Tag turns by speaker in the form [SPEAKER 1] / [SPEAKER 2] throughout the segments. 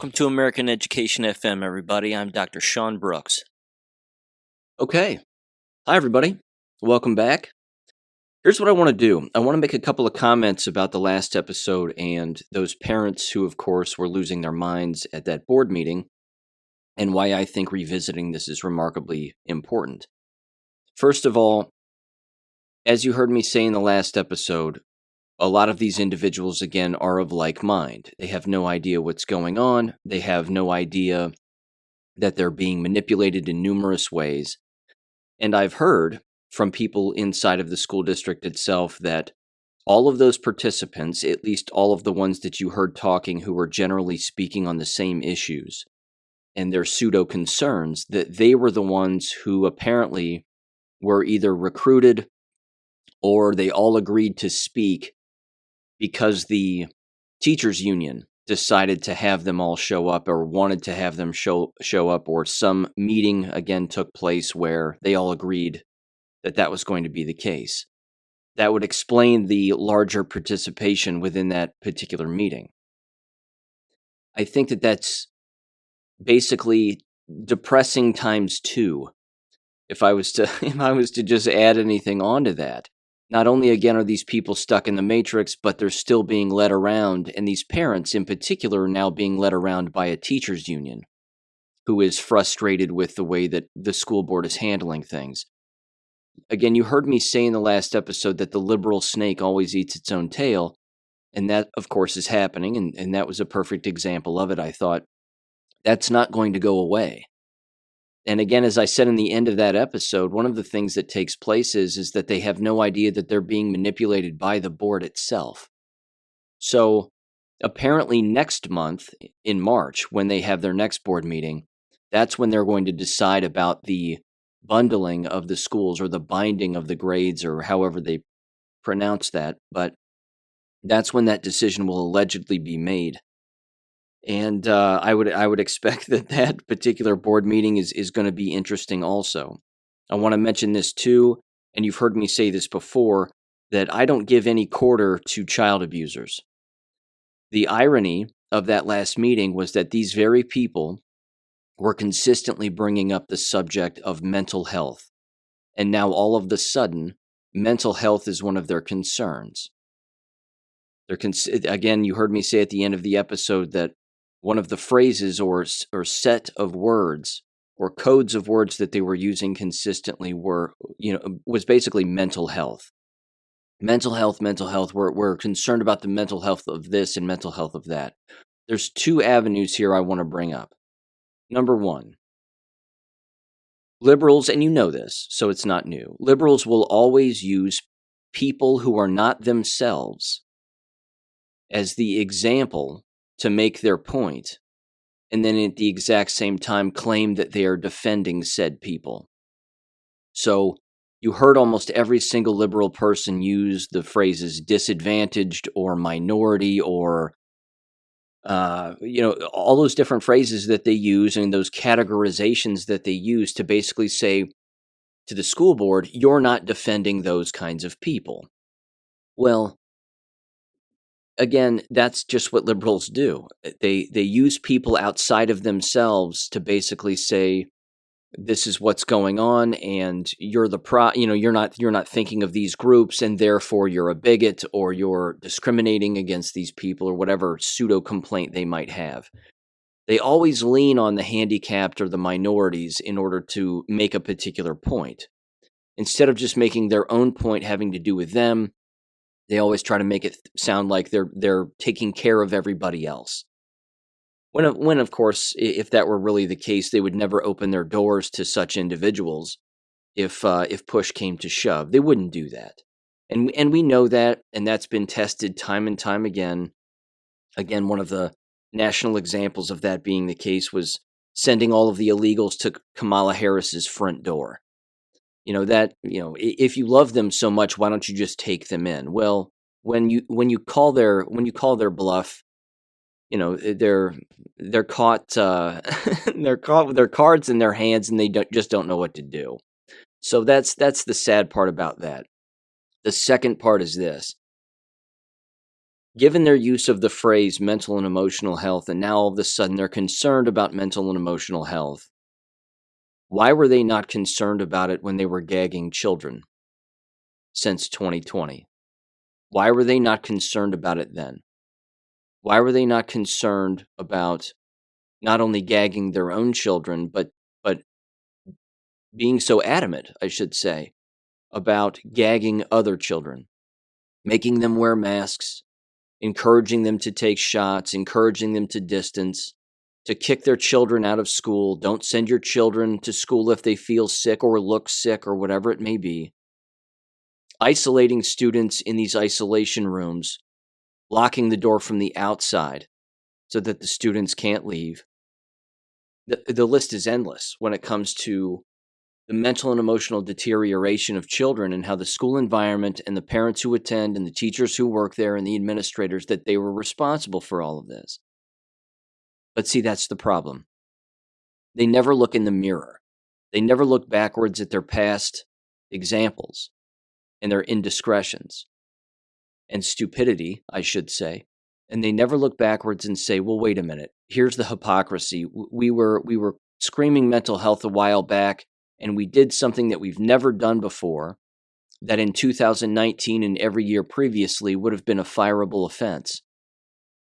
[SPEAKER 1] Welcome to American Education FM, everybody. I'm Dr. Sean Brooks. Okay. Hi, everybody. Welcome back. Here's what I want to do. I want to make a couple of comments about the last episode and those parents who, of course, were losing their minds at that board meeting, and why I think revisiting this is remarkably important. First of all, as you heard me say in the last episode, a lot of these individuals, again, are of like mind. They have no idea what's going on. They have no idea that they're being manipulated in numerous ways. And I've heard from people inside of the school district itself that all of those participants, at least all of the ones that you heard talking who were generally speaking on the same issues and their pseudo concerns, that they were the ones who apparently were either recruited or they all agreed to speak because the teachers union decided to have them all show up or wanted to have them show up, or some meeting again took place where they all agreed that that was going to be the case. That would explain the larger participation within that particular meeting. I think that that's basically depressing times two. If I was to just add anything onto that. Not only, again, are these people stuck in the matrix, but they're still being led around, and these parents in particular are now being led around by a teachers union who is frustrated with the way that the school board is handling things. Again, you heard me say in the last episode that the liberal snake always eats its own tail, and that, of course, is happening, and that was a perfect example of it. I thought, that's not going to go away. And again, as I said in the end of that episode, one of the things that takes place is that they have no idea that they're being manipulated by the board itself. So apparently next month, in March, when they have their next board meeting, that's when they're going to decide about the bundling of the schools or the binding of the grades or however they pronounce that. But that's when that decision will allegedly be made. And I would expect that particular board meeting is going to be interesting also. I want to mention this too, and you've heard me say this before, that I don't give any quarter to child abusers. The irony of that last meeting was that these very people were consistently bringing up the subject of mental health. And now all of the sudden, mental health is one of their concerns. Again, you heard me say at the end of the episode that one of the phrases or set of words or codes of words that they were using consistently was basically mental health. Mental health. We're concerned about the mental health of this and mental health of that. There's two avenues here I want to bring up. Number one, liberals, and you know this, so it's not new. Liberals will always use people who are not themselves as the example to make their point, and then at the exact same time claim that they are defending said people. So you heard almost every single liberal person use the phrases disadvantaged or minority or, all those different phrases that they use and those categorizations that they use to basically say to the school board, you're not defending those kinds of people. Well, again, that's just what liberals do. They use people outside of themselves to basically say, this is what's going on, and you're you're not thinking of these groups, and therefore you're a bigot or you're discriminating against these people or whatever pseudo complaint they might have. They always lean on the handicapped or the minorities in order to make a particular point. Instead of just making their own point having to do with them, they always try to make it sound like they're taking care of everybody else. When of course, if that were really the case, they would never open their doors to such individuals. If push came to shove, they wouldn't do that, and we know that, and that's been tested time and time again. Again, one of the national examples of that being the case was sending all of the illegals to Kamala Harris's front door. If you love them so much, why don't you just take them in? Well, when you call their bluff, they're caught they're caught with their cards in their hands, and they don't know what to do. So that's the sad part about that. The second part is this: Given their use of the phrase mental and emotional health, and now all of a sudden they're concerned about mental and emotional health, why were they not concerned about it when they were gagging children since 2020? Why were they not concerned about it then? Why were they not concerned about not only gagging their own children, but being so adamant, I should say, about gagging other children, making them wear masks, encouraging them to take shots, encouraging them to distance, to kick their children out of school? Don't send your children to school if they feel sick or look sick or whatever it may be. Isolating students in these isolation rooms, locking the door from the outside so that the students can't leave. The list is endless when it comes to the mental and emotional deterioration of children, and how the school environment and the parents who attend and the teachers who work there and the administrators, that they were responsible for all of this. But see, that's the problem. They never look in the mirror. They never look backwards at their past examples and their indiscretions and stupidity, I should say. And they never look backwards and say, well, wait a minute, here's the hypocrisy. We were screaming mental health a while back, and we did something that we've never done before, that in 2019 and every year previously would have been a fireable offense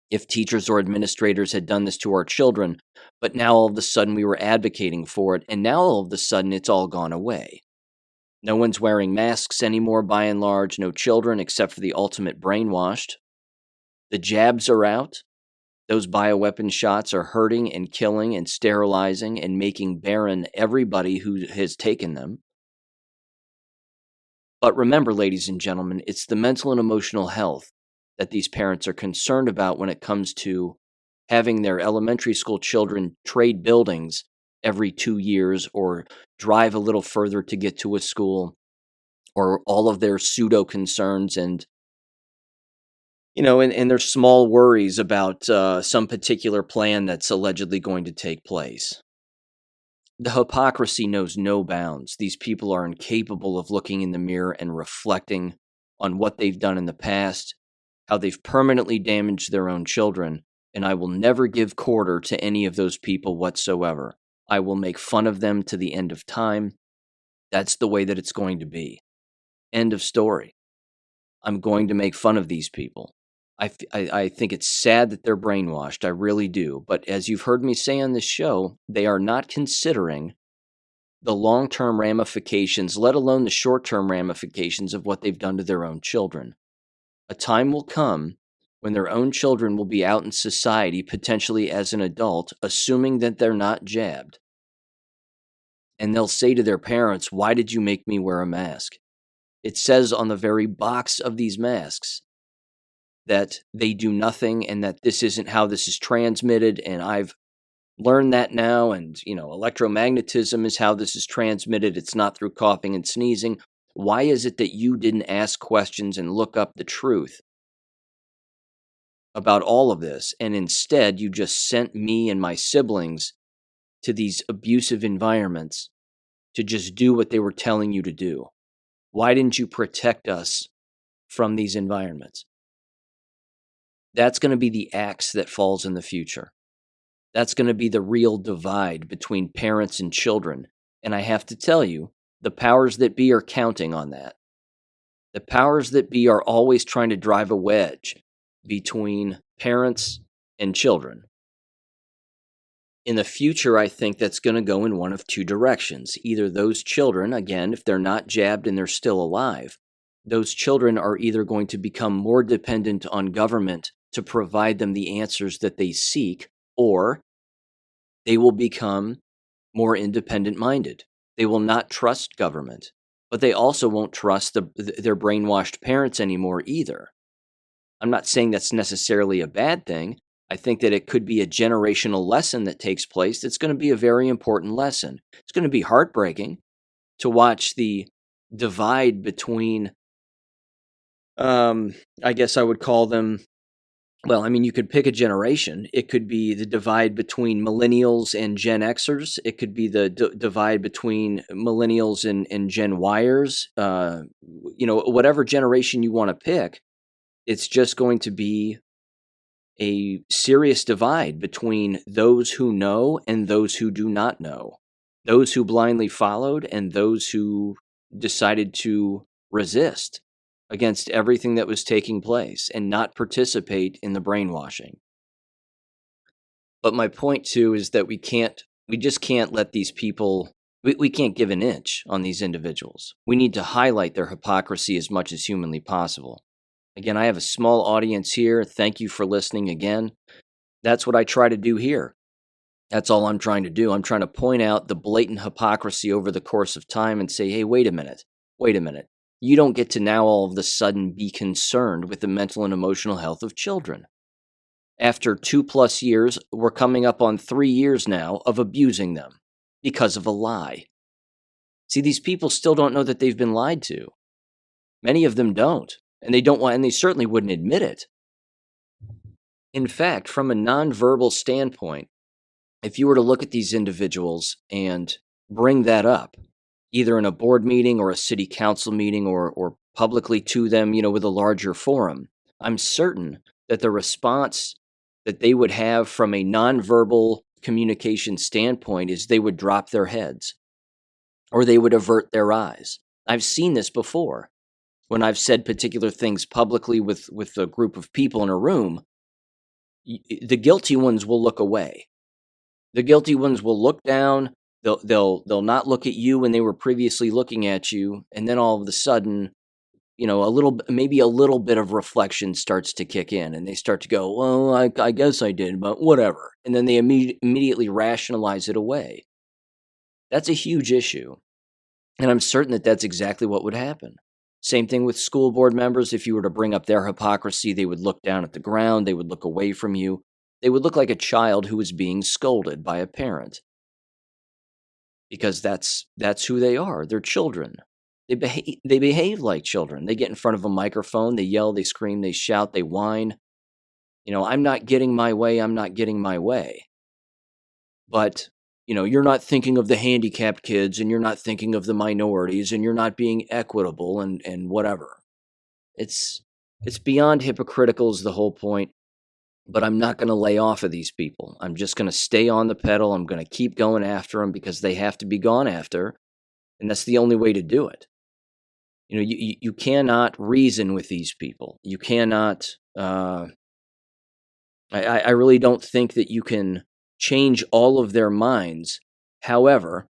[SPEAKER 1] if teachers or administrators had done this to our children. But now all of a sudden we were advocating for it, and now all of a sudden it's all gone away. No one's wearing masks anymore, by and large, no children except for the ultimate brainwashed. The jabs are out. Those bioweapon shots are hurting and killing and sterilizing and making barren everybody who has taken them. But remember, ladies and gentlemen, it's the mental and emotional health that these parents are concerned about when it comes to having their elementary school children trade buildings every 2 years, or drive a little further to get to a school, or all of their pseudo concerns and and their small worries about some particular plan that's allegedly going to take place. The hypocrisy knows no bounds. These people are incapable of looking in the mirror and reflecting on what they've done in the past, how they've permanently damaged their own children, and I will never give quarter to any of those people whatsoever. I will make fun of them to the end of time. That's the way that it's going to be. End of story. I'm going to make fun of these people. I think it's sad that they're brainwashed. I really do. But as you've heard me say on this show, they are not considering the long-term ramifications, let alone the short-term ramifications of what they've done to their own children. A time will come when their own children will be out in society, potentially as an adult, assuming that they're not jabbed. And they'll say to their parents, "Why did you make me wear a mask?" It says on the very box of these masks that they do nothing, and that this isn't how this is transmitted, and I've learned that now, and electromagnetism is how this is transmitted. It's not through coughing and sneezing. Why is it that you didn't ask questions and look up the truth about all of this, and instead you just sent me and my siblings to these abusive environments to just do what they were telling you to do? Why didn't you protect us from these environments? That's going to be the axe that falls in the future. That's going to be the real divide between parents and children. And I have to tell you, the powers that be are counting on that. The powers that be are always trying to drive a wedge between parents and children. In the future, I think that's going to go in one of two directions. Either those children, again, if they're not jabbed and they're still alive, those children are either going to become more dependent on government to provide them the answers that they seek, or they will become more independent-minded. They will not trust government, but they also won't trust their brainwashed parents anymore either. I'm not saying that's necessarily a bad thing. I think that it could be a generational lesson that takes place that's going to be a very important lesson. It's going to be heartbreaking to watch the divide between, I guess I would call them, well, I mean, you could pick a generation. It could be the divide between millennials and Gen Xers. It could be the divide between millennials and Gen Yers. Whatever generation you want to pick, it's just going to be a serious divide between those who know and those who do not know, those who blindly followed and those who decided to resist against everything that was taking place and not participate in the brainwashing. But my point too is that we just can't let these people, we can't give an inch on these individuals. We need to highlight their hypocrisy as much as humanly possible. Again, I have a small audience here. Thank you for listening again. That's what I try to do here. That's all I'm trying to do. I'm trying to point out the blatant hypocrisy over the course of time and say, hey, wait a minute. You don't get to now all of a sudden be concerned with the mental and emotional health of children. After 2+ years, we're coming up on 3 years now of abusing them because of a lie. See, these people still don't know that they've been lied to. Many of them don't. And they certainly wouldn't admit it. In fact, from a nonverbal standpoint, if you were to look at these individuals and bring that up, either in a board meeting or a city council meeting or publicly to them, with a larger forum, I'm certain that the response that they would have from a nonverbal communication standpoint is they would drop their heads or they would avert their eyes. I've seen this before. When I've said particular things publicly with a group of people in a room, the guilty ones will look away. The guilty ones will look down. They'll not look at you when they were previously looking at you, and then all of a sudden, maybe a little bit of reflection starts to kick in, and they start to go, "Well, I guess I did, but whatever," and then they immediately rationalize it away. That's a huge issue, and I'm certain that that's exactly what would happen. Same thing with school board members. If you were to bring up their hypocrisy, they would look down at the ground. They would look away from you. They would look like a child who was being scolded by a parent. Because that's who they are. They're children. They behave like children. They get in front of a microphone. They yell, they scream, they shout, they whine. I'm not getting my way. I'm not getting my way. But you're not thinking of the handicapped kids, and you're not thinking of the minorities, and you're not being equitable and whatever. It's beyond hypocritical is the whole point, but I'm not going to lay off of these people. I'm just going to stay on the pedal. I'm going to keep going after them because they have to be gone after, and that's the only way to do it. You cannot reason with these people. You cannot, I really don't think that you can change all of their minds. However,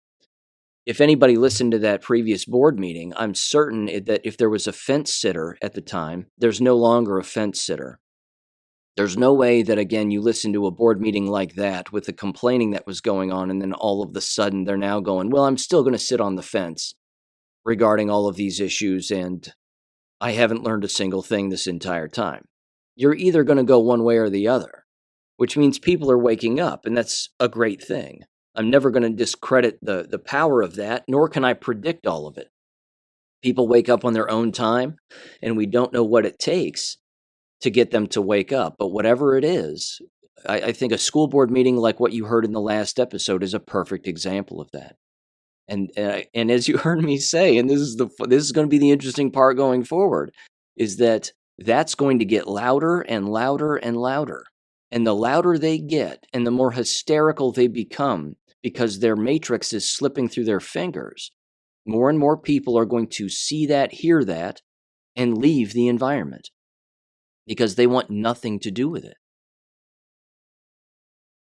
[SPEAKER 1] if anybody listened to that previous board meeting, I'm certain that if there was a fence sitter at the time, there's no longer a fence sitter. There's no way that, again, you listen to a board meeting like that with the complaining that was going on, and then all of a sudden they're now going, well, I'm still going to sit on the fence regarding all of these issues, and I haven't learned a single thing this entire time. You're either going to go one way or the other, which means people are waking up, and that's a great thing. I'm never going to discredit the power of that, nor can I predict all of it. People wake up on their own time, and we don't know what it takes to get them to wake up. But whatever it is, I think a school board meeting like what you heard in the last episode is a perfect example of that. And as you heard me say, and this is going to be the interesting part going forward, is that that's going to get louder and louder and louder. And the louder they get and the more hysterical they become because their matrix is slipping through their fingers, more and more people are going to see that, hear that, and leave the environment because they want nothing to do with it.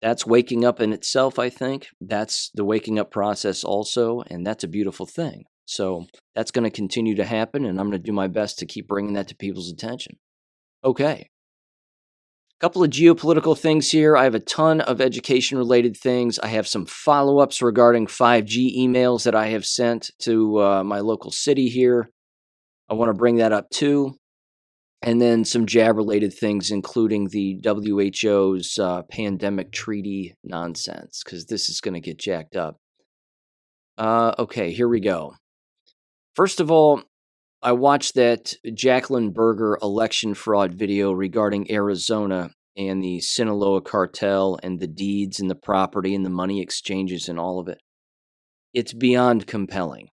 [SPEAKER 1] That's waking up in itself, I think. That's the waking up process also, and that's a beautiful thing. So that's going to continue to happen, and I'm going to do my best to keep bringing that to people's attention. Okay. A couple of geopolitical things here. I have a ton of education-related things. I have some follow-ups regarding 5G emails that I have sent to my local city here. I want to bring that up too. And then some jab-related things, including the WHO's pandemic treaty nonsense, because this is going to get jacked up. Okay, here we go. First of all, I watched that Jacqueline Berger election fraud video regarding Arizona and the Sinaloa cartel and the deeds and the property and the money exchanges and all of it. It's beyond compelling.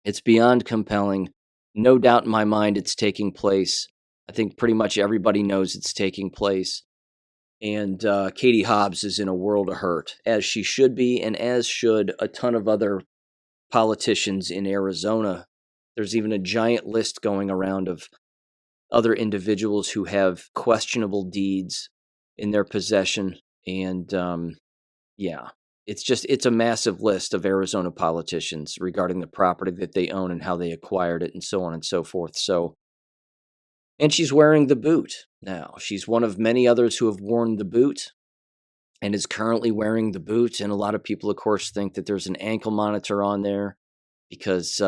[SPEAKER 1] It's beyond compelling. No doubt in my mind it's taking place. I think pretty much everybody knows it's taking place. And Katie Hobbs is in a world of hurt, as she should be, and as should a ton of other politicians in Arizona. There's even a giant list going around of other individuals who have questionable deeds in their possession. And yeah, it's a massive list of Arizona politicians regarding the property that they own and how they acquired it and so on and so forth. So, and she's wearing the boot now. She's one of many others who have worn the boot and is currently wearing the boot. And a lot of people, of course, think that there's an ankle monitor on there because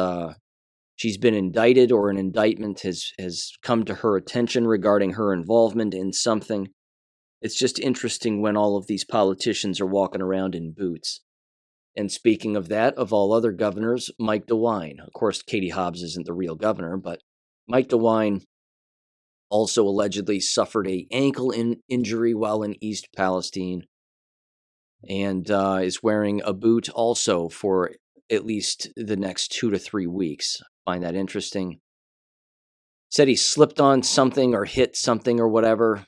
[SPEAKER 1] she's been indicted or an indictment has come to her attention regarding her involvement in something. It's just interesting when all of these politicians are walking around in boots. And speaking of that, of all other governors, Mike DeWine. Of course, Katie Hobbs isn't the real governor, but Mike DeWine also allegedly suffered a ankle injury while in East Palestine and is wearing a boot also for at least the next 2 to 3 weeks. Find that interesting. Said he slipped on something or hit something or whatever.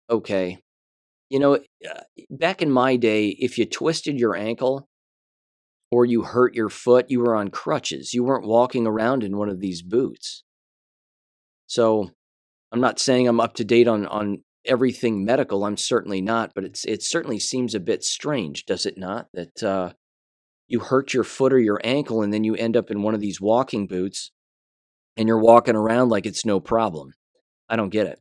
[SPEAKER 1] Okay. You know, back in my day, if you twisted your ankle or you hurt your foot, you were on crutches. You weren't walking around in one of these boots. So I'm not saying I'm up to date on everything medical. I'm certainly not, but it certainly seems a bit strange, does it not? That you hurt your foot or your ankle and then you end up in one of these walking boots and you're walking around like it's no problem. I don't get it.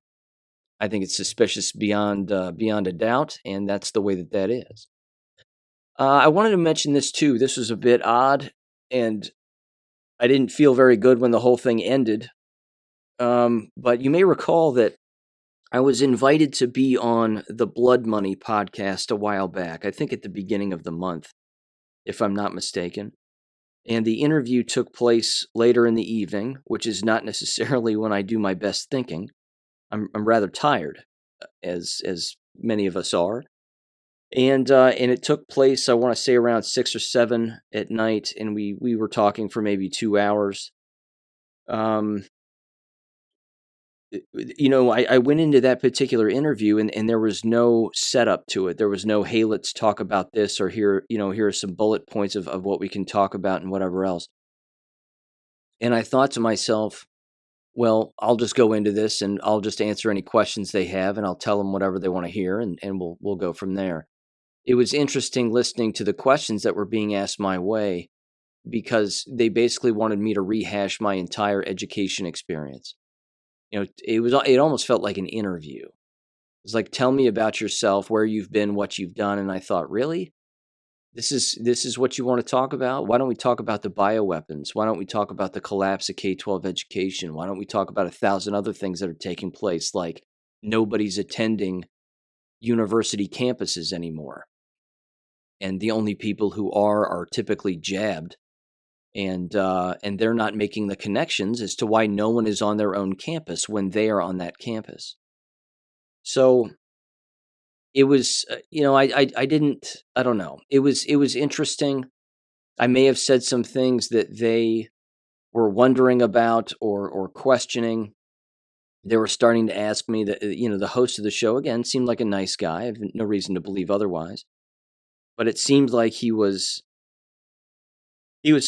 [SPEAKER 1] I think it's suspicious beyond a doubt, and that's the way that is. I wanted to mention this too. This was a bit odd, and I didn't feel very good when the whole thing ended. But you may recall that I was invited to be on the Blood Money podcast a while back, I think at the beginning of the month, if I'm not mistaken. And the interview took place later in the evening, which is not necessarily when I do my best thinking. I'm rather tired, as many of us are. And it took place, I want to say, around 6 or 7 at night, and we were talking for maybe 2 hours. I went into that particular interview and there was no setup to it. There was no, hey, let's talk about this, or here are some bullet points of what we can talk about and whatever else. And I thought to myself, well, I'll just go into this and I'll just answer any questions they have and I'll tell them whatever they want to hear and we'll go from there. It was interesting listening to the questions that were being asked my way because they basically wanted me to rehash my entire education experience. It almost felt like an interview. It was like, tell me about yourself, where you've been, what you've done. And I thought, really? This is what you want to talk about? Why don't we talk about the bioweapons? Why don't we talk about the collapse of K12 education? Why don't we talk about 1,000 other things that are taking place, like nobody's attending university campuses anymore? And the only people who are typically jabbed, and they're not making the connections as to why no one is on their own campus when they are on that campus. So it was, I don't know. It was interesting. I may have said some things that they were wondering about or questioning. They were starting to ask me that, the host of the show, again, seemed like a nice guy. I have no reason to believe otherwise. But it seemed like he was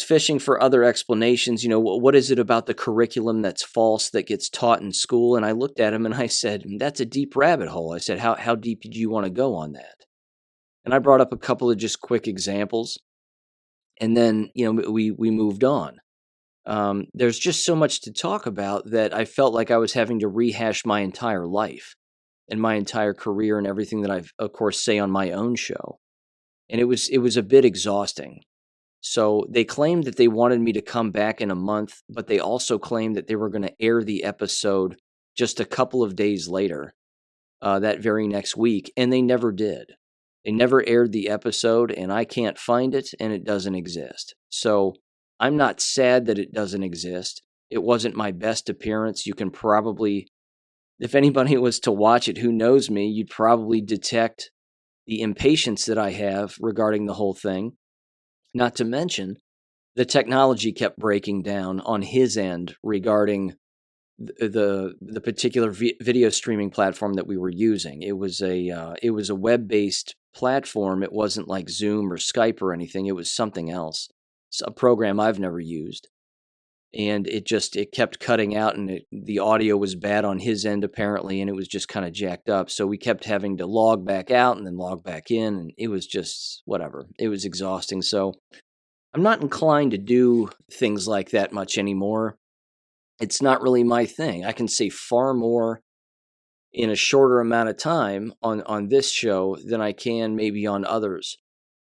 [SPEAKER 1] fishing for other explanations. What is it about the curriculum that's false that gets taught in school? And I looked at him and I said, that's a deep rabbit hole. I said, how deep do you want to go on that? And I brought up a couple of just quick examples. And then, we moved on. There's just so much to talk about that I felt like I was having to rehash my entire life and my entire career and everything that I've, of course, say on my own show. And it was a bit exhausting. So they claimed that they wanted me to come back in a month, but they also claimed that they were going to air the episode just a couple of days later, that very next week, and they never did. They never aired the episode, and I can't find it, and it doesn't exist. So I'm not sad that it doesn't exist. It wasn't my best appearance. You can probably, if anybody was to watch it who knows me, you'd probably detect the impatience that I have regarding the whole thing. Not to mention, the technology kept breaking down on his end regarding the particular video streaming platform that we were using. It was a web-based platform. It wasn't like Zoom or Skype or anything. It was something else. It's a program I've never used. And it kept cutting out, and the audio was bad on his end apparently, and it was just kind of jacked up. So we kept having to log back out and then log back in, and it was just whatever. It was exhausting. So I'm not inclined to do things like that much anymore. It's not really my thing. I can say far more in a shorter amount of time on this show than I can maybe on others.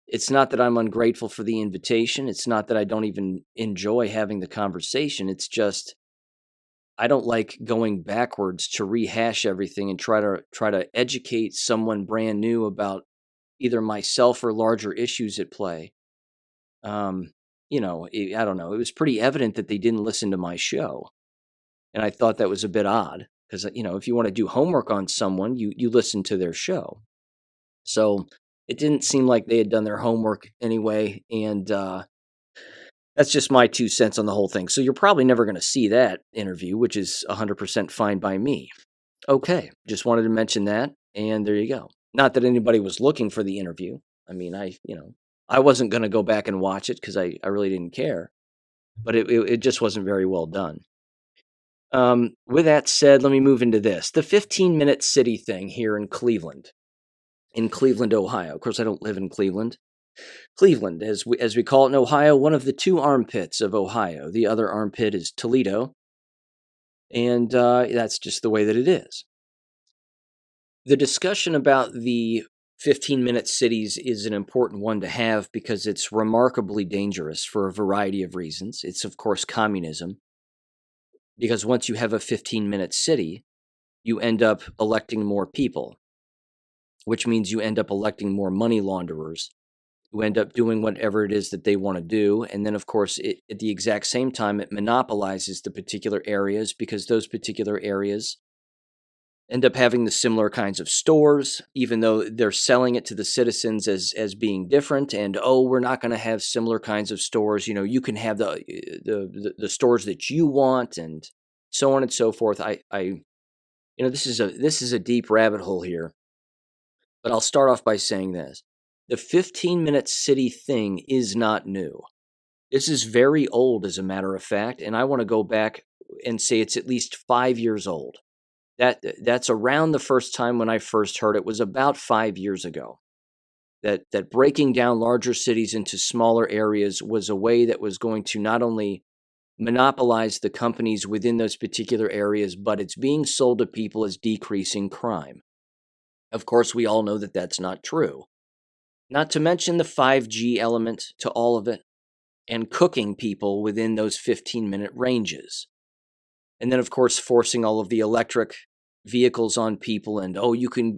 [SPEAKER 1] It's not that I'm ungrateful for the invitation. It's not that I don't even enjoy having the conversation. It's just I don't like going backwards to rehash everything and try to educate someone brand new about either myself or larger issues at play. Um, I don't know. It was pretty evident that they didn't listen to my show, and I thought that was a bit odd because if you want to do homework on someone, you listen to their show. So it didn't seem like they had done their homework anyway, and that's just my 2 cents on the whole thing. So you're probably never going to see that interview, which is 100% fine by me. Okay, just wanted to mention that, and there you go. Not that anybody was looking for the interview. I mean, I wasn't going to go back and watch it because I really didn't care, but it just wasn't very well done. With that said, let me move into this. The 15-minute city thing here in Cleveland, Ohio. Of course, I don't live in Cleveland. Cleveland, as we call it in Ohio, one of the 2 armpits of Ohio. The other armpit is Toledo, and that's just the way that it is. The discussion about the 15-minute cities is an important one to have because it's remarkably dangerous for a variety of reasons. It's, of course, communism, because once you have a 15-minute city, you end up electing more people, which means you end up electing more money launderers who end up doing whatever it is that they want to do. And then, of course, at the exact same time, it monopolizes the particular areas because those particular areas end up having the similar kinds of stores, even though they're selling it to the citizens as being different. And, we're not going to have similar kinds of stores. You can have the stores that you want, and so on and so forth. This is a deep rabbit hole here, but I'll start off by saying this. The 15-minute city thing is not new. This is very old, as a matter of fact, and I want to go back and say it's at least 5 years old. That's around the first time when I first heard it was about 5 years ago. That breaking down larger cities into smaller areas was a way that was going to not only monopolize the companies within those particular areas, but it's being sold to people as decreasing crime. Of course, we all know that that's not true. Not to mention the 5G element to all of it, and cooking people within those 15-minute ranges. And then, of course, forcing all of the electric vehicles on people, and, you can,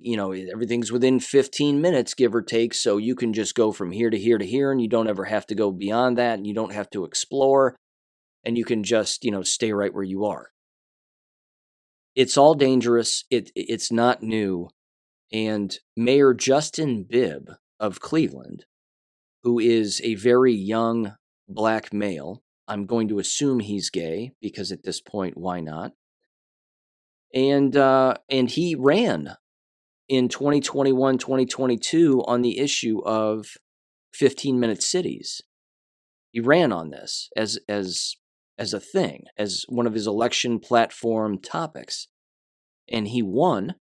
[SPEAKER 1] everything's within 15 minutes, give or take, so you can just go from here to here to here, and you don't ever have to go beyond that, and you don't have to explore, and you can just, stay right where you are. It's all dangerous. It's not new. And Mayor Justin Bibb of Cleveland, who is a very young black male, I'm going to assume he's gay because at this point, why not? And he ran in 2021, 2022 on the issue of 15-minute cities. He ran on this as a thing, as one of his election platform topics. And he won,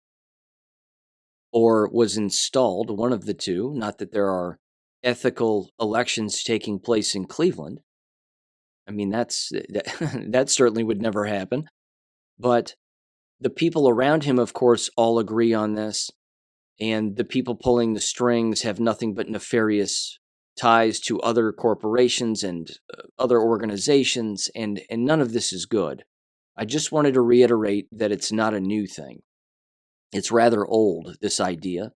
[SPEAKER 1] or was installed, one of the two. Not that there are ethical elections taking place in Cleveland. I mean, that certainly would never happen. But the people around him, of course, all agree on this. And the people pulling the strings have nothing but nefarious ties to other corporations and other organizations, and none of this is good. I just wanted to reiterate that it's not a new thing. It's rather old, this idea.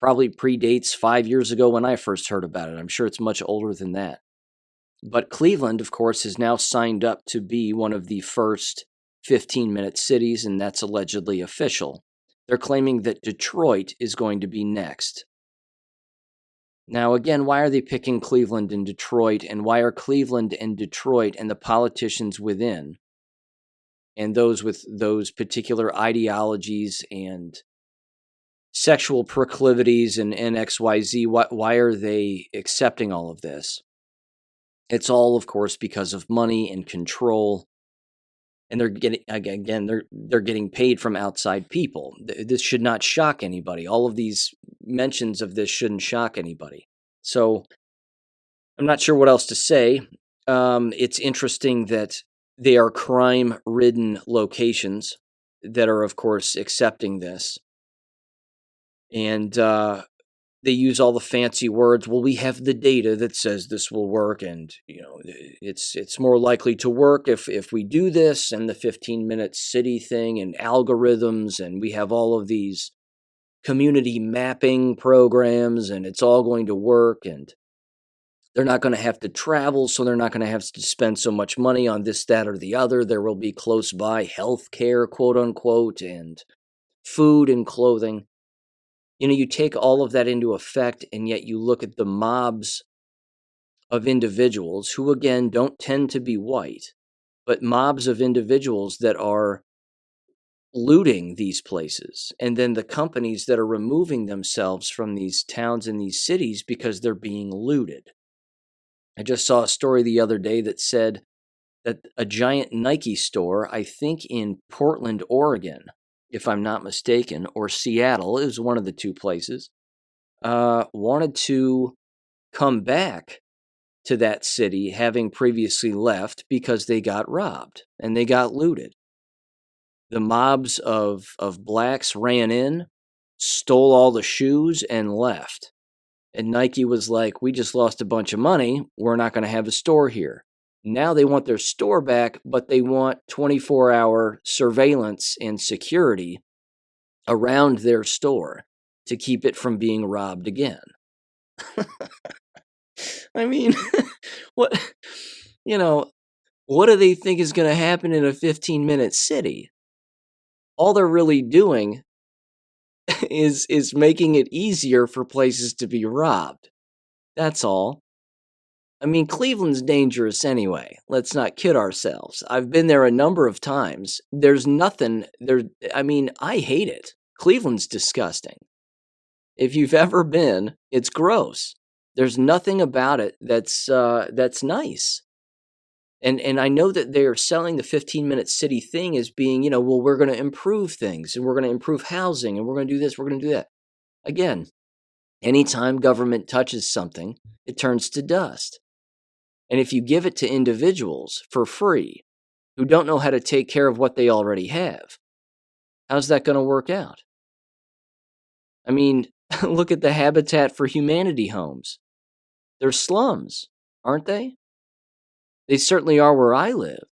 [SPEAKER 1] Probably predates 5 years ago when I first heard about it. I'm sure it's much older than that. But Cleveland, of course, has now signed up to be one of the first 15-minute cities, and that's allegedly official. They're claiming that Detroit is going to be next. Now, again, why are they picking Cleveland and Detroit, and why are Cleveland and Detroit and the politicians within and those with those particular ideologies and sexual proclivities and XYZ, why are they accepting all of this? It's all, of course, because of money and control, and they're getting again they're getting paid from outside people. This should not shock anybody. All of these mentions of this shouldn't shock anybody. So I'm not sure what else to say. It's interesting that they are crime-ridden locations that are, of course, accepting this, and they use all the fancy words. Well, we have the data that says this will work, and it's more likely to work if we do this, and the 15-minute city thing, and algorithms, and we have all of these community mapping programs, and it's all going to work, and they're not going to have to travel, so they're not going to have to spend so much money on this, that, or the other. There will be close by health care, quote unquote, and food and clothing. You take all of that into effect, and yet you look at the mobs of individuals who, again, don't tend to be white, but mobs of individuals that are looting these places, and then the companies that are removing themselves from these towns and these cities because they're being looted. I just saw a story the other day that said that a giant Nike store, I think in Portland, Oregon, if I'm not mistaken, or Seattle, it was one of the two places, wanted to come back to that city having previously left because they got robbed and they got looted. The mobs of blacks ran in, stole all the shoes, and left. And Nike was like, we just lost a bunch of money. We're not going to have a store here. Now they want their store back, but they want 24-hour surveillance and security around their store to keep it from being robbed again. I mean, what, what do they think is going to happen in a 15-minute city? All they're really doing is making it easier for places to be robbed. That's all. I mean, Cleveland's dangerous anyway. Let's not kid ourselves. I've been there a number of times. There's nothing there. I mean, I hate it. Cleveland's disgusting. If you've ever been, it's gross. There's nothing about it that's nice. And I know that they're selling the 15-minute city thing as being, well, we're going to improve things, and we're going to improve housing, and we're going to do this, we're going to do that. Again, anytime government touches something, it turns to dust. And if you give it to individuals for free who don't know how to take care of what they already have, how's that going to work out? I mean, look at the Habitat for Humanity homes. They're slums, aren't they? They certainly are where I live.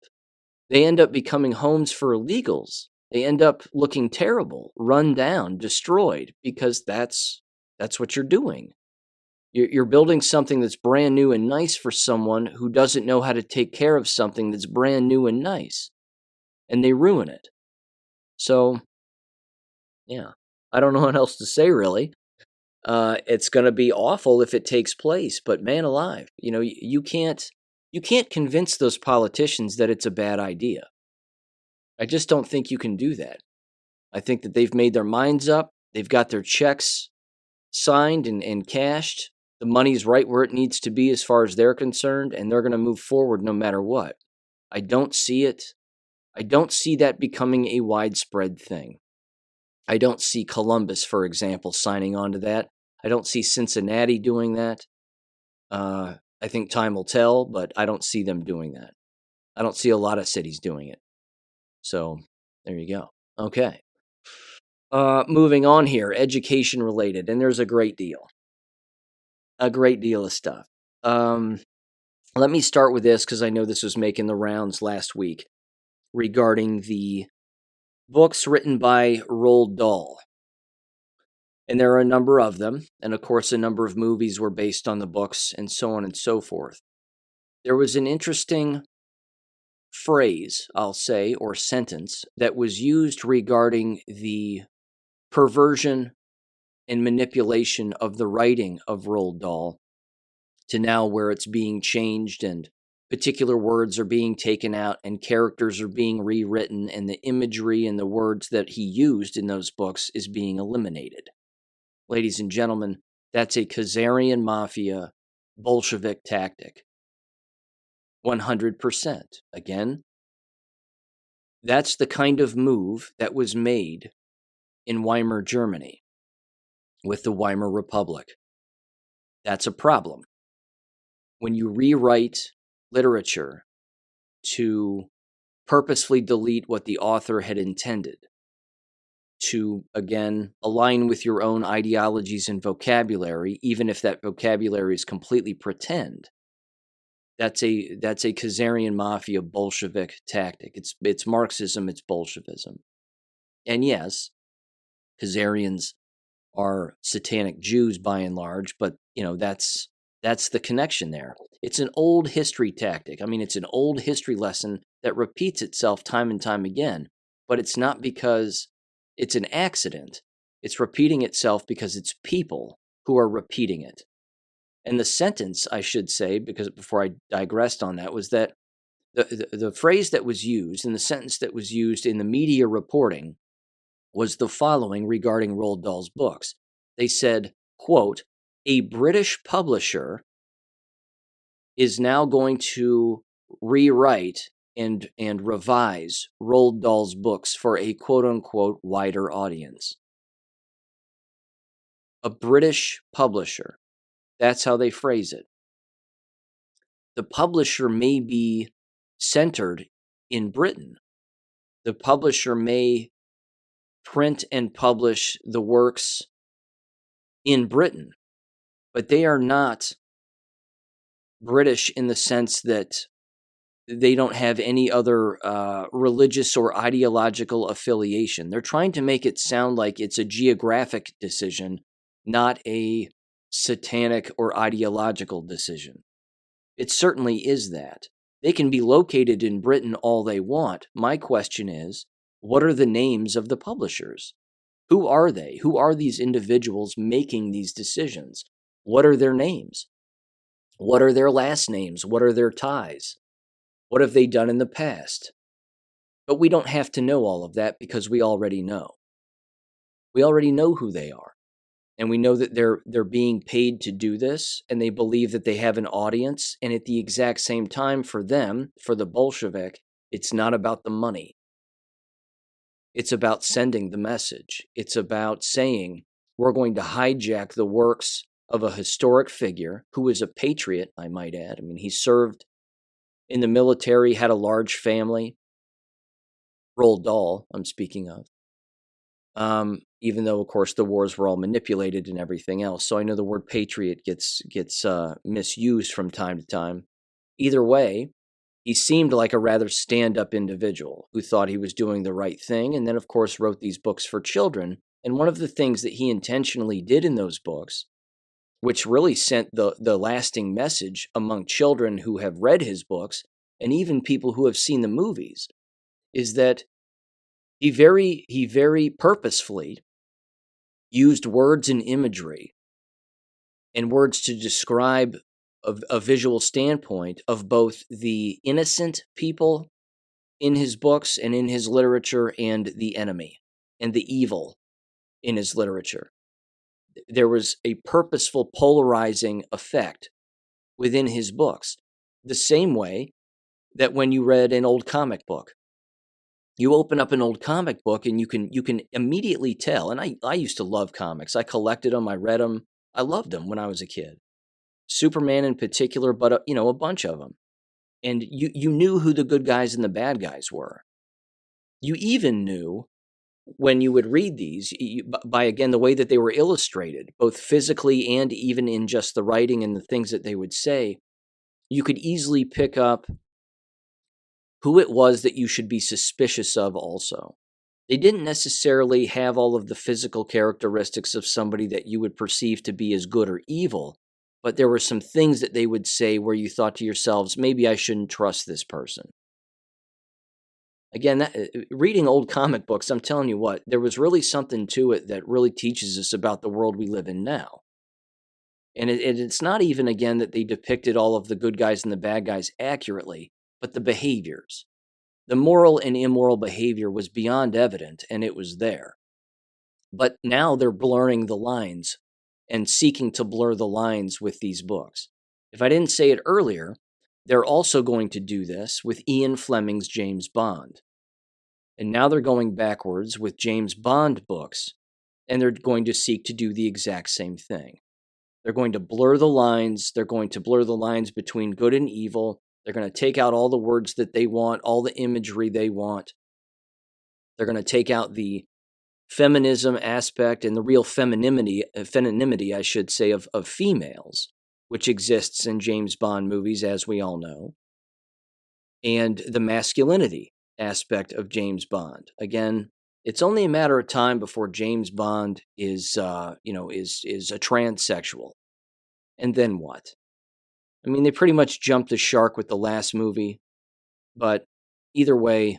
[SPEAKER 1] They end up becoming homes for illegals. They end up looking terrible, run down, destroyed, because that's what you're doing. You're building something that's brand new and nice for someone who doesn't know how to take care of something that's brand new and nice, and they ruin it. So, yeah, I don't know what else to say, really. It's going to be awful if it takes place, but man alive, you can't convince those politicians that it's a bad idea. I just don't think you can do that. I think that they've made their minds up. They've got their checks signed and cashed. The money's right where it needs to be as far as they're concerned, and they're going to move forward no matter what. I don't see it. I don't see that becoming a widespread thing. I don't see Columbus, for example, signing on to that. I don't see Cincinnati doing that. I think time will tell, but I don't see them doing that. I don't see a lot of cities doing it. So, there you go. Okay. Moving on here, education related, and there's a great deal of stuff. Let me start with this because I know this was making the rounds last week regarding the books written by Roald Dahl. And there are a number of them, and of course a number of movies were based on the books, and so on and so forth. There was an interesting phrase, I'll say, or sentence, that was used regarding the perversion and manipulation of the writing of Roald Dahl to now where it's being changed and particular words are being taken out and characters are being rewritten, and the imagery and the words that he used in those books is being eliminated. Ladies and gentlemen, that's a Khazarian mafia Bolshevik tactic. 100%. Again, that's the kind of move that was made in Weimar Germany with the Weimar Republic. That's a problem. When you rewrite literature to purposefully delete what the author had intended, to, again, align with your own ideologies and vocabulary, even if that vocabulary is completely pretend, that's a Khazarian mafia Bolshevik tactic. It's Marxism, it's Bolshevism. And yes, Khazarians are satanic Jews by and large, but that's the connection there. It's an old history tactic. I mean, it's an old history lesson that repeats itself time and time again, but it's not because it's an accident. It's repeating itself because it's people who are repeating it. And the sentence, I should say, because before I digressed on that, was that the phrase that was used and the sentence that was used in the media reporting was the following regarding Roald Dahl's books. They said, quote, "A British publisher is now going to rewrite and revise Roald Dahl's books for a quote-unquote wider audience." A British publisher. That's how they phrase it. The publisher may be centered in Britain. The publisher may print and publish the works in Britain, but they are not British in the sense that they don't have any other religious or ideological affiliation. They're trying to make it sound like it's a geographic decision, not a satanic or ideological decision. It certainly is that. They can be located in Britain all they want. My question is, what are the names of the publishers? Who are they? Who are these individuals making these decisions? What are their names? What are their last names? What are their ties? What have they done in the past? But we don't have to know all of that because we already know. We already know who they are. And we know that they're being paid to do this, and they believe that they have an audience. And at the exact same time, for them, for the Bolshevik, it's not about the money. It's about sending the message. It's about saying, we're going to hijack the works of a historic figure who is a patriot, I might add. I mean, he served in the military, had a large family. Roald Dahl, I'm speaking of. Even though, of course, the wars were all manipulated and everything else. So I know the word patriot gets misused from time to time. Either way, he seemed like a rather stand-up individual who thought he was doing the right thing, and then, of course, wrote these books for children. And one of the things that he intentionally did in those books, which really sent the lasting message among children who have read his books, and even people who have seen the movies, is that he very purposefully used words and imagery and words to describe a visual standpoint of both the innocent people in his books and in his literature and the enemy and the evil in his literature. There was a purposeful polarizing effect within his books, the same way that when you read an old comic book, you open up an old comic book and you can immediately tell. And I used to love comics. I collected them. I read them. I loved them when I was a kid. Superman in particular, but a bunch of them. And you knew who the good guys and the bad guys were. You even knew when you would read these by, again, the way that they were illustrated, both physically and even in just the writing and the things that they would say, you could easily pick up who it was that you should be suspicious of also. They didn't necessarily have all of the physical characteristics of somebody that you would perceive to be as good or evil, but there were some things that they would say where you thought to yourselves, maybe I shouldn't trust this person. Again, reading old comic books, I'm telling you what, there was really something to it that really teaches us about the world we live in now. And it's not even, again, that they depicted all of the good guys and the bad guys accurately, but the behaviors. The moral and immoral behavior was beyond evident, and it was there. But now they're blurring the lines and seeking to blur the lines with these books. If I didn't say it earlier, they're also going to do this with Ian Fleming's James Bond. And now they're going backwards with James Bond books, and they're going to seek to do the exact same thing. They're going to blur the lines. They're going to blur the lines between good and evil. They're going to take out all the words that they want, all the imagery they want. They're going to take out the feminism aspect and the real femininity, I should say, of females, which exists in James Bond movies, as we all know, and the masculinity aspect of James Bond. Again, it's only a matter of time before James Bond is a transsexual. And then what? I mean, they pretty much jumped the shark with the last movie, but either way,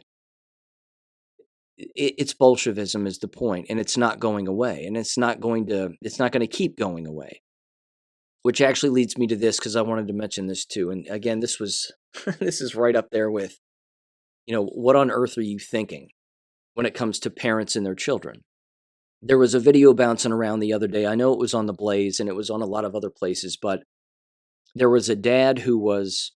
[SPEAKER 1] it's Bolshevism is the point, and it's not going away, and it's not going to keep going away. Which actually leads me to this, because I wanted to mention this too. And again, this was this is right up there with, what on earth are you thinking when it comes to parents and their children? There was a video bouncing around the other day. I know it was on The Blaze, and it was on a lot of other places, but there was a dad who was,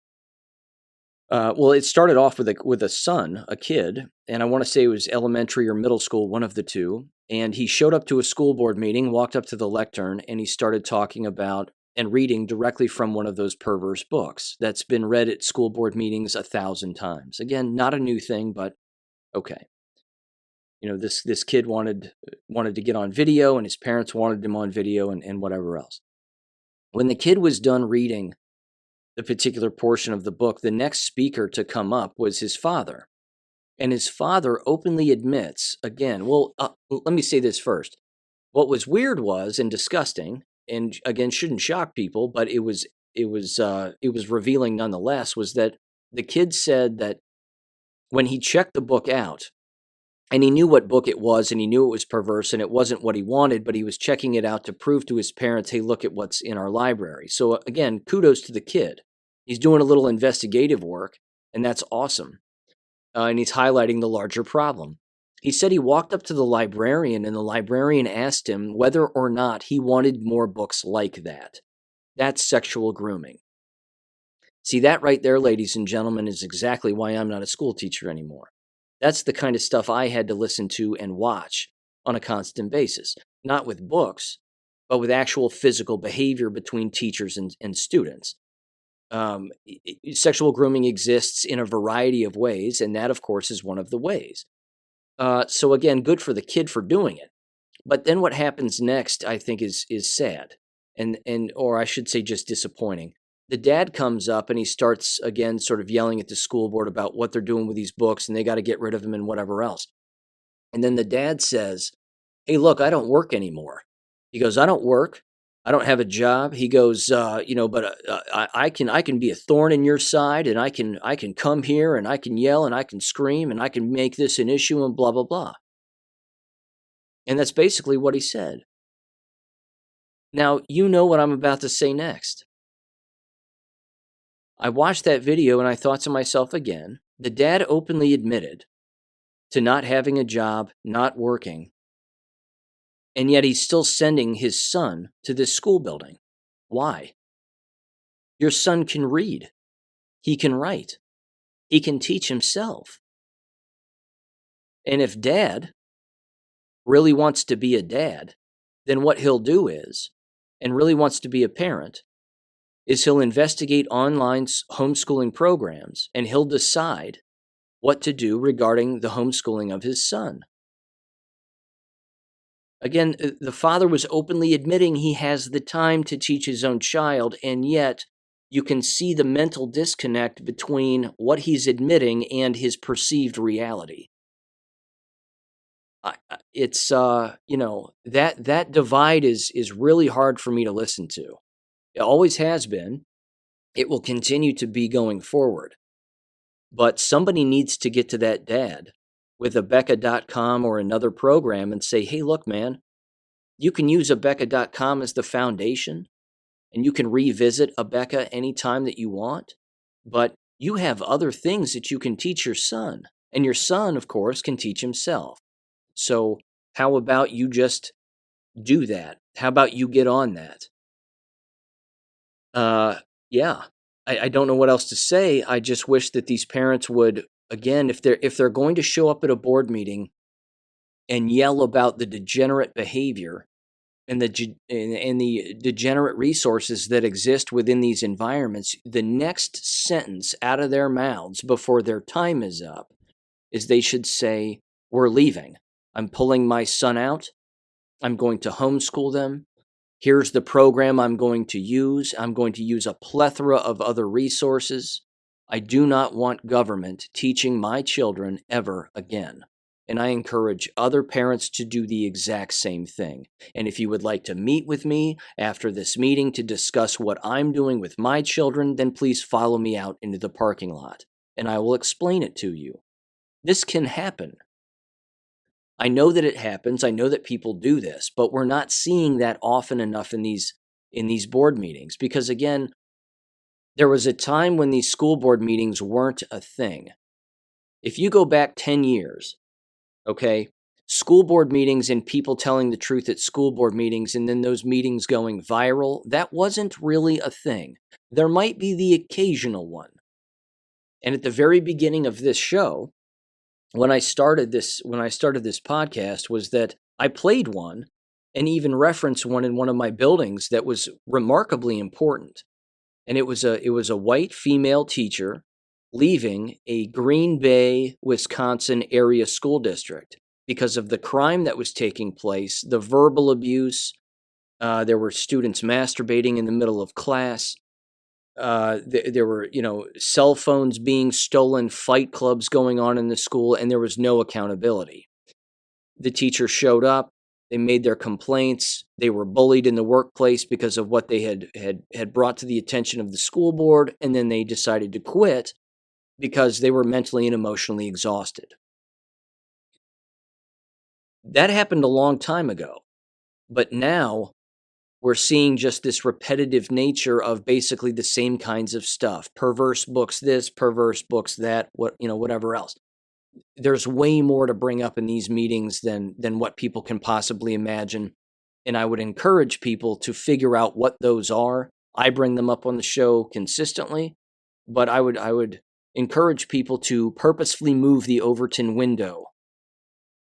[SPEAKER 1] it started off with a son, a kid, and I want to say it was elementary or middle school, one of the two. And he showed up to a school board meeting, walked up to the lectern, and he started talking about and reading directly from one of those perverse books that's been read at school board meetings 1,000 times. Again, not a new thing, but okay. This kid wanted to get on video, and his parents wanted him on video, and whatever else. When the kid was done reading the particular portion of the book, the next speaker to come up was his father. And his father openly admits, again, let me say this first. What was weird was, and disgusting, and again, shouldn't shock people, but it was revealing nonetheless, was that the kid said that when he checked the book out, and he knew what book it was, and he knew it was perverse, and it wasn't what he wanted, but he was checking it out to prove to his parents, hey, look at what's in our library. So again, kudos to the kid. He's doing a little investigative work, and that's awesome. And he's highlighting the larger problem. He said he walked up to the librarian, and the librarian asked him whether or not he wanted more books like that. That's sexual grooming. See, that right there, ladies and gentlemen, is exactly why I'm not a school teacher anymore. That's the kind of stuff I had to listen to and watch on a constant basis. Not with books, but with actual physical behavior between teachers and students. Sexual grooming exists in a variety of ways, and that, of course, is one of the ways. So again, good for the kid for doing it. But then what happens next, I think, is sad, or I should say just disappointing. The dad comes up and he starts, again, sort of yelling at the school board about what they're doing with these books, and they got to get rid of them and whatever else. And then the dad says, hey, look, I don't work anymore. He goes, I don't work. I don't have a job. He goes, but I can be a thorn in your side, and I can come here and I can yell and I can scream and I can make this an issue and blah, blah, blah. And that's basically what he said. Now, you know what I'm about to say next. I watched that video and I thought to myself again, the dad openly admitted to not having a job, not working, and yet he's still sending his son to this school building. Why? Your son can read. He can write. He can teach himself. And if dad really wants to be a dad, then what he'll do is, and really wants to be a parent, is he'll investigate online homeschooling programs, and he'll decide what to do regarding the homeschooling of his son. Again, the father was openly admitting he has the time to teach his own child, and yet you can see the mental disconnect between what he's admitting and his perceived reality. It's that divide is really hard for me to listen to. It always has been. It will continue to be going forward. But somebody needs to get to that dad with Abeka.com or another program and say, hey, look, man, you can use Abeka.com as the foundation, and you can revisit a Becca anytime that you want, but you have other things that you can teach your son, and your son, of course, can teach himself. So how about you just do that? How about you get on that? Yeah, I don't know what else to say. I just wish that these parents would, again, if they're going to show up at a board meeting and yell about the degenerate behavior and the degenerate resources that exist within these environments, the next sentence out of their mouths before their time is up is they should say, "We're leaving. I'm pulling my son out. I'm going to homeschool them. Here's the program I'm going to use. I'm going to use a plethora of other resources. I do not want government teaching my children ever again." And I encourage other parents to do the exact same thing. And if you would like to meet with me after this meeting to discuss what I'm doing with my children, then please follow me out into the parking lot, and I will explain it to you. This can happen. I know that it happens. I know that people do this, but we're not seeing that often enough in these board meetings, because again, there was a time when these school board meetings weren't a thing. If you go back 10 years, okay, school board meetings and people telling the truth at school board meetings and then those meetings going viral, that wasn't really a thing. There might be the occasional one. And at the very beginning of this show, when I started this podcast, was that I played one and even referenced one in one of my buildings that was remarkably important. And it was a white female teacher leaving a Green Bay, Wisconsin area school district because of the crime that was taking place, the verbal abuse. There were students masturbating in the middle of class. There were, cell phones being stolen, fight clubs going on in the school, and there was no accountability. The teacher showed up. They made their complaints. They were bullied in the workplace because of what they had brought to the attention of the school board, and then they decided to quit because they were mentally and emotionally exhausted. That happened a long time ago, but now we're seeing just this repetitive nature of basically the same kinds of stuff. Perverse books this, perverse books that, whatever else. There's way more to bring up in these meetings than what people can possibly imagine. And I would encourage people to figure out what those are. I bring them up on the show consistently, but I would encourage people to purposefully move the Overton window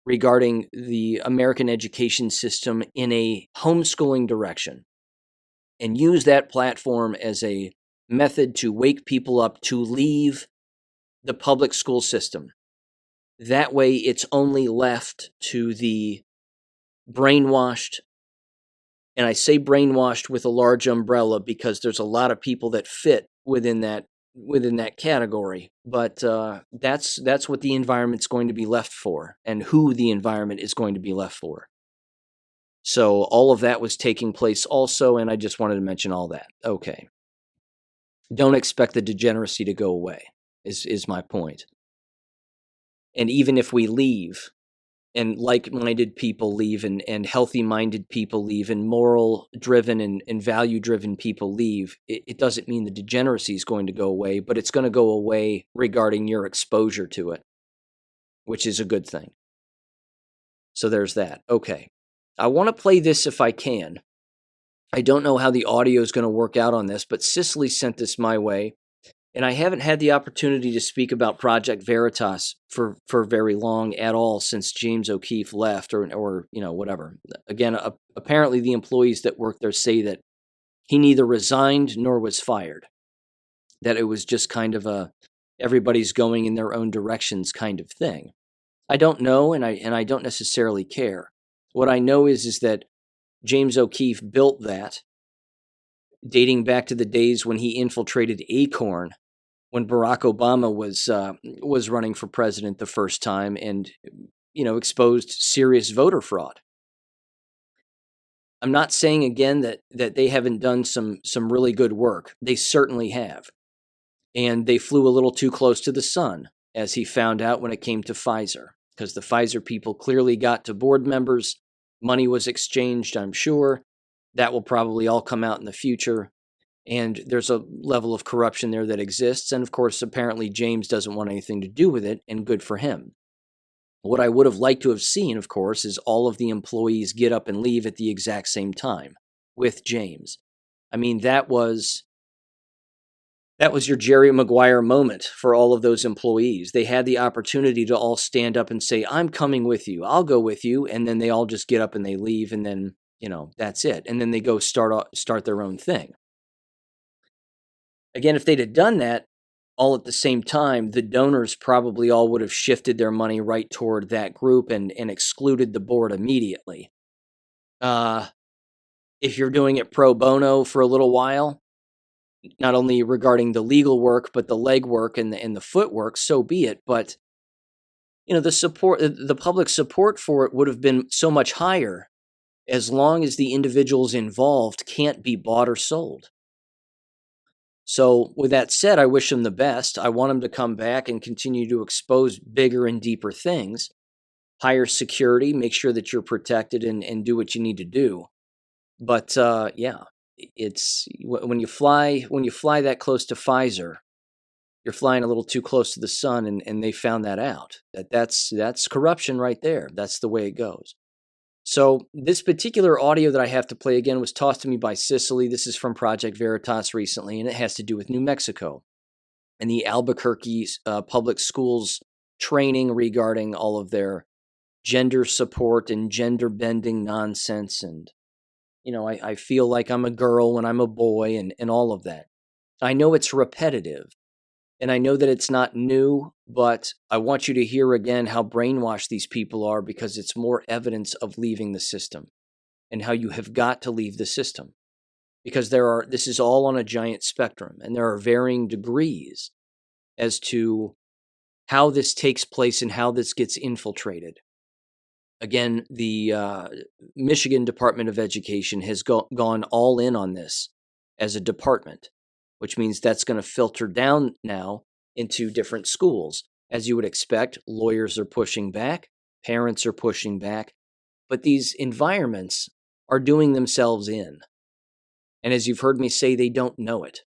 [SPEAKER 1] regarding the American education system in a homeschooling direction, and use that platform as a method to wake people up to leave the public school system. That way, it's only left to the brainwashed, and I say brainwashed with a large umbrella because there's a lot of people that fit within that category. But that's what the environment's going to be left for, and who the environment is going to be left for. So all of that was taking place also, and I just wanted to mention all that. Okay. Don't expect the degeneracy to go away, is my point. And even if we leave, and like-minded people leave, and healthy-minded people leave, and moral-driven and value-driven people leave, it doesn't mean the degeneracy is going to go away, but it's going to go away regarding your exposure to it, which is a good thing. So there's that. Okay. I want to play this if I can. I don't know how the audio is going to work out on this, but Cicely sent this my way, and I haven't had the opportunity to speak about Project Veritas for very long at all since James O'Keefe left, or whatever. Again, apparently the employees that work there say that he neither resigned nor was fired, that it was just kind of a everybody's going in their own directions kind of thing. I don't know, and I don't necessarily care. What I know is that James O'Keefe built that, dating back to the days when he infiltrated Acorn, when Barack Obama was running for president the first time, and exposed serious voter fraud. I'm not saying again that they haven't done some really good work. They certainly have, and they flew a little too close to the sun, as he found out when it came to Pfizer, because the Pfizer people clearly got to board members. Money was exchanged, I'm sure. That will probably all come out in the future. And there's a level of corruption there that exists. And of course, apparently James doesn't want anything to do with it, and good for him. What I would have liked to have seen, of course, is all of the employees get up and leave at the exact same time with James. I mean, that was your Jerry Maguire moment for all of those employees. They had the opportunity to all stand up and say, I'm coming with you. I'll go with you. And then they all just get up and they leave. And then, that's it. And then they go start their own thing. Again, if they'd have done that all at the same time, the donors probably all would have shifted their money right toward that group and excluded the board immediately. If you're doing it pro bono for a little while, not only regarding the legal work, but the leg work and the footwork, so be it. But, the public support for it would have been so much higher as long as the individuals involved can't be bought or sold. So with that said, I wish them the best. I want them to come back and continue to expose bigger and deeper things, higher security, make sure that you're protected and do what you need to do. But it's when you fly that close to Pfizer, you're flying a little too close to the sun, and they found that out. That's corruption right there. That's the way it goes. So this particular audio that I have to play again was tossed to me by Cicely. This is from Project Veritas recently, and it has to do with New Mexico and the Albuquerque public schools training regarding all of their gender support and gender bending nonsense. And, I feel like I'm a girl when I'm a boy and all of that. I know it's repetitive. And I know that it's not new, but I want you to hear again how brainwashed these people are, because it's more evidence of leaving the system and how you have got to leave the system. Because this is all on a giant spectrum, and there are varying degrees as to how this takes place and how this gets infiltrated. Again, the Michigan Department of Education has gone all in on this as a department, which means that's going to filter down now into different schools. As you would expect, lawyers are pushing back, parents are pushing back, but these environments are doing themselves in. And as you've heard me say, they don't know it.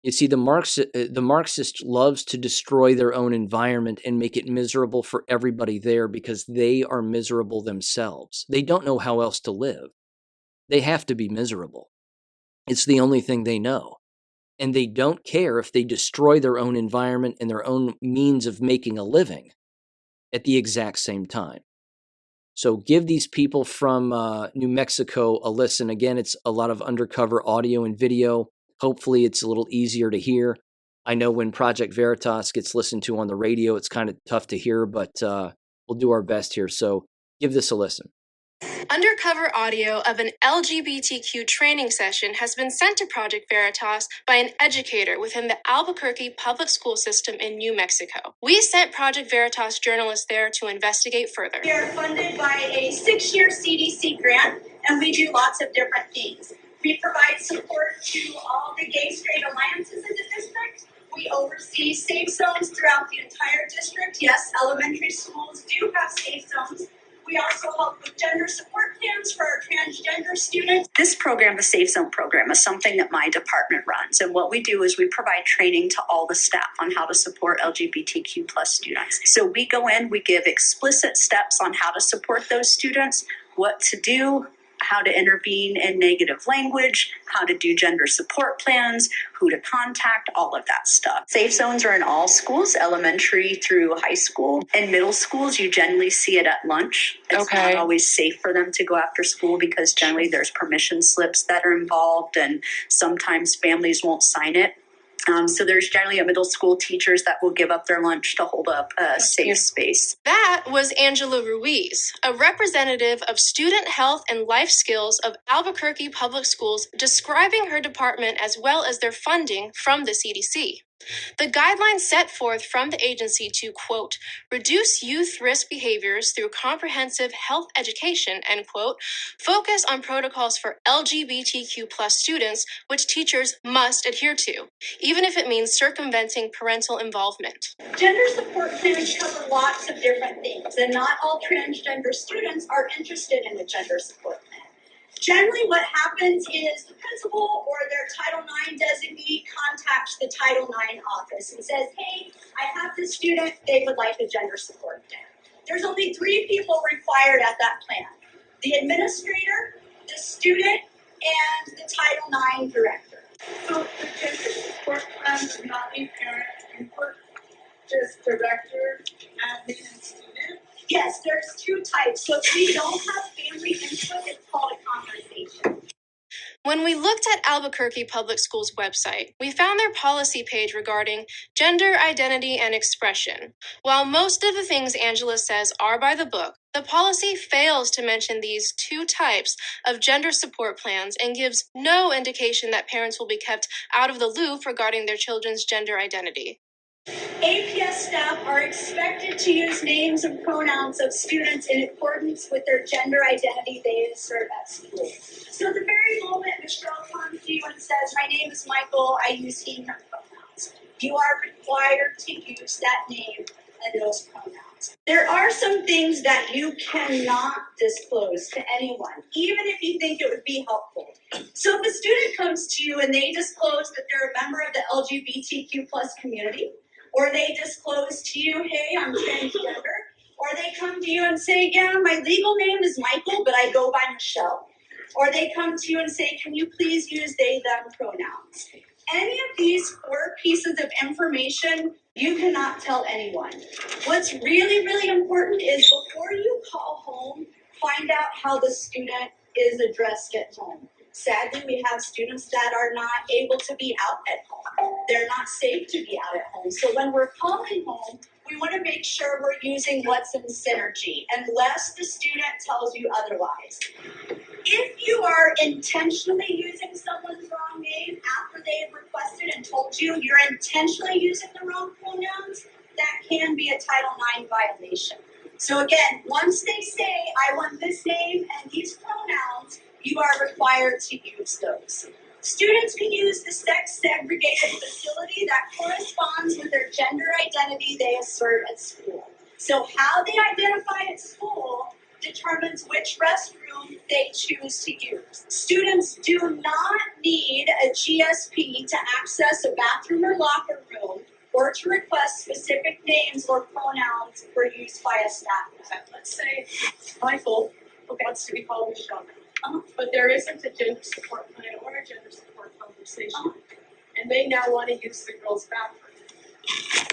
[SPEAKER 1] You see, the Marxist loves to destroy their own environment and make it miserable for everybody there, because they are miserable themselves. They don't know how else to live. They have to be miserable. It's the only thing they know. And they don't care if they destroy their own environment and their own means of making a living at the exact same time. So give these people from New Mexico a listen. Again, it's a lot of undercover audio and video. Hopefully it's a little easier to hear. I know when Project Veritas gets listened to on the radio, it's kind of tough to hear, but we'll do our best here. So give this a listen.
[SPEAKER 2] Undercover audio of an LGBTQ training session has been sent to Project Veritas by an educator within the Albuquerque public school system in New Mexico. We sent Project Veritas journalists there to investigate further.
[SPEAKER 3] We are funded by a 6-year CDC grant, and we do lots of different things. We provide support to all the gay-straight alliances in the district. We oversee safe zones throughout the entire district. Yes, elementary schools do have safe zones. We also help with gender support plans for our transgender students. This program, the Safe Zone program, is something that my department runs. And what we do is we provide training to all the staff on how to support LGBTQ plus students. So we go in, we give explicit steps on how to support those students, what to do, how to intervene in negative language, how to do gender support plans, who to contact, all of that stuff. Safe zones are in all schools, elementary through high school. In middle schools, you generally see it at lunch. It's not always safe for them to go after school, because generally there's permission slips that are involved, and sometimes families won't sign it. So there's generally a middle school teachers that will give up their lunch to hold up a safe space.
[SPEAKER 2] That was Angela Ruiz, a representative of student health and life skills of Albuquerque Public Schools, describing her department as well as their funding from the CDC. The guidelines set forth from the agency to, quote, reduce youth risk behaviors through comprehensive health education, end quote, focus on protocols for LGBTQ plus students, which teachers must adhere to, even if it means circumventing parental involvement.
[SPEAKER 3] Gender support plans cover lots of different things, and not all transgender students are interested in the gender support plan. Generally, what happens is the principal or their Title IX designee contacts the Title IX office and says, hey, I have this student, they would like a gender support plan. There's only 3 people required at that plan: the administrator, the student, and the Title IX director.
[SPEAKER 2] So the gender support plan does not need parent input, just director, admin, and student?
[SPEAKER 3] Yes, there's 2 types. So if we don't have family input, it's called a conversation.
[SPEAKER 2] When we looked at Albuquerque Public Schools' website, we found their policy page regarding gender identity and expression. While most of the things Angela says are by the book, the policy fails to mention these 2 types of gender support plans and gives no indication that parents will be kept out of the loop regarding their children's gender identity.
[SPEAKER 3] APS staff are expected to use names and pronouns of students in accordance with their gender identity they assert at school. So the very moment Michelle comes to you and says, my name is Michael, I use he, her pronouns, you are required to use that name and those pronouns. There are some things that you cannot disclose to anyone, even if you think it would be helpful. So if a student comes to you and they disclose that they're a member of the LGBTQ plus community, or they disclose to you, hey, I'm transgender, or they come to you and say, yeah, my legal name is Michael, but I go by Michelle. Or they come to you and say, can you please use they, them pronouns? Any of these 4 pieces of information, you cannot tell anyone. What's really, really important is before you call home, find out how the student is addressed at home. Sadly, we have students that are not able to be out at home. They're not safe to be out at home. So when we're calling home, we want to make sure we're using what's in synergy, unless the student tells you otherwise. If you are intentionally using someone's wrong name after they have requested and told you you're intentionally using the wrong pronouns, that can be a Title IX violation. So again, once they say, I want this name and these pronouns, you are required to use those. Students can use the sex-segregated facility that corresponds with their gender identity they assert at school. So how they identify at school determines which restroom they choose to use. Students do not need a GSP to access a bathroom or locker room or to request specific names or pronouns for use by a staff member.
[SPEAKER 2] Let's say Michael wants to be called Michelle, but there isn't a gender support plan or a gender support conversation, and they now want to use the girls' bathroom.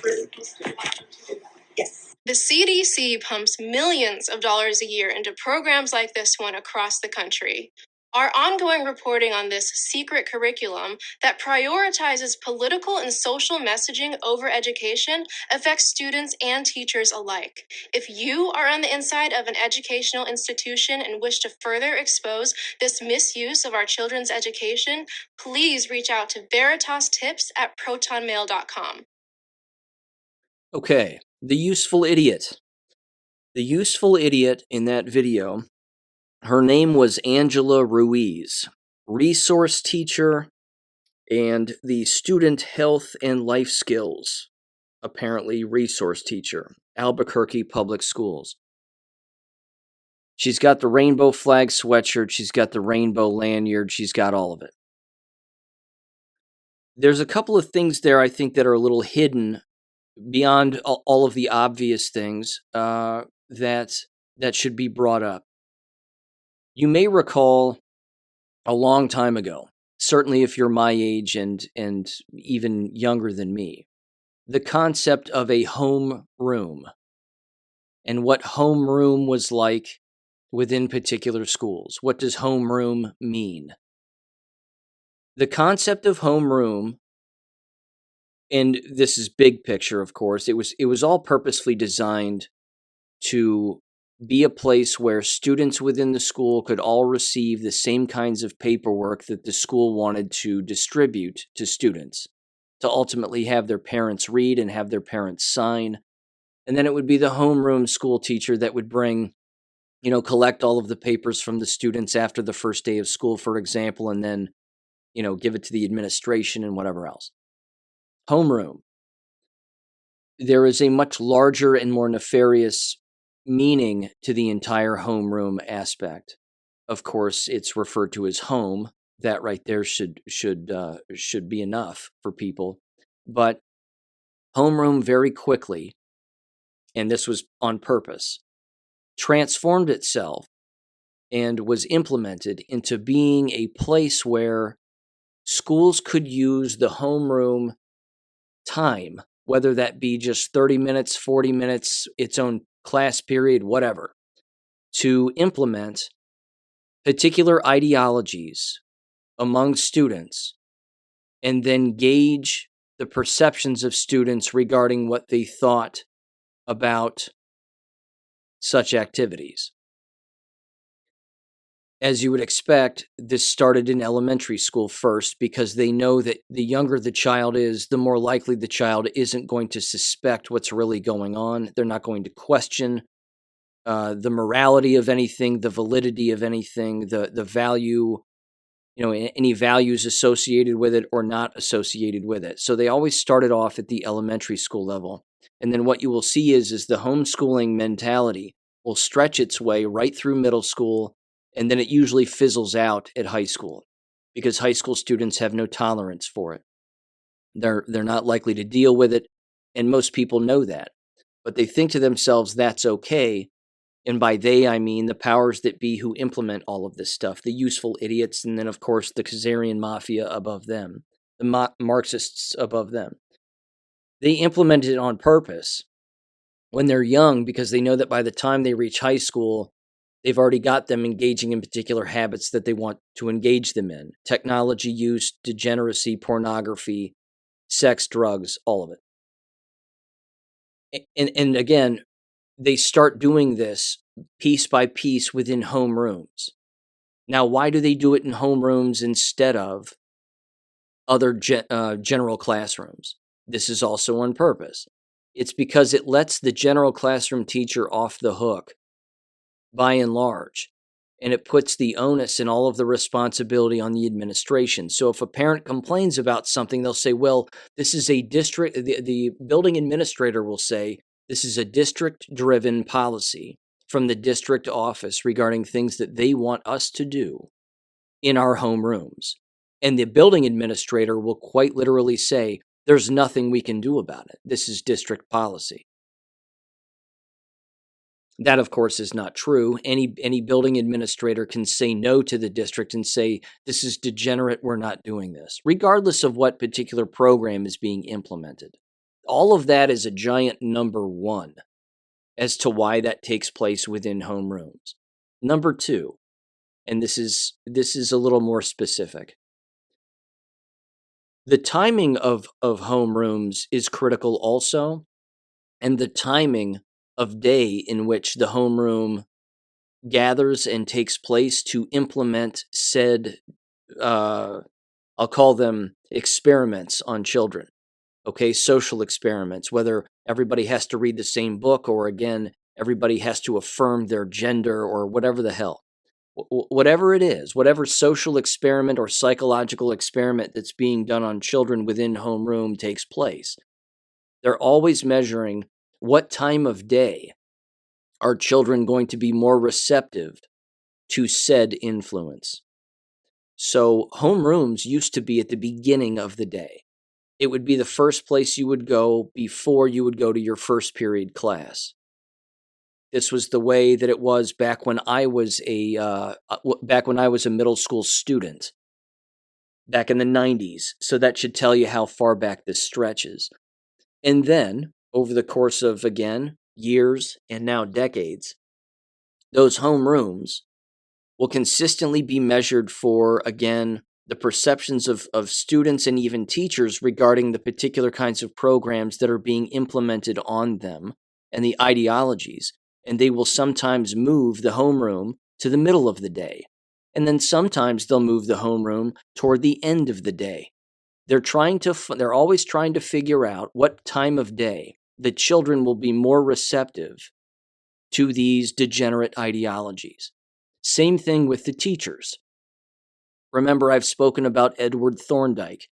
[SPEAKER 2] We're supposed to want them to do that.
[SPEAKER 3] Yes.
[SPEAKER 2] The CDC pumps millions of dollars a year into programs like this one across the country. Our ongoing reporting on this secret curriculum that prioritizes political and social messaging over education affects students and teachers alike. If you are on the inside of an educational institution and wish to further expose this misuse of our children's education, please reach out to veritastips@protonmail.com.
[SPEAKER 1] Okay, the useful idiot. The useful idiot in that video, her name was Angela Ruiz, resource teacher and the student health and life skills, apparently resource teacher, Albuquerque Public Schools. She's got the rainbow flag sweatshirt, she's got the rainbow lanyard, she's got all of it. There's a couple of things there I think that are a little hidden beyond all of the obvious things that should be brought up. You may recall a long time ago, certainly if you're my age and even younger than me, the concept of a home room and what home room was like within particular schools. What does home room mean? The concept of home room, and this is big picture, of course, it was all purposefully designed to be a place where students within the school could all receive the same kinds of paperwork that the school wanted to distribute to students, to ultimately have their parents read and have their parents sign. And then it would be the homeroom school teacher that would bring, collect all of the papers from the students after the first day of school, for example, and then, give it to the administration and whatever else. Homeroom. There is a much larger and more nefarious meaning to the entire homeroom aspect of course, it's referred to as home. That right there should be enough for people. But homeroom very quickly, and this was on purpose, transformed itself and was implemented into being a place where schools could use the homeroom time, whether that be just 30 minutes, 40 minutes, its own class period, whatever, to implement particular ideologies among students and then gauge the perceptions of students regarding what they thought about such activities. As you would expect, this started in elementary school first because they know that the younger the child is, the more likely the child isn't going to suspect what's really going on. They're not going to question the morality of anything, the validity of anything, the value, any values associated with it or not associated with it. So they always started off at the elementary school level. And then what you will see is the homeschooling mentality will stretch its way right through middle school, and then it usually fizzles out at high school because high school students have no tolerance for it. They're not likely to deal with it, and most people know that. But they think to themselves that's okay. And by they, I mean the powers that be who implement all of this stuff, the useful idiots, and then, of course, the Khazarian mafia above them, the Marxists above them. They implement it on purpose when they're young because they know that by the time they reach high school, they've already got them engaging in particular habits that they want to engage them in. Technology use, degeneracy, pornography, sex, drugs, all of it. And again, they start doing this piece by piece within homerooms. Now, why do they do it in homerooms instead of other general classrooms? This is also on purpose. It's because it lets the general classroom teacher off the hook, by and large, and it puts the onus and all of the responsibility on the administration. So if a parent complains about something, they'll say, well, this is a district, the building administrator will say, this is a district-driven policy from the district office regarding things that they want us to do in our homerooms. And the building administrator will quite literally say, there's nothing we can do about it. This is district policy. That, of course, is not true. Any building administrator can say no to the district and say, this is degenerate, we're not doing this, regardless of what particular program is being implemented. All of that is a giant number one as to why that takes place within homerooms. Number two, and this is a little more specific. The timing of homerooms is critical also, and the timing of day in which the homeroom gathers and takes place to implement said, I'll call them experiments on children. Okay, social experiments, whether everybody has to read the same book or, again, everybody has to affirm their gender or whatever the hell. Whatever it is, whatever social experiment or psychological experiment that's being done on children within homeroom takes place, they're always measuring what time of day are children going to be more receptive to said influence. So homerooms used to be at the beginning of the day. It would be the first place you would go before you would go to your first period class. This was the way that it was back when I was a middle school student, back in the 90s. So that should tell you how far back this stretches. And then, over the course of, again, years and now decades, those homerooms will consistently be measured for, again, the perceptions of students and even teachers regarding the particular kinds of programs that are being implemented on them and the ideologies. And they will sometimes move the homeroom to the middle of the day. And then sometimes they'll move the homeroom toward the end of the day. They're always trying to figure out what time of day the children will be more receptive to these degenerate ideologies. Same thing with the teachers. Remember, I've spoken about Edward Thorndike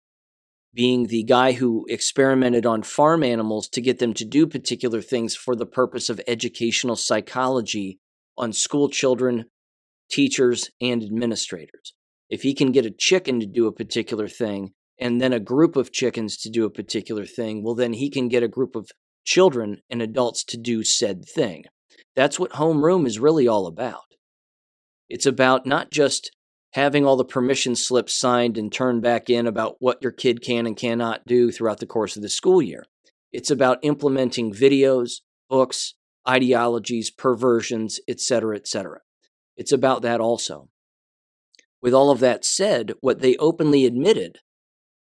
[SPEAKER 1] being the guy who experimented on farm animals to get them to do particular things for the purpose of educational psychology on school children teachers, and administrators. If he can get a chicken to do a particular thing and then a group of chickens to do a particular thing, well, then he can get a group of children and adults to do said thing. That's what homeroom is really all about. It's about not just having all the permission slips signed and turned back in about what your kid can and cannot do throughout the course of the school year. It's about implementing videos, books, ideologies, perversions, etc., etc. It's about that also. With all of that said, what they openly admitted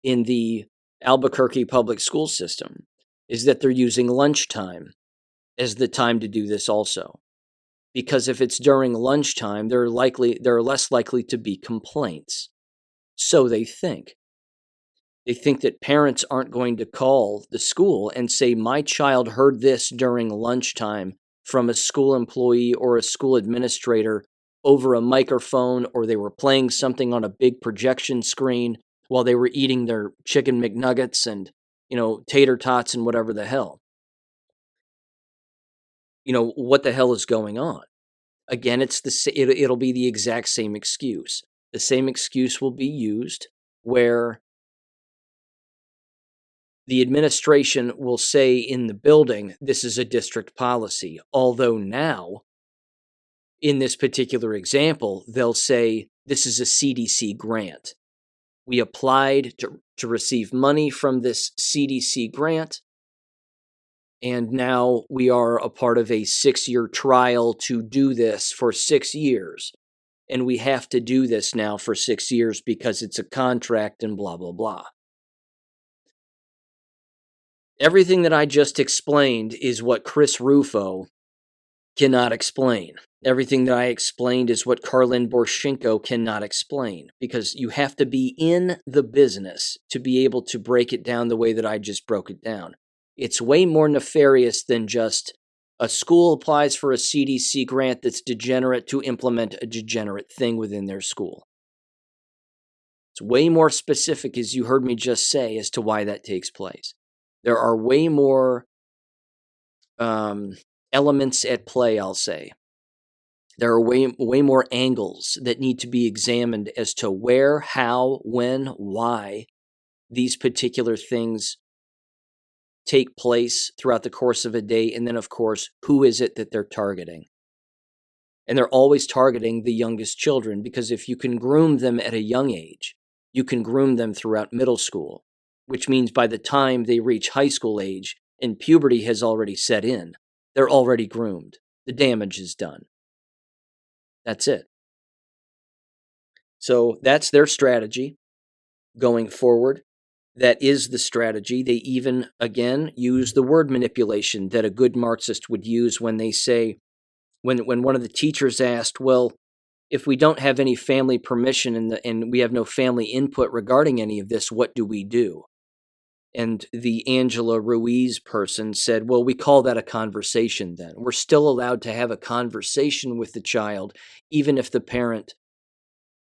[SPEAKER 1] in the Albuquerque public school system is that they're using lunchtime as the time to do this also. Because if it's during lunchtime, there are less likely to be complaints. So they think. They think that parents aren't going to call the school and say, my child heard this during lunchtime from a school employee or a school administrator over a microphone, or they were playing something on a big projection screen while they were eating their chicken McNuggets and, tater tots and whatever the hell. What the hell is going on? Again, it'll be the exact same excuse. The same excuse will be used where the administration will say in the building, this is a district policy. Although now, in this particular example, they'll say, this is a CDC grant. We applied to receive money from this CDC grant, and now we are a part of a 6-year trial to do this for 6 years. And we have to do this now for 6 years because it's a contract and blah, blah, blah. Everything that I just explained is what Chris Rufo cannot explain. Everything that I explained is what Karlin Borshenko cannot explain, because you have to be in the business to be able to break it down the way that I just broke it down. It's way more nefarious than just a school applies for a CDC grant that's degenerate to implement a degenerate thing within their school. It's way more specific, as you heard me just say, as to why that takes place. There are way more elements at play, I'll say. There are way more angles that need to be examined as to where, how, when, why these particular things take place throughout the course of a day, and then, of course, who is it that they're targeting? And they're always targeting the youngest children, because if you can groom them at a young age, you can groom them throughout middle school, which means by the time they reach high school age and puberty has already set in, they're already groomed. The damage is done. That's it. So that's their strategy going forward. That is the strategy. They even, again, use the word manipulation that a good Marxist would use when they say, when one of the teachers asked, well, if we don't have any family permission and we have no family input regarding any of this, what do we do? And the Angela Ruiz person said, well, we call that a conversation then. We're still allowed to have a conversation with the child, even if the parent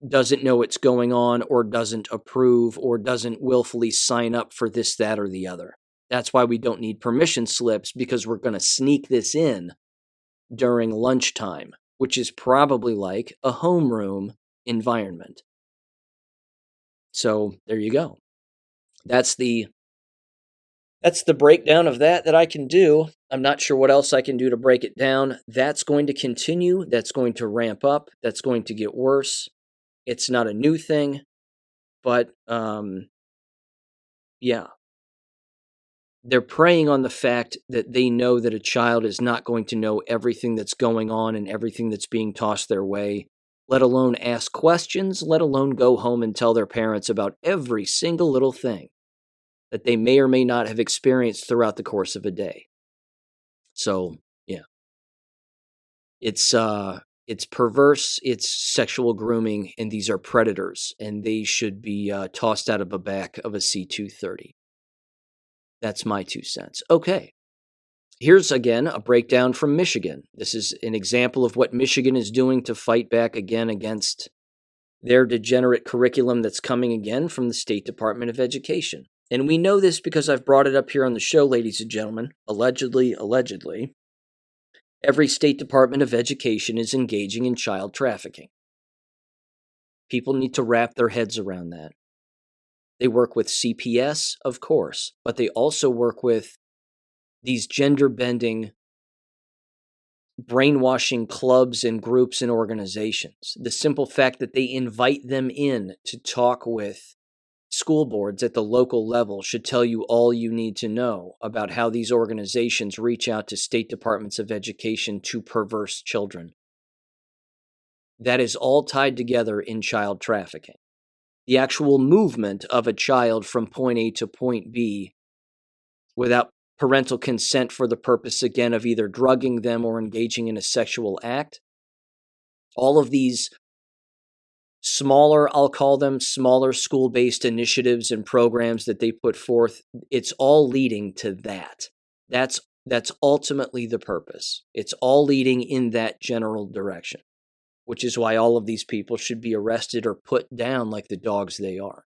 [SPEAKER 1] doesn't know what's going on or doesn't approve or doesn't willfully sign up for this, that, or the other. That's why we don't need permission slips, because we're going to sneak this in during lunchtime, which is probably like a homeroom environment. So there you go. That's the breakdown of that I can do. I'm not sure what else I can do to break it down. That's going to continue. That's going to ramp up. That's going to get worse. It's not a new thing, but yeah. They're preying on the fact that they know that a child is not going to know everything that's going on and everything that's being tossed their way, let alone ask questions, let alone go home and tell their parents about every single little thing that they may or may not have experienced throughout the course of a day. So, yeah. It's perverse, it's sexual grooming, and these are predators, and they should be tossed out of the back of a C-230. That's my 2 cents. Okay. Here's, again, a breakdown from Michigan. This is an example of what Michigan is doing to fight back again against their degenerate curriculum that's coming again from the State Department of Education. And we know this because I've brought it up here on the show, ladies and gentlemen. Allegedly. Every state Department of Education is engaging in child trafficking. People need to wrap their heads around that. They work with CPS, of course, but they also work with these gender-bending, brainwashing clubs and groups and organizations. The simple fact that they invite them in to talk with school boards at the local level should tell you all you need to know about how these organizations reach out to state departments of education to perverse children. That is all tied together in child trafficking. The actual movement of a child from point A to point B without parental consent for the purpose, again, of either drugging them or engaging in a sexual act. All of these smaller, I'll call them smaller school-based initiatives and programs that they put forth, it's all leading to that. That's ultimately the purpose. It's all leading in that general direction, which is why all of these people should be arrested or put down like the dogs they are.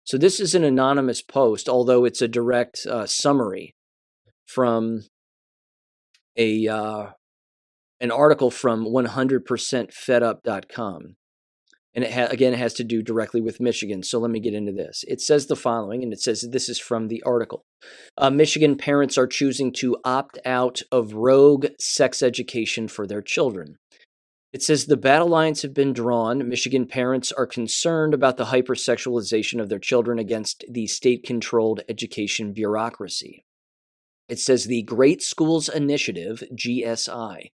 [SPEAKER 1] So this is an anonymous post, although it's a direct summary from an article from 100%fedup.com. And it has to do directly with Michigan. So let me get into this. It says the following, and it says this is from the article. Michigan parents are choosing to opt out of rogue sex education for their children. It says the battle lines have been drawn. Michigan parents are concerned about the hypersexualization of their children against the state-controlled education bureaucracy. It says the Great Schools Initiative, GSI,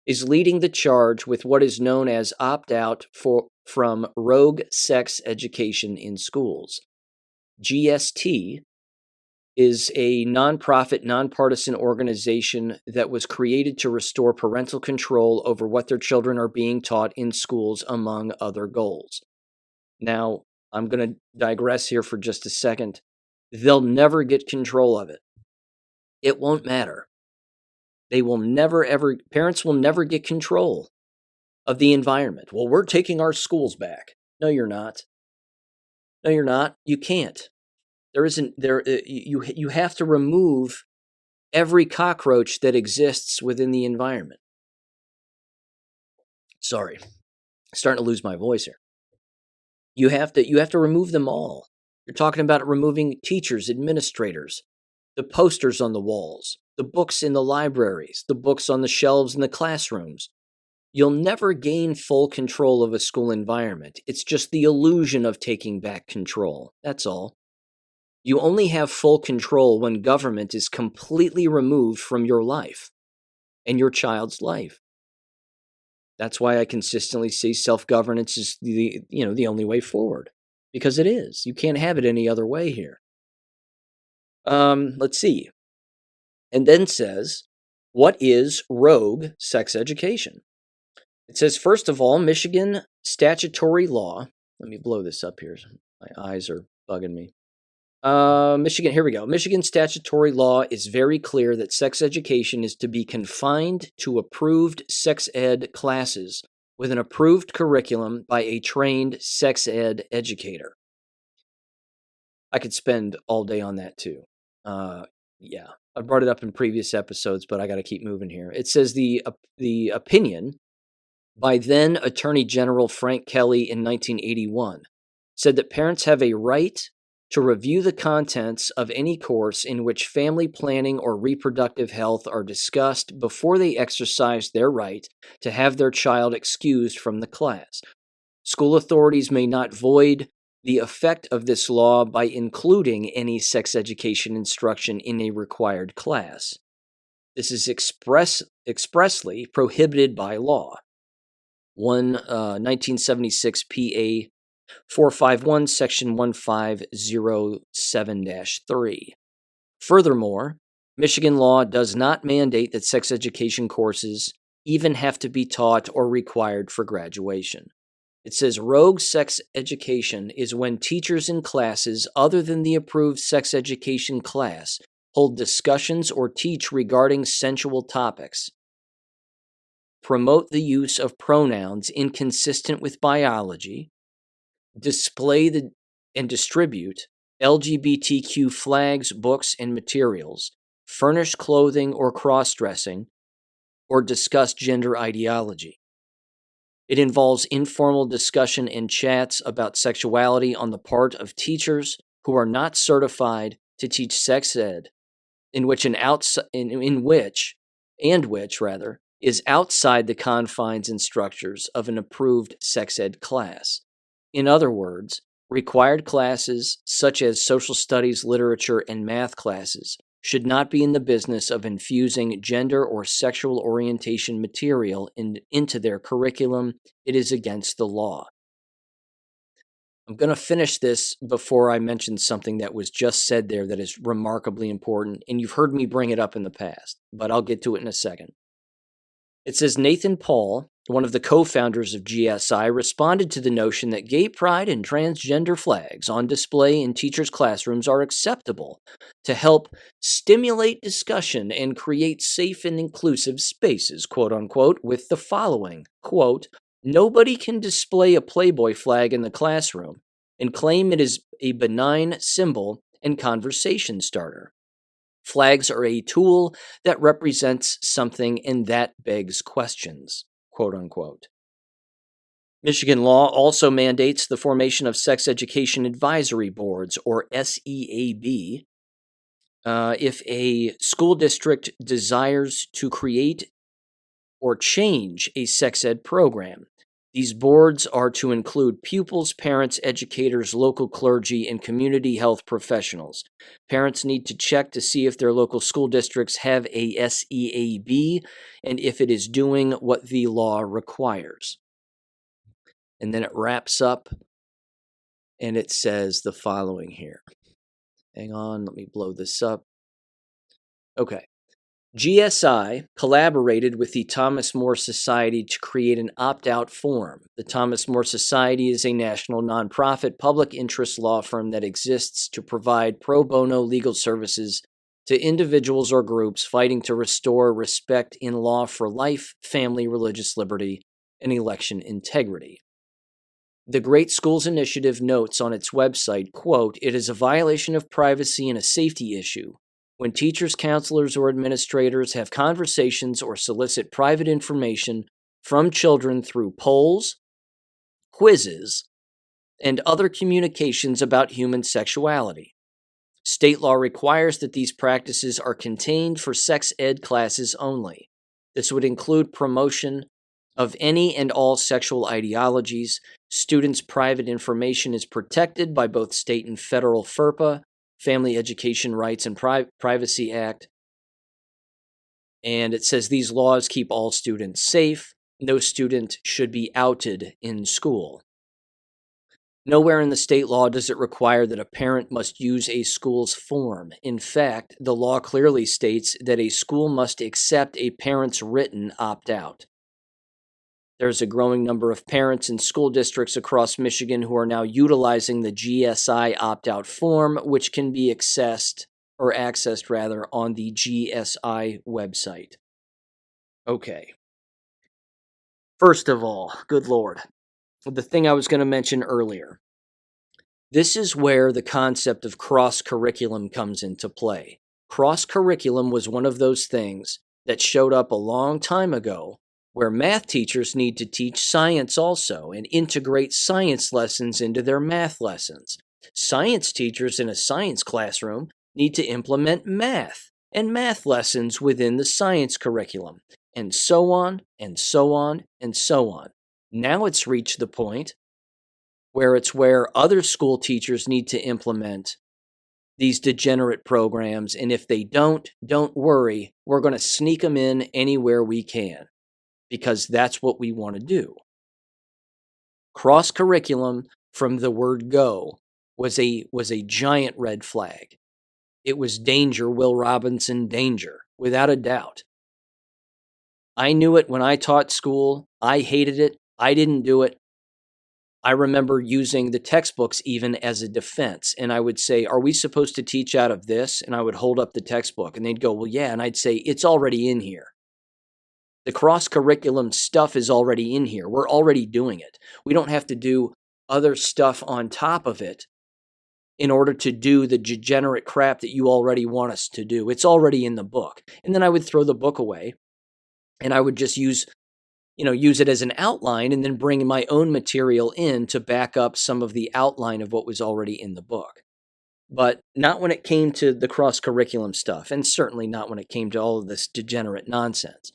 [SPEAKER 1] is leading the charge with what is known as opt-out from rogue sex education in schools. GST is a nonprofit, nonpartisan organization that was created to restore parental control over what their children are being taught in schools, among other goals. Now, I'm going to digress here for just a second. They'll never get control of it. It won't matter. Parents will never get control of the environment. Well, we're taking our schools back. No, you're not. No, you're not. You can't. You have to remove every cockroach that exists within the environment. Sorry. Starting to lose my voice here. You have to remove them all. You're talking about removing teachers, administrators, the posters on the walls, the books in the libraries, the books on the shelves in the classrooms. You'll never gain full control of a school environment. It's just the illusion of taking back control. That's all. You only have full control when government is completely removed from your life and your child's life. That's why I consistently say self-governance is the only way forward, because it is. You can't have it any other way here. Let's see. And then says, what is rogue sex education? It says, first of all, Michigan statutory law. Let me blow this up here. My eyes are bugging me. Michigan, here we go. Michigan statutory law is very clear that sex education is to be confined to approved sex ed classes with an approved curriculum by a trained sex ed educator. I could spend all day on that too. Yeah, I brought it up in previous episodes, but I got to keep moving here. It says the opinion by then Attorney General Frank Kelly in 1981 said that parents have a right to review the contents of any course in which family planning or reproductive health are discussed before they exercise their right to have their child excused from the class. School authorities may not void the effect of this law by including any sex education instruction in a required class. This is expressly prohibited by law. 1976 PA 451, Section 1507-3. Furthermore, Michigan law does not mandate that sex education courses even have to be taught or required for graduation. It says rogue sex education is when teachers in classes other than the approved sex education class hold discussions or teach regarding sensual topics, promote the use of pronouns inconsistent with biology, display and distribute LGBTQ flags, books, and materials, furnish clothing or cross-dressing, or discuss gender ideology. It involves informal discussion and chats about sexuality on the part of teachers who are not certified to teach sex ed, which is outside the confines and structures of an approved sex ed class. In other words, required classes such as social studies, literature, and math classes should not be in the business of infusing gender or sexual orientation material into their curriculum. It is against the law. I'm going to finish this before I mention something that was just said there that is remarkably important, and you've heard me bring it up in the past, but I'll get to it in a second. It says Nathan Paul, one of the co-founders of GSI, responded to the notion that gay pride and transgender flags on display in teachers' classrooms are acceptable to help stimulate discussion and create safe and inclusive spaces, quote unquote, with the following, quote, "Nobody can display a Playboy flag in the classroom and claim it is a benign symbol and conversation starter. Flags are a tool that represents something and that begs questions," quote unquote. Michigan law also mandates the formation of sex education advisory boards, or SEAB, if a school district desires to create or change a sex ed program. These boards are to include pupils, parents, educators, local clergy, and community health professionals. Parents need to check to see if their local school districts have a SEAB and if it is doing what the law requires. And then it wraps up and it says the following here. Hang on, let me blow this up. Okay. GSI collaborated with the Thomas More Society to create an opt-out form. The Thomas More Society is a national nonprofit public interest law firm that exists to provide pro bono legal services to individuals or groups fighting to restore respect in law for life, family, religious liberty, and election integrity. The Great Schools Initiative notes on its website, quote, "It is a violation of privacy and a safety issue when teachers, counselors, or administrators have conversations or solicit private information from children through polls, quizzes, and other communications about human sexuality. State law requires that these practices are contained for sex ed classes only. This would include promotion of any and all sexual ideologies. Students' private information is protected by both state and federal FERPA, Family Education Rights and Privacy Act." And it says these laws keep all students safe. No student should be outed in school. Nowhere in the state law does it require that a parent must use a school's form. In fact, the law clearly states that a school must accept a parent's written opt-out. There's a growing number of parents in school districts across Michigan who are now utilizing the GSI opt-out form, which can be accessed on the GSI website. Okay. First of all, good Lord, the thing I was going to mention earlier. This is where the concept of cross-curriculum comes into play. Cross-curriculum was one of those things that showed up a long time ago where math teachers need to teach science also and integrate science lessons into their math lessons. Science teachers in a science classroom need to implement math and math lessons within the science curriculum, and so on, and so on, and so on. Now it's reached the point where other school teachers need to implement these degenerate programs, and if they don't worry, we're going to sneak them in anywhere we can, because that's what we want to do. Cross-curriculum, from the word go, was a giant red flag. It was danger, Will Robinson, danger, without a doubt. I knew it when I taught school. I hated it. I didn't do it. I remember using the textbooks even as a defense, and I would say, "Are we supposed to teach out of this?" And I would hold up the textbook, and they'd go, "Well, yeah." And I'd say, "It's already in here. The cross-curriculum stuff is already in here. We're already doing it. We don't have to do other stuff on top of it in order to do the degenerate crap that you already want us to do. It's already in the book." And then I would throw the book away, And I would just use it as an outline and then bring my own material in to back up some of the outline of what was already in the book. But not when it came to the cross-curriculum stuff, and certainly not when it came to all of this degenerate nonsense.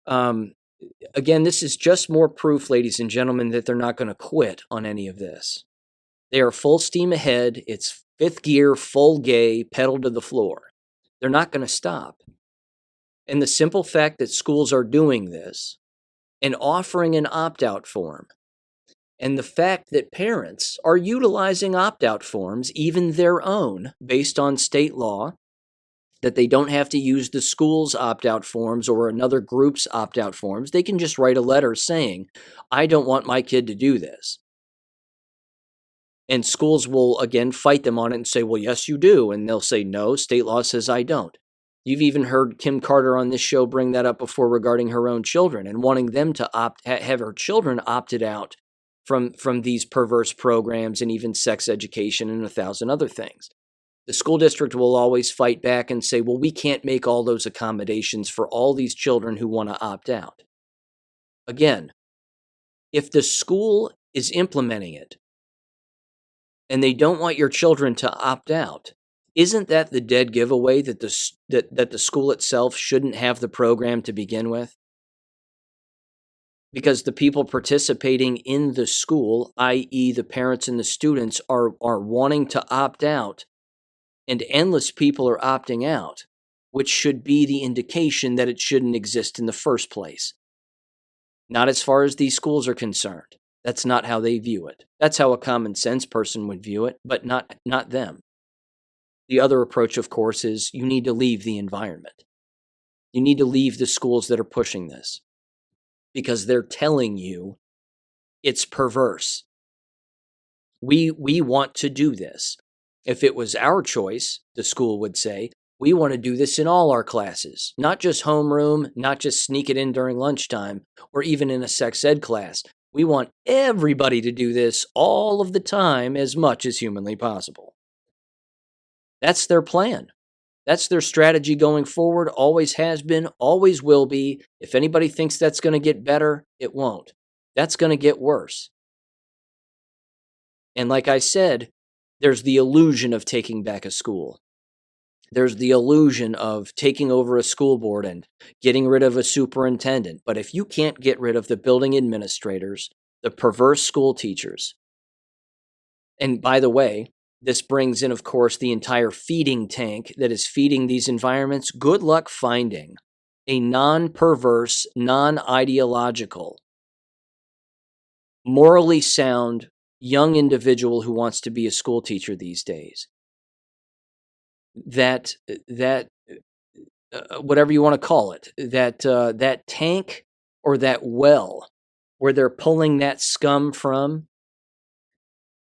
[SPEAKER 1] Again, this is just more proof, ladies and gentlemen, that they're not going to quit on any of this. They are full steam ahead. It's fifth gear, full gay, pedal to the floor. They're not going to stop. And the simple fact that schools are doing this and offering an opt-out form, and the fact that parents are utilizing opt-out forms, even their own, based on state law, that they don't have to use the school's opt-out forms or another group's opt-out forms. They can just write a letter saying, I don't want my kid to do this. And schools will, again, fight them on it and say, well, yes, you do. And they'll say, no, state law says I don't. You've even heard Kim Carter on this show bring that up before regarding her own children and wanting them to have her children opted out from these perverse programs and even sex education and 1,000 other things. The school district will always fight back and say, well, we can't make all those accommodations for all these children who want to opt out. Again, if the school is implementing it and they don't want your children to opt out, isn't that the dead giveaway that the school itself shouldn't have the program to begin with? Because the people participating in the school, i.e. the parents and the students, are wanting to opt out, and endless people are opting out, which should be the indication that it shouldn't exist in the first place. Not as far as these schools are concerned. That's not how they view it. That's how a common sense person would view it, but not them. The other approach, of course, is you need to leave the environment. You need to leave the schools that are pushing this because they're telling you it's perverse. We want to do this. If it was our choice, the school would say, we want to do this in all our classes, not just homeroom, not just sneak it in during lunchtime, or even in a sex ed class. We want everybody to do this all of the time as much as humanly possible. That's their plan. That's their strategy going forward, always has been, always will be. If anybody thinks that's going to get better, it won't. That's going to get worse. And like I said, there's the illusion of taking back a school. There's the illusion of taking over a school board and getting rid of a superintendent. But if you can't get rid of the building administrators, the perverse school teachers, and by the way, this brings in, of course, the entire feeding tank that is feeding these environments. Good luck finding a non-perverse, non-ideological, morally sound young individual who wants to be a school teacher these days. That whatever you want to call it, that tank or that well where they're pulling that scum from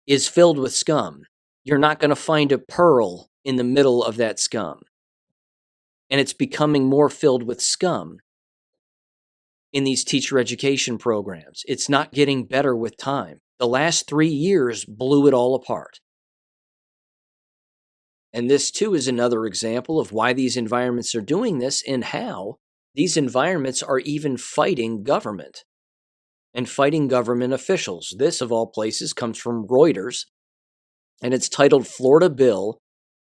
[SPEAKER 1] is filled with scum. You're not going to find a pearl in the middle of that scum. And it's becoming more filled with scum in these teacher education programs. It's not getting better with time. The last 3 years blew it all apart. And this, too, is another example of why these environments are doing this and how these environments are even fighting government and fighting government officials. This, of all places, comes from Reuters, and it's titled Florida Bill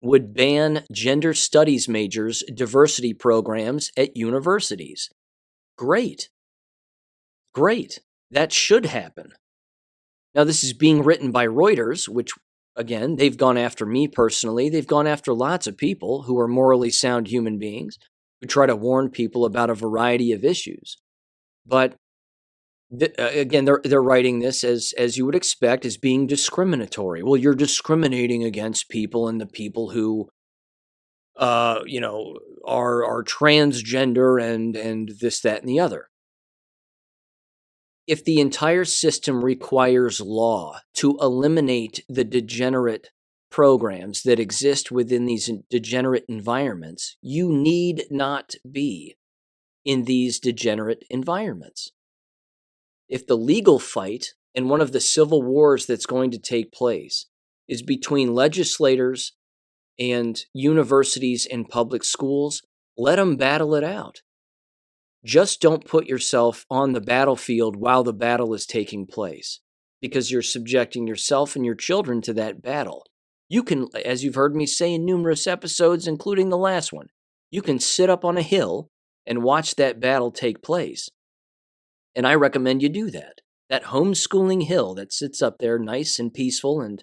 [SPEAKER 1] Would Ban Gender Studies Majors Diversity Programs at Universities. Great. Great. That should happen. Now, this is being written by Reuters, which, again, they've gone after me personally. They've gone after lots of people who are morally sound human beings who try to warn people about a variety of issues. But again, they're writing this as you would expect, as being discriminatory. Well, you're discriminating against people, and the people who, are transgender and this, that, and the other. If the entire system requires law to eliminate the degenerate programs that exist within these degenerate environments, you need not be in these degenerate environments. If the legal fight and one of the civil wars that's going to take place is between legislators and universities and public schools, let them battle it out. just don't put yourself on the battlefield while the battle is taking place, because you're subjecting yourself and your children to that battle. You can, as you've heard me say in numerous episodes, including the last one, you can sit up on a hill and watch that battle take place. And I recommend you do that. That homeschooling hill that sits up there nice and peaceful, and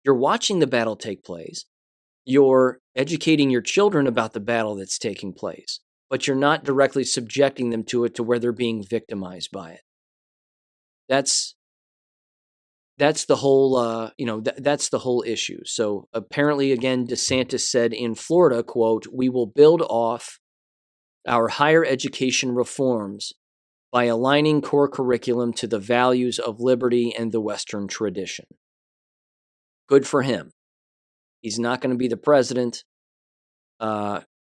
[SPEAKER 1] you're watching the battle take place. You're educating your children about the battle that's taking place, but you're not directly subjecting them to it to where they're being victimized by it. That's the whole, that's the whole issue. So apparently, again, DeSantis said in Florida, quote, "We will build off our higher education reforms by aligning core curriculum to the values of liberty and the Western tradition." Good for him. He's not going to be the president.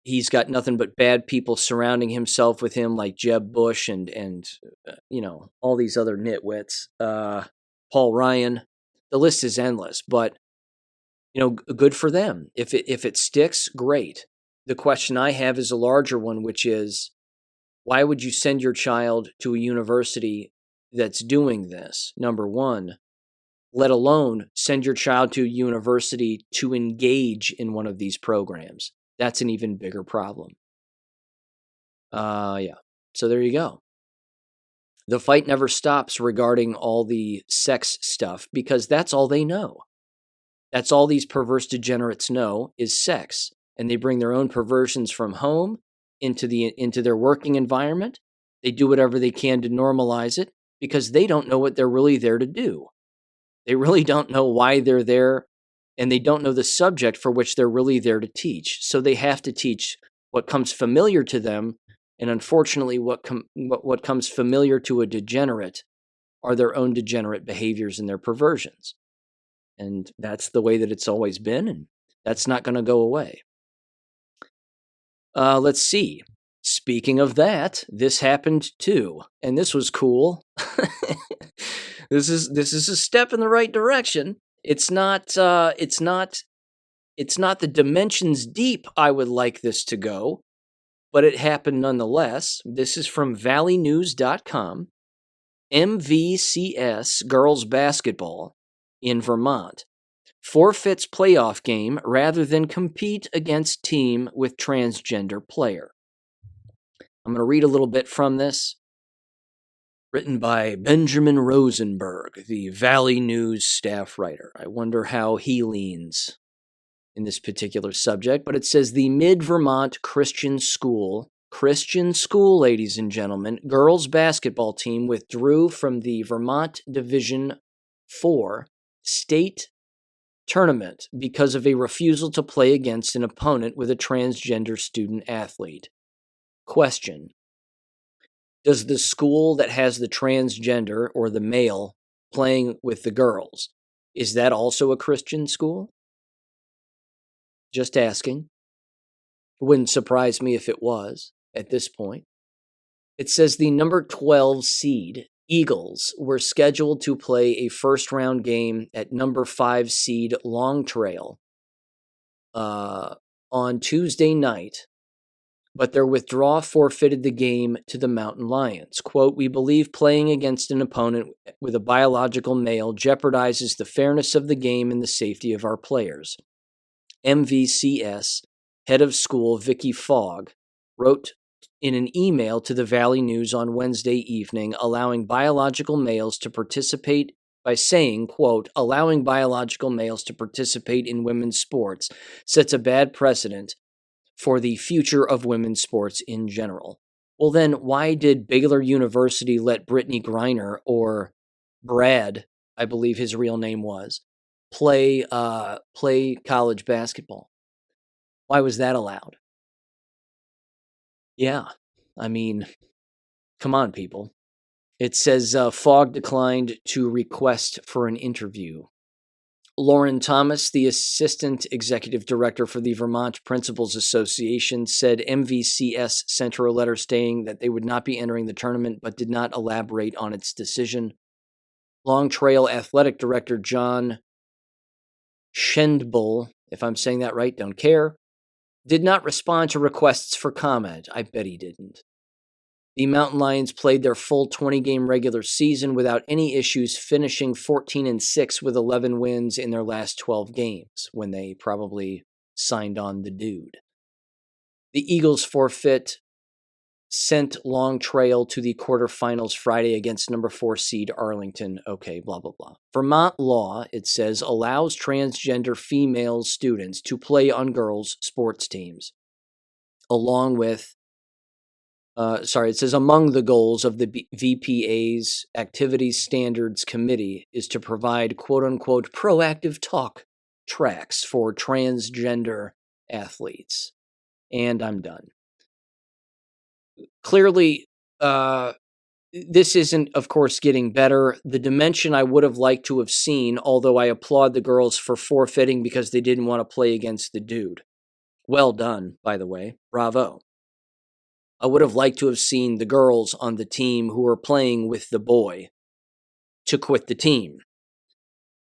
[SPEAKER 1] He's got nothing but bad people surrounding himself with him, like Jeb Bush and all these other nitwits. Paul Ryan. The list is endless, but good for them. If it sticks, great. The question I have is a larger one, which is, why would you send your child to a university that's doing this? Number one, let alone send your child to a university to engage in one of these programs. That's an even bigger problem. Yeah. So there you go. The fight never stops regarding all the sex stuff, because that's all they know. That's all these perverse degenerates know is sex. And they bring their own perversions from home into their working environment. They do whatever they can to normalize it, because they don't know what they're really there to do. They really don't know why they're there, and they don't know the subject for which they're really there to teach. So they have to teach what comes familiar to them, and unfortunately, what comes familiar to a degenerate are their own degenerate behaviors and their perversions. And that's the way that it's always been, and that's not going to go away. Let's see. Speaking of that, this happened too, and this was cool. This is a step in the right direction. It's not the dimensions deep I would like this to go, but it happened nonetheless. This is from valleynews.com. MVCS girls basketball in Vermont forfeits playoff game rather than compete against team with transgender player. I'm going to read a little bit from this. Written by Benjamin Rosenberg, the Valley News staff writer. I wonder how he leans in this particular subject, but it says the Mid-Vermont Christian School, ladies and gentlemen, girls basketball team withdrew from the Vermont Division 4 state tournament because of a refusal to play against an opponent with a transgender student athlete. Question: does the school that has the transgender or the male playing with the girls, is that also a Christian school? Just asking. Wouldn't surprise me if it was at this point. It says the number 12 seed Eagles were scheduled to play a first-round game at number 5 seed Long Trail on Tuesday night, but their withdrawal forfeited the game to the Mountain Lions. Quote, "We believe playing against an opponent with a biological male jeopardizes the fairness of the game and the safety of our players." MVCS head of school Vicky Fogg wrote in an email to the Valley News on Wednesday evening, allowing biological males to participate by saying, quote, "Allowing biological males to participate in women's sports sets a bad precedent for the future of women's sports in general." Well, then why did Baylor University let Brittany Griner, or Brad, I believe his real name was, play college basketball? Why was that allowed? Yeah, I mean, come on, people. It says Fogg declined to request for an interview. Lauren Thomas, the assistant executive director for the Vermont Principals Association, said MVCS sent her a letter stating that they would not be entering the tournament, but did not elaborate on its decision. Long Trail athletic director John Schendbull, if I'm saying that right, don't care, did not respond to requests for comment. I bet he didn't. The Mountain Lions played their full 20-game regular season without any issues, finishing 14-6 with 11 wins in their last 12 games when they probably signed on the dude. The Eagles forfeit sent Long Trail to the quarterfinals Friday against number 4 seed Arlington. Okay, blah, blah, blah. Vermont law, it says, allows transgender female students to play on girls' sports teams, along with it says among the goals of the VPA's Activities Standards Committee is to provide quote-unquote proactive talk tracks for transgender athletes. And I'm done. Clearly, this isn't, of course, getting better. The dimension I would have liked to have seen, although I applaud the girls for forfeiting because they didn't want to play against the dude. Well done, by the way. Bravo. I would have liked to have seen the girls on the team who were playing with the boy to quit the team.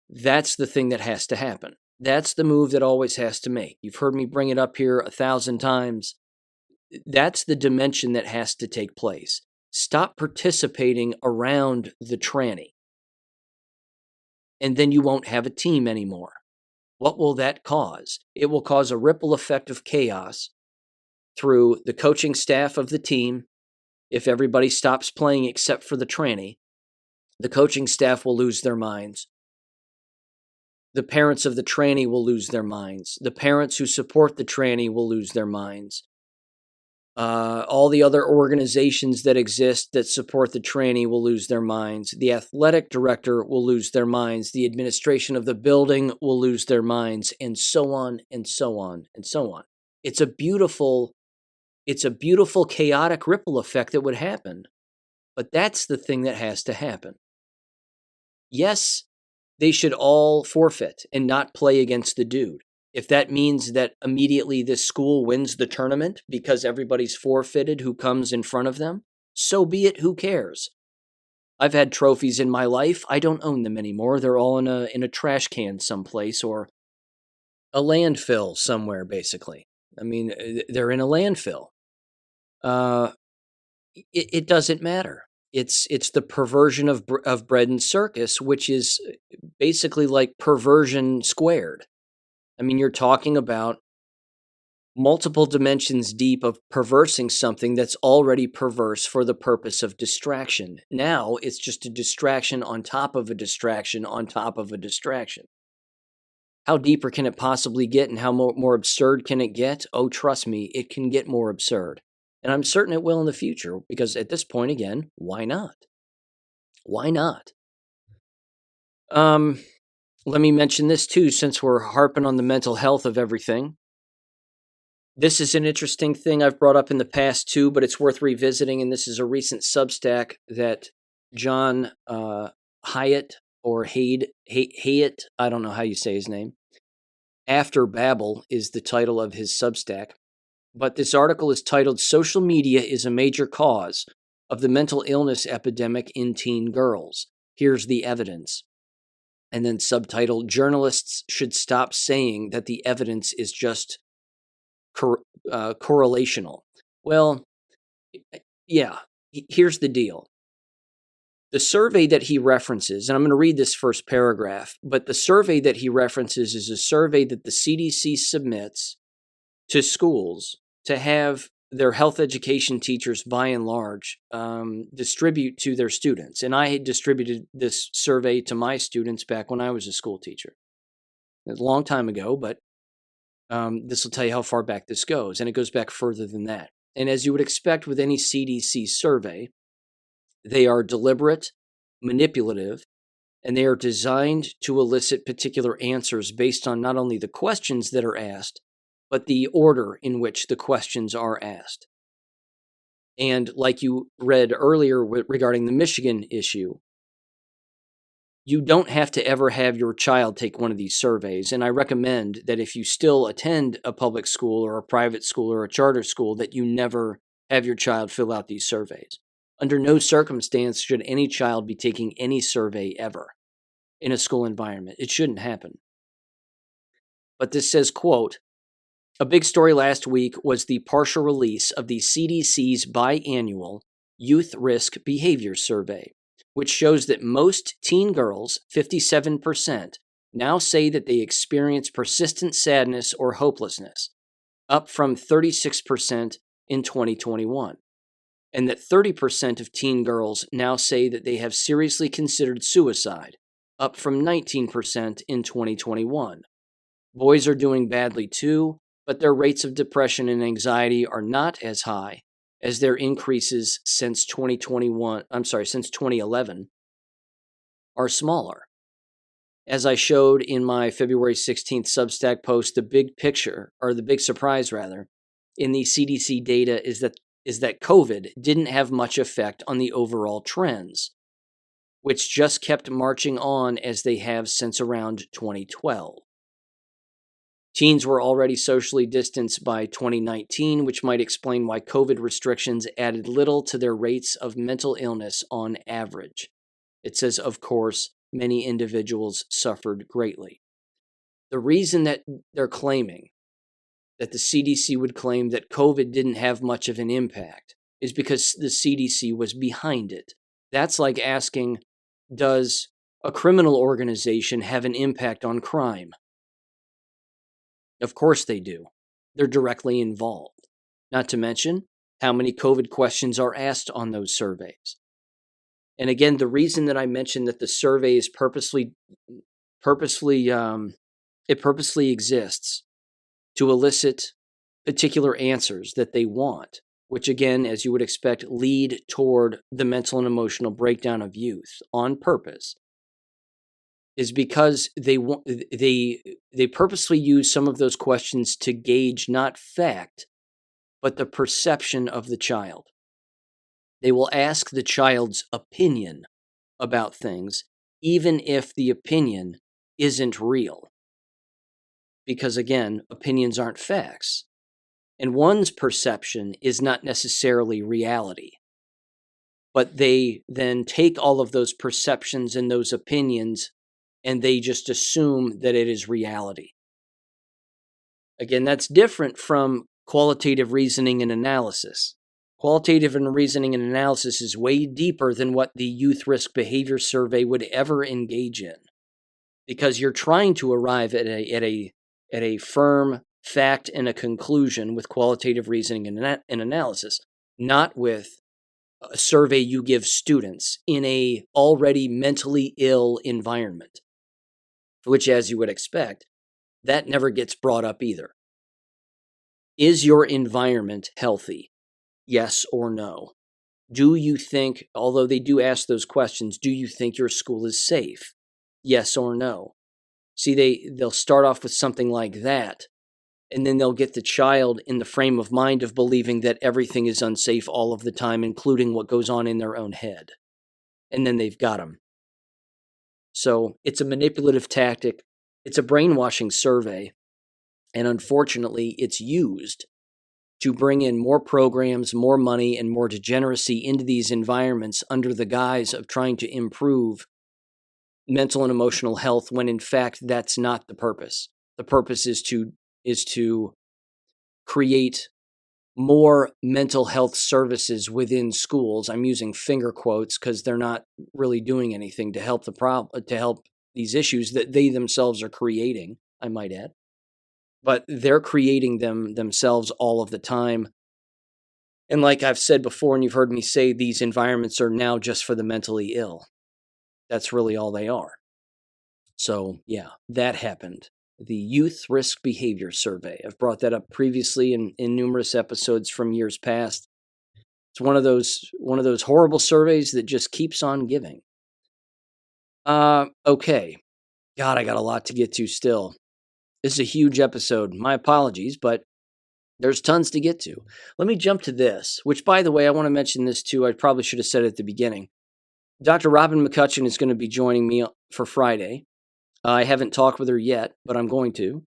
[SPEAKER 1] That's the thing that has to happen. That's the move that always has to make. You've heard me bring it up here 1,000 times. That's the dimension that has to take place. Stop participating around the tranny. And then you won't have a team anymore. What will that cause? It will cause a ripple effect of chaos through the coaching staff of the team. If everybody stops playing except for the tranny, the coaching staff will lose their minds. The parents of the tranny will lose their minds. The parents who support the tranny will lose their minds. All the other organizations that exist that support the tranny will lose their minds. The athletic director will lose their minds. The administration of the building will lose their minds, and so on and so on and so on. It's a beautiful chaotic ripple effect that would happen. But that's the thing that has to happen. Yes, they should all forfeit and not play against the dude. If that means that immediately this school wins the tournament because everybody's forfeited who comes in front of them, so be it. Who cares? I've had trophies in my life. I don't own them anymore. They're all in a trash can someplace or a landfill somewhere, basically. I mean, they're in a landfill. It doesn't matter. It's the perversion of bread and circus, which is basically like perversion squared. I mean, you're talking about multiple dimensions deep of perversing something that's already perverse for the purpose of distraction. Now it's just a distraction on top of a distraction on top of a distraction. How deeper can it possibly get, and how more absurd can it get? Oh, trust me, it can get more absurd. And I'm certain it will in the future, because at this point, again, why not? Why not? Let me mention this too, since we're harping on the mental health of everything. This is an interesting thing I've brought up in the past too, but it's worth revisiting, and this is a recent Substack that John Hyatt, or Hyatt, I don't know how you say his name. After Babel is the title of his Substack. But this article is titled, "Social Media is a Major Cause of the Mental Illness Epidemic in Teen Girls. Here's the Evidence." And then subtitled, "Journalists Should Stop Saying That the Evidence is Just Correlational." Well, yeah, here's the deal. The survey that he references, and I'm going to read this first paragraph, but the survey that he references is a survey that the CDC submits to schools to have their health education teachers, by and large, distribute to their students. And I had distributed this survey to my students back when I was a school teacher. It was a long time ago, but this will tell you how far back this goes. And it goes back further than that. And as you would expect with any CDC survey, they are deliberate, manipulative, and they are designed to elicit particular answers based on not only the questions that are asked, but the order in which the questions are asked. And like you read earlier regarding the Michigan issue, you don't have to ever have your child take one of these surveys. And I recommend that if you still attend a public school or a private school or a charter school, that you never have your child fill out these surveys. Under no circumstance should any child be taking any survey ever in a school environment. It shouldn't happen. But this says, quote, "A big story last week was the partial release of the CDC's biannual Youth Risk Behavior Survey, which shows that most teen girls, 57%, now say that they experience persistent sadness or hopelessness, up from 36% in 2021. And that 30% of teen girls now say that they have seriously considered suicide, up from 19% in 2021. Boys are doing badly too, but their rates of depression and anxiety are not as high as their increases since 2011 are smaller. As I showed in my February 16th Substack post, the big picture, or the big surprise rather, in the CDC data is that COVID didn't have much effect on the overall trends, which just kept marching on as they have since around 2012. Teens were already socially distanced by 2019, which might explain why COVID restrictions added little to their rates of mental illness on average. It says, of course, many individuals suffered greatly. The reason that they're claiming that the CDC would claim that COVID didn't have much of an impact is because the CDC was behind it. That's like asking, does a criminal organization have an impact on crime? Of course they do. They're directly involved. Not to mention how many COVID questions are asked on those surveys. And again, the reason that I mentioned that the survey is purposely exists to elicit particular answers that they want, which again, as you would expect, lead toward the mental and emotional breakdown of youth on purpose, is because they purposely use some of those questions to gauge not fact, but the perception of the child. They will ask the child's opinion about things, even if the opinion isn't real. Because again, opinions aren't facts. And one's perception is not necessarily reality. But they then take all of those perceptions and those opinions and they just assume that it is reality. Again, that's different from qualitative reasoning and analysis. Qualitative and reasoning and analysis is way deeper than what the Youth Risk Behavior Survey would ever engage in, because you're trying to arrive at a firm fact and a conclusion with qualitative reasoning and analysis, not with a survey you give students in a already mentally ill environment, which, as you would expect, that never gets brought up either. Is your environment healthy? Yes or no? Do you think, although they do ask those questions, do you think your school is safe? Yes or no? See, they'll start off with something like that, and then they'll get the child in the frame of mind of believing that everything is unsafe all of the time, including what goes on in their own head. And then they've got them. So it's a manipulative tactic. It's a brainwashing survey. And unfortunately, it's used to bring in more programs, more money, and more degeneracy into these environments under the guise of trying to improve mental and emotional health, when in fact that's not the purpose. The purpose is to create more mental health services within schools. I'm using finger quotes because they're not really doing anything to help to help these issues that they themselves are creating, I might add. But they're creating them themselves all of the time. And like I've said before, and you've heard me say, these environments are now just for the mentally ill. That's really all they are. So yeah, that happened. The Youth Risk Behavior Survey. I've brought that up previously in numerous episodes from years past. It's one of those horrible surveys that just keeps on giving. Okay. God, I got a lot to get to still. This is a huge episode. My apologies, but there's tons to get to. Let me jump to this, which, by the way, I want to mention this too. I probably should have said it at the beginning. Dr. Robin McCutcheon is going to be joining me for Friday. I haven't talked with her yet, but I'm going to.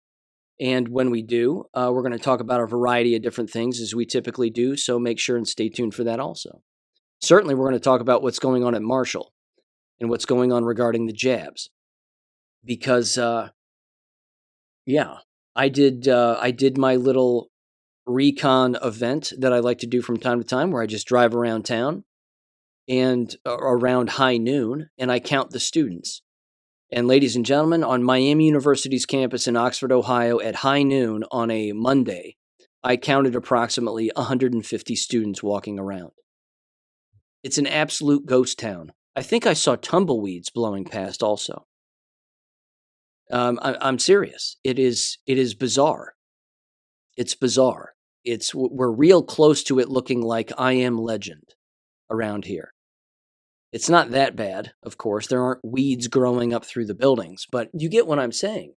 [SPEAKER 1] And when we do, we're going to talk about a variety of different things, as we typically do, so make sure and stay tuned for that also. Certainly, we're going to talk about what's going on at Marshall and what's going on regarding the jabs. Because, I did my little recon event that I like to do from time to time, where I just drive around town and around high noon, and I count the students. And ladies and gentlemen, on Miami University's campus in Oxford, Ohio, at high noon on a Monday, I counted approximately 150 students walking around. It's an absolute ghost town. I think I saw tumbleweeds blowing past also. I'm serious. It is bizarre. It's bizarre. We're real close to it looking like I Am Legend around here. It's not that bad, of course. There aren't weeds growing up through the buildings, but you get what I'm saying.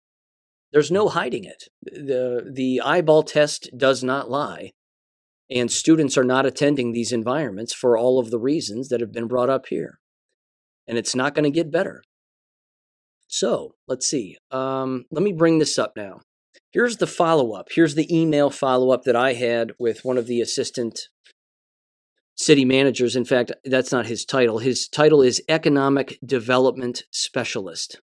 [SPEAKER 1] There's no hiding it. The eyeball test does not lie, and students are not attending these environments for all of the reasons that have been brought up here. And it's not going to get better. So, let's see. Let me bring this up now. Here's the follow-up. Here's the email follow-up that I had with one of the assistant city managers. In fact, that's not his title. His title is Economic Development Specialist.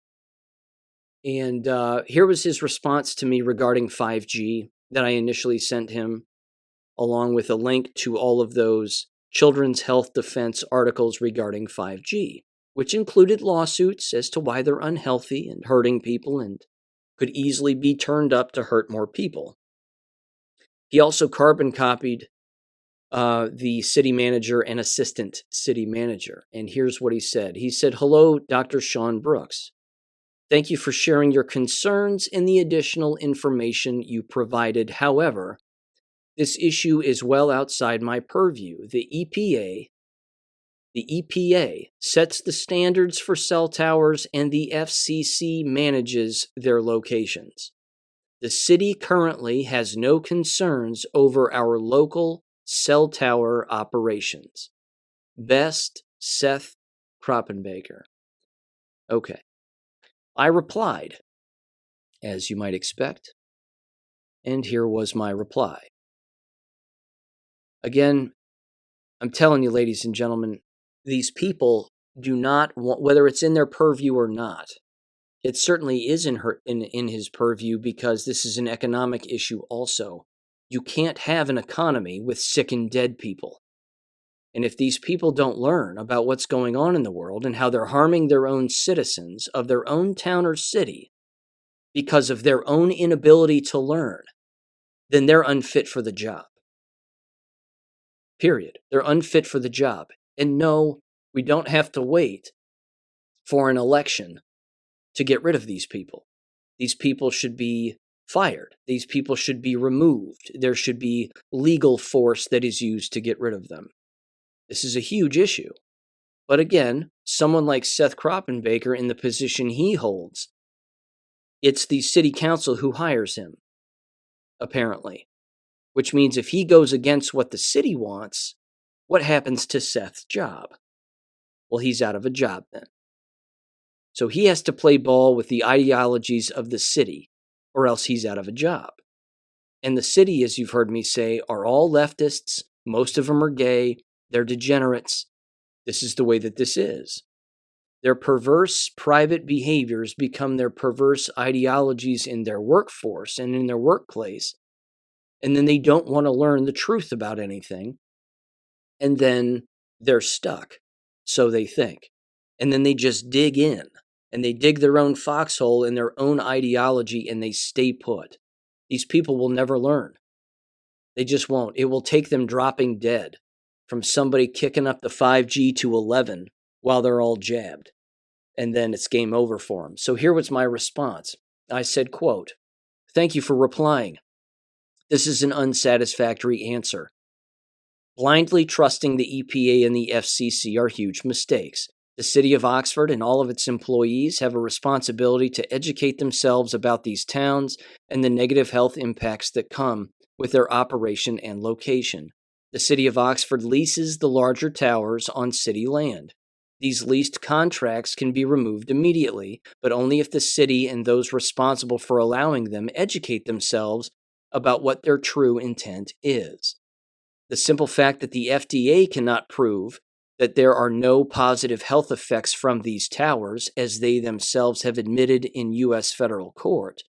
[SPEAKER 1] And here was his response to me regarding 5G that I initially sent him, along with a link to all of those Children's Health Defense articles regarding 5G, which included lawsuits as to why they're unhealthy and hurting people and could easily be turned up to hurt more people. He also carbon copied the city manager and assistant city manager. And here's what he said. He said, "Hello, Dr. Sean Brooks. Thank you for sharing your concerns and the additional information you provided. However, this issue is well outside my purview. The EPA sets the standards for cell towers and the FCC manages their locations. The city currently has no concerns over our local cell tower operations. Best, Seth Kroppenbaker." Okay. I replied, as you might expect, and here was my reply. Again, I'm telling you, ladies and gentlemen, these people do not want, whether it's in their purview or not, it certainly is in his purview because this is an economic issue also. You can't have an economy with sick and dead people. And if these people don't learn about what's going on in the world and how they're harming their own citizens of their own town or city because of their own inability to learn, then they're unfit for the job. Period. They're unfit for the job. And no, we don't have to wait for an election to get rid of these people. These people should be fired. These people should be removed. There should be legal force that is used to get rid of them. This is a huge issue. But again, someone like Seth Kroppenbaker in the position he holds, it's the city council who hires him, apparently. Which means if he goes against what the city wants, what happens to Seth's job? Well, he's out of a job then. So he has to play ball with the ideologies of the city, or else he's out of a job. And the city, as you've heard me say, are all leftists. Most of them are gay. They're degenerates. This is the way that this is. Their perverse private behaviors become their perverse ideologies in their workforce and in their workplace. And then they don't want to learn the truth about anything. And then they're stuck. So they think. And then they just dig in. And they dig their own foxhole in their own ideology and they stay put. These people will never learn. They just won't. It will take them dropping dead from somebody kicking up the 5G to 11 while they're all jabbed. And then it's game over for them. So here was my response. I said, quote, "Thank you for replying. This is an unsatisfactory answer. Blindly trusting the EPA and the FCC are huge mistakes. The City of Oxford and all of its employees have a responsibility to educate themselves about these towns and the negative health impacts that come with their operation and location. The City of Oxford leases the larger towers on city land. These leased contracts can be removed immediately, but only if the city and those responsible for allowing them educate themselves about what their true intent is. The simple fact that the FDA cannot prove that there are no positive health effects from these towers, as they themselves have admitted in U.S. federal court,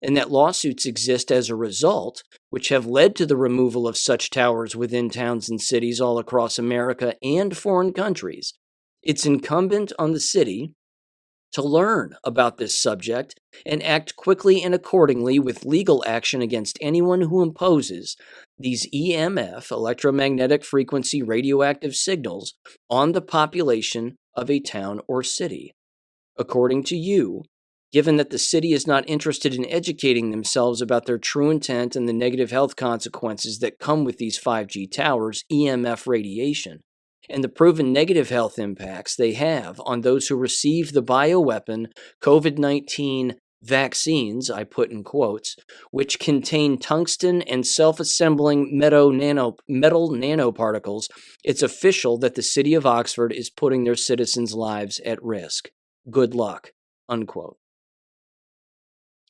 [SPEAKER 1] and that lawsuits exist as a result, which have led to the removal of such towers within towns and cities all across America and foreign countries. It's incumbent on the city to learn about this subject and act quickly and accordingly with legal action against anyone who imposes these EMF, electromagnetic frequency radioactive signals, on the population of a town or city. According to you, given that the city is not interested in educating themselves about their true intent and the negative health consequences that come with these 5G towers, EMF radiation, and the proven negative health impacts they have on those who receive the bioweapon COVID-19 vaccines, I put in quotes, which contain tungsten and self-assembling metal nanoparticles, it's official that the city of Oxford is putting their citizens' lives at risk. Good luck, unquote.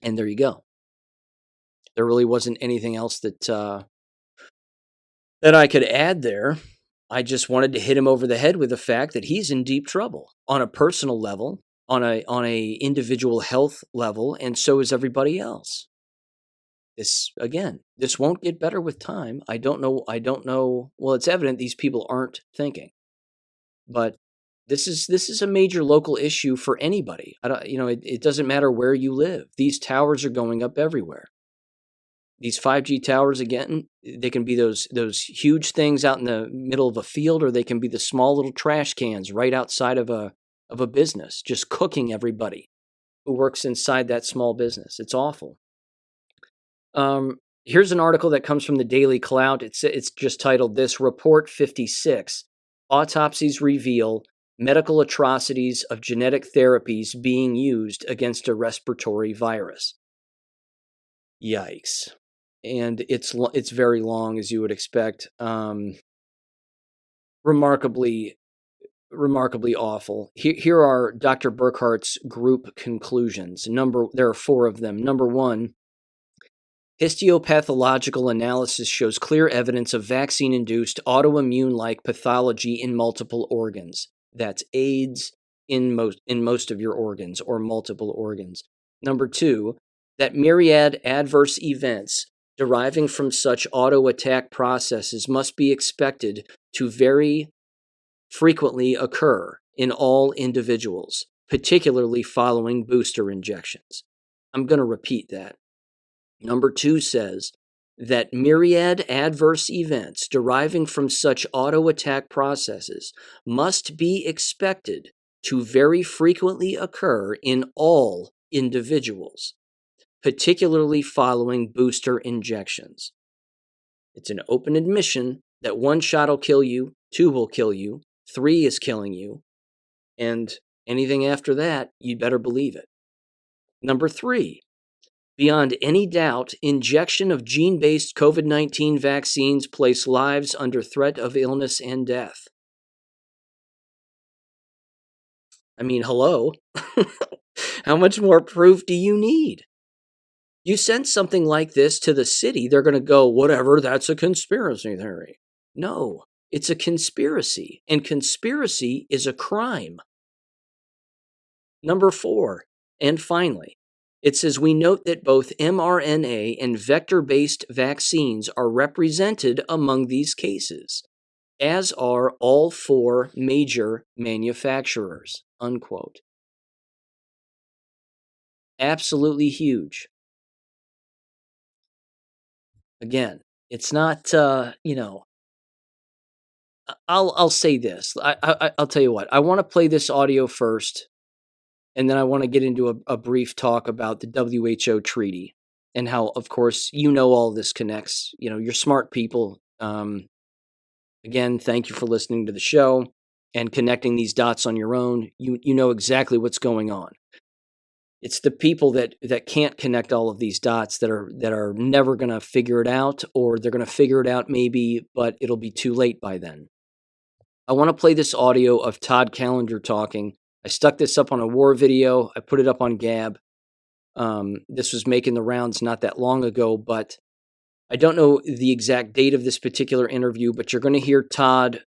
[SPEAKER 1] And there you go. There really wasn't anything else that I could add there. I just wanted to hit him over the head with the fact that he's in deep trouble on a personal level, on a individual health level, and so is everybody else. This won't get better with time. I don't know. Well, it's evident these people aren't thinking. But this is a major local issue for anybody. It doesn't matter where you live. These towers are going up everywhere. These 5G towers, again, they can be those huge things out in the middle of a field, or they can be the small little trash cans right outside of a business, just cooking everybody who works inside that small business. It's awful. Here's an article that comes from the Daily Cloud. It's just titled this: Report 56. Autopsies reveal medical atrocities of genetic therapies being used against a respiratory virus. Yikes. And it's very long, as you would expect. Remarkably awful. Here are Dr. Burkhart's group conclusions. There are 4 of them. Number 1, histopathological analysis shows clear evidence of vaccine-induced autoimmune-like pathology in multiple organs. That's AIDS in most of your organs, or multiple organs. Number 2, that myriad adverse events deriving from such auto-attack processes must be expected to very frequently occur in all individuals, particularly following booster injections. I'm going to repeat that. Number 2 says that myriad adverse events deriving from such auto-attack processes must be expected to very frequently occur in all individuals, particularly following booster injections. It's an open admission that 1 shot will kill you, 2 will kill you, 3 is killing you, and anything after that, you'd better believe it. Number 3, beyond any doubt, injection of gene-based COVID-19 vaccines place lives under threat of illness and death. I mean, hello? How much more proof do you need? You send something like this to the city, they're going to go, whatever, that's a conspiracy theory. No, it's a conspiracy, and conspiracy is a crime. Number 4, and finally, it says, we note that both mRNA and vector-based vaccines are represented among these cases, as are all 4 major manufacturers, unquote. Absolutely huge. Again, it's not, I'll say this. I'll tell you what. I want to play this audio first, and then I want to get into a brief talk about the WHO treaty and how, of course, all this connects. You're smart people. Again, thank you for listening to the show and connecting these dots on your own. You know exactly what's going on. It's the people that can't connect all of these dots that are never going to figure it out, or they're going to figure it out maybe, but it'll be too late by then. I want to play this audio of Todd Callender talking. I stuck this up on a war video. I put it up on Gab. This was making the rounds not that long ago, but I don't know the exact date of this particular interview, but you're going to hear Todd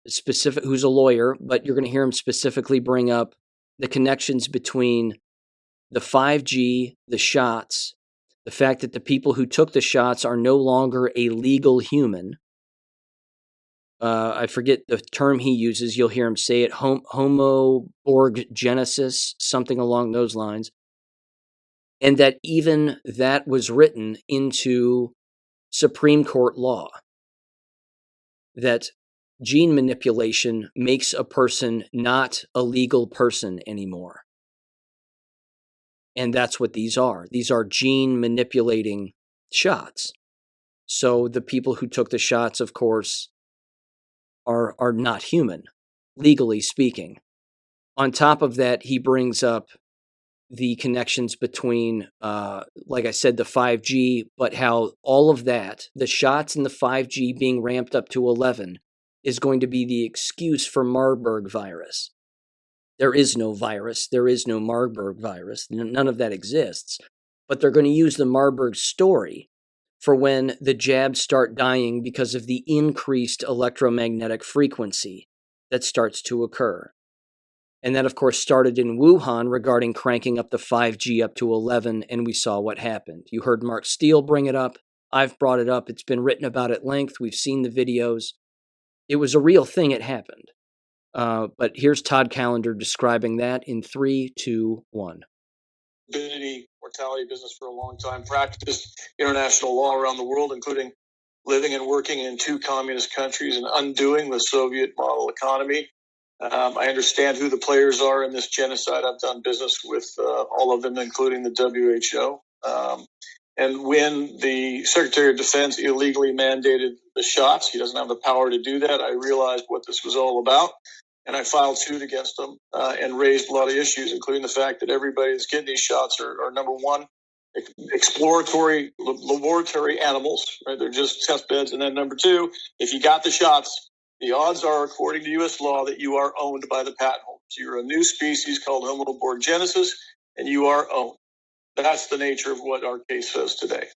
[SPEAKER 1] who's a lawyer, but you're going to hear him specifically bring up the connections between the 5G, the shots, The fact that the people who took the shots are no longer a legal human. I forget the term he uses. You'll hear him say it, homoborgenesis, something along those lines. And that even that was written into Supreme Court law. That gene manipulation makes a person not a legal person anymore. And that's what these are. These are gene manipulating shots. So the people who took the shots, of course, are not human, legally speaking. On top of that, he brings up the connections between, like I said, the 5G, but how all of that, the shots in the 5G being ramped up to 11, is going to be the excuse for Marburg virus. There is no virus. There is no Marburg virus. None of that exists. But they're going to use the Marburg story for when the jabs start dying because of the increased electromagnetic frequency that starts to occur. And that, of course, started in Wuhan regarding cranking up the 5G up to 11, and we saw what happened. You heard Mark Steele bring it up. I've brought it up. It's been written about at length. We've seen the videos. It was a real thing. It happened. But here's Todd Callender describing that in 3, 2, 1.
[SPEAKER 4] Mortality business for a long time, practiced international law around the world, including living and working in 2 communist countries and undoing the Soviet model economy. I understand who the players are in this genocide. I've done business with all of them, including the WHO. And when the Secretary of Defense illegally mandated the shots, he doesn't have the power to do that. I realized what this was all about. And I filed suit against them and raised a lot of issues, including the fact that everybody that's getting these shots are number one, exploratory laboratory animals, right? They're just test beds. And then number 2, if you got the shots, the odds are, according to U.S. law, that you are owned by the patent holders. You're a new species called homoborgenesis, and you are owned. That's the nature of what our case says today.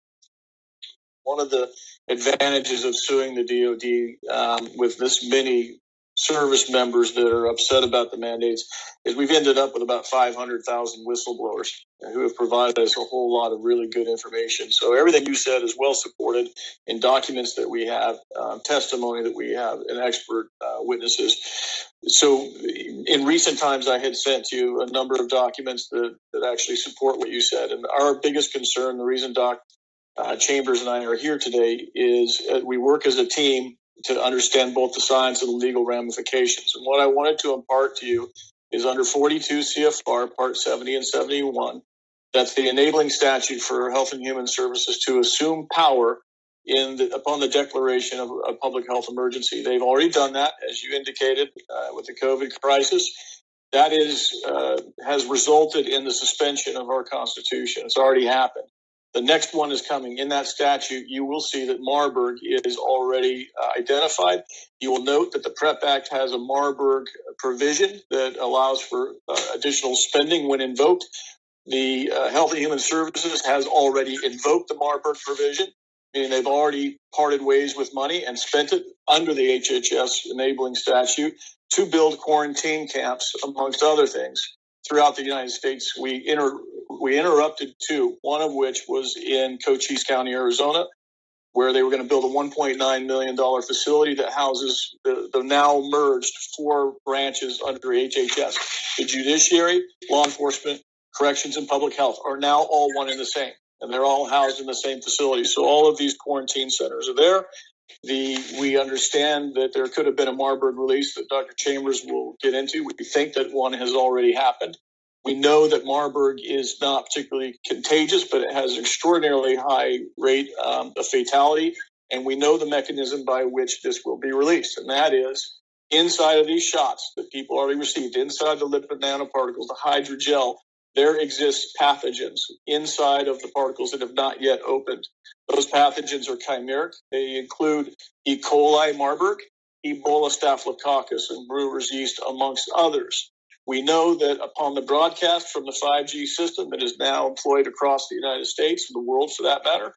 [SPEAKER 4] One of the advantages of suing the DOD with this many service members that are upset about the mandates is we've ended up with about 500,000 whistleblowers who have provided us a whole lot of really good information. So everything you said is well supported in documents that we have, testimony that we have, and expert witnesses. So in recent times, I had sent you a number of documents that actually support what you said. And our biggest concern, the reason Doc Chambers and I are here today, is we work as a team to understand both the science and the legal ramifications. And what I wanted to impart to you is under 42 CFR Part 70 and 71, that's the enabling statute for Health and Human Services to assume power upon the declaration of a public health emergency. They've already done that, as you indicated, with the COVID crisis. That has resulted in the suspension of our Constitution. It's already happened. The next one is coming. In that statute, you will see that Marburg is already identified. You will note that the PrEP Act has a Marburg provision that allows for additional spending when invoked. The Health and Human Services has already invoked the Marburg provision, meaning they've already parted ways with money and spent it under the HHS enabling statute to build quarantine camps, amongst other things, throughout the United States. We interrupted 2, one of which was in Cochise County, Arizona, where they were going to build a $1.9 million facility that houses the now merged 4 branches under HHS. The judiciary, law enforcement, corrections, and public health are now all one and the same, and they're all housed in the same facility. So all of these quarantine centers are there. We understand that there could have been a Marburg release that Dr. Chambers will get into. We think that one has already happened. We know that Marburg is not particularly contagious, but it has an extraordinarily high rate of fatality. And we know the mechanism by which this will be released. And that is inside of these shots that people already received, inside the lipid nanoparticles, the hydrogel, there exists pathogens inside of the particles that have not yet opened. Those pathogens are chimeric. They include E. coli Marburg, Ebola staphylococcus, and brewer's yeast, amongst others. We know that upon the broadcast from the 5G system that is now employed across the United States, and the world for that matter,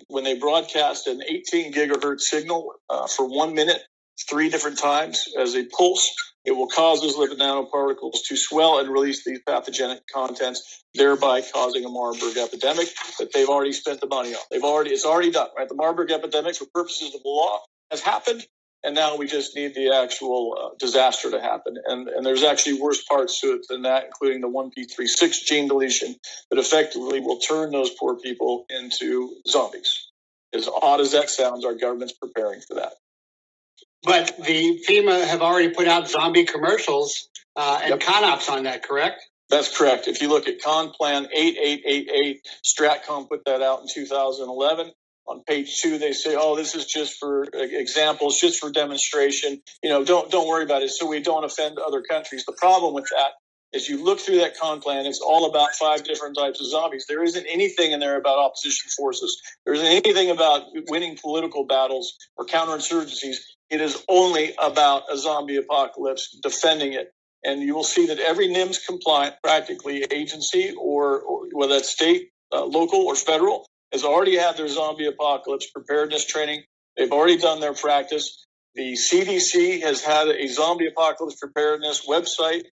[SPEAKER 4] when they broadcast an 18 gigahertz signal for 1 minute, 3 different times as a pulse. It will cause those lipid nanoparticles to swell and release these pathogenic contents, thereby causing a Marburg epidemic that they've already spent the money on. It's already done, right? The Marburg epidemic, for purposes of the law, has happened, and now we just need the actual disaster to happen. And there's actually worse parts to it than that, including the 1p36 gene deletion that effectively will turn those poor people into zombies. As odd as that sounds, our government's preparing for that.
[SPEAKER 5] But the FEMA have already put out zombie commercials and ConOps on that, correct?
[SPEAKER 4] That's correct. If you look at Con Plan 8888, Stratcom put that out in 2011. On page 2, they say, "Oh, this is just for examples, just for demonstration. Don't worry about it, so we don't offend other countries." The problem with that is, you look through that Con Plan, it's all about 5 different types of zombies. There isn't anything in there about opposition forces. There isn't anything about winning political battles or counterinsurgencies. It is only about a zombie apocalypse, defending it. And you will see that every NIMS compliant, practically, agency, or whether that's state, local, or federal, has already had their zombie apocalypse preparedness training. They've already done their practice. The CDC has had a zombie apocalypse preparedness website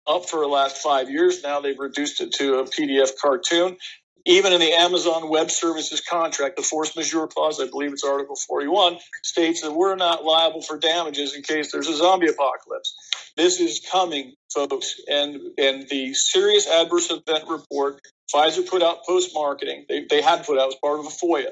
[SPEAKER 4] up for the last 5 years. Now they've reduced it to a PDF cartoon. Even in the Amazon Web Services contract, the force majeure clause, I believe it's Article 41, states that we're not liable for damages in case there's a zombie apocalypse. This is coming, folks, and the serious adverse event report Pfizer put out post-marketing, they had put out as part of a FOIA.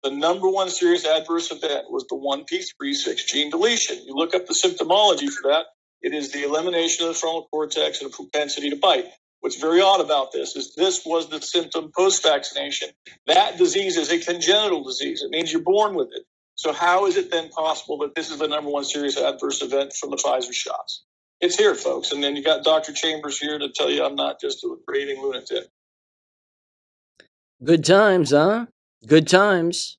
[SPEAKER 4] The number one serious adverse event was the 1p36 gene deletion. You look up the symptomology for that, it is the elimination of the frontal cortex and a propensity to bite. What's very odd about this is this was the symptom post-vaccination. That disease is a congenital disease. It means you're born with it. So how is it then possible that this is the number one serious adverse event from the Pfizer shots? It's here, folks. And then you got Dr. Chambers here to tell you I'm not just a raving lunatic.
[SPEAKER 1] Good times, huh? Good times.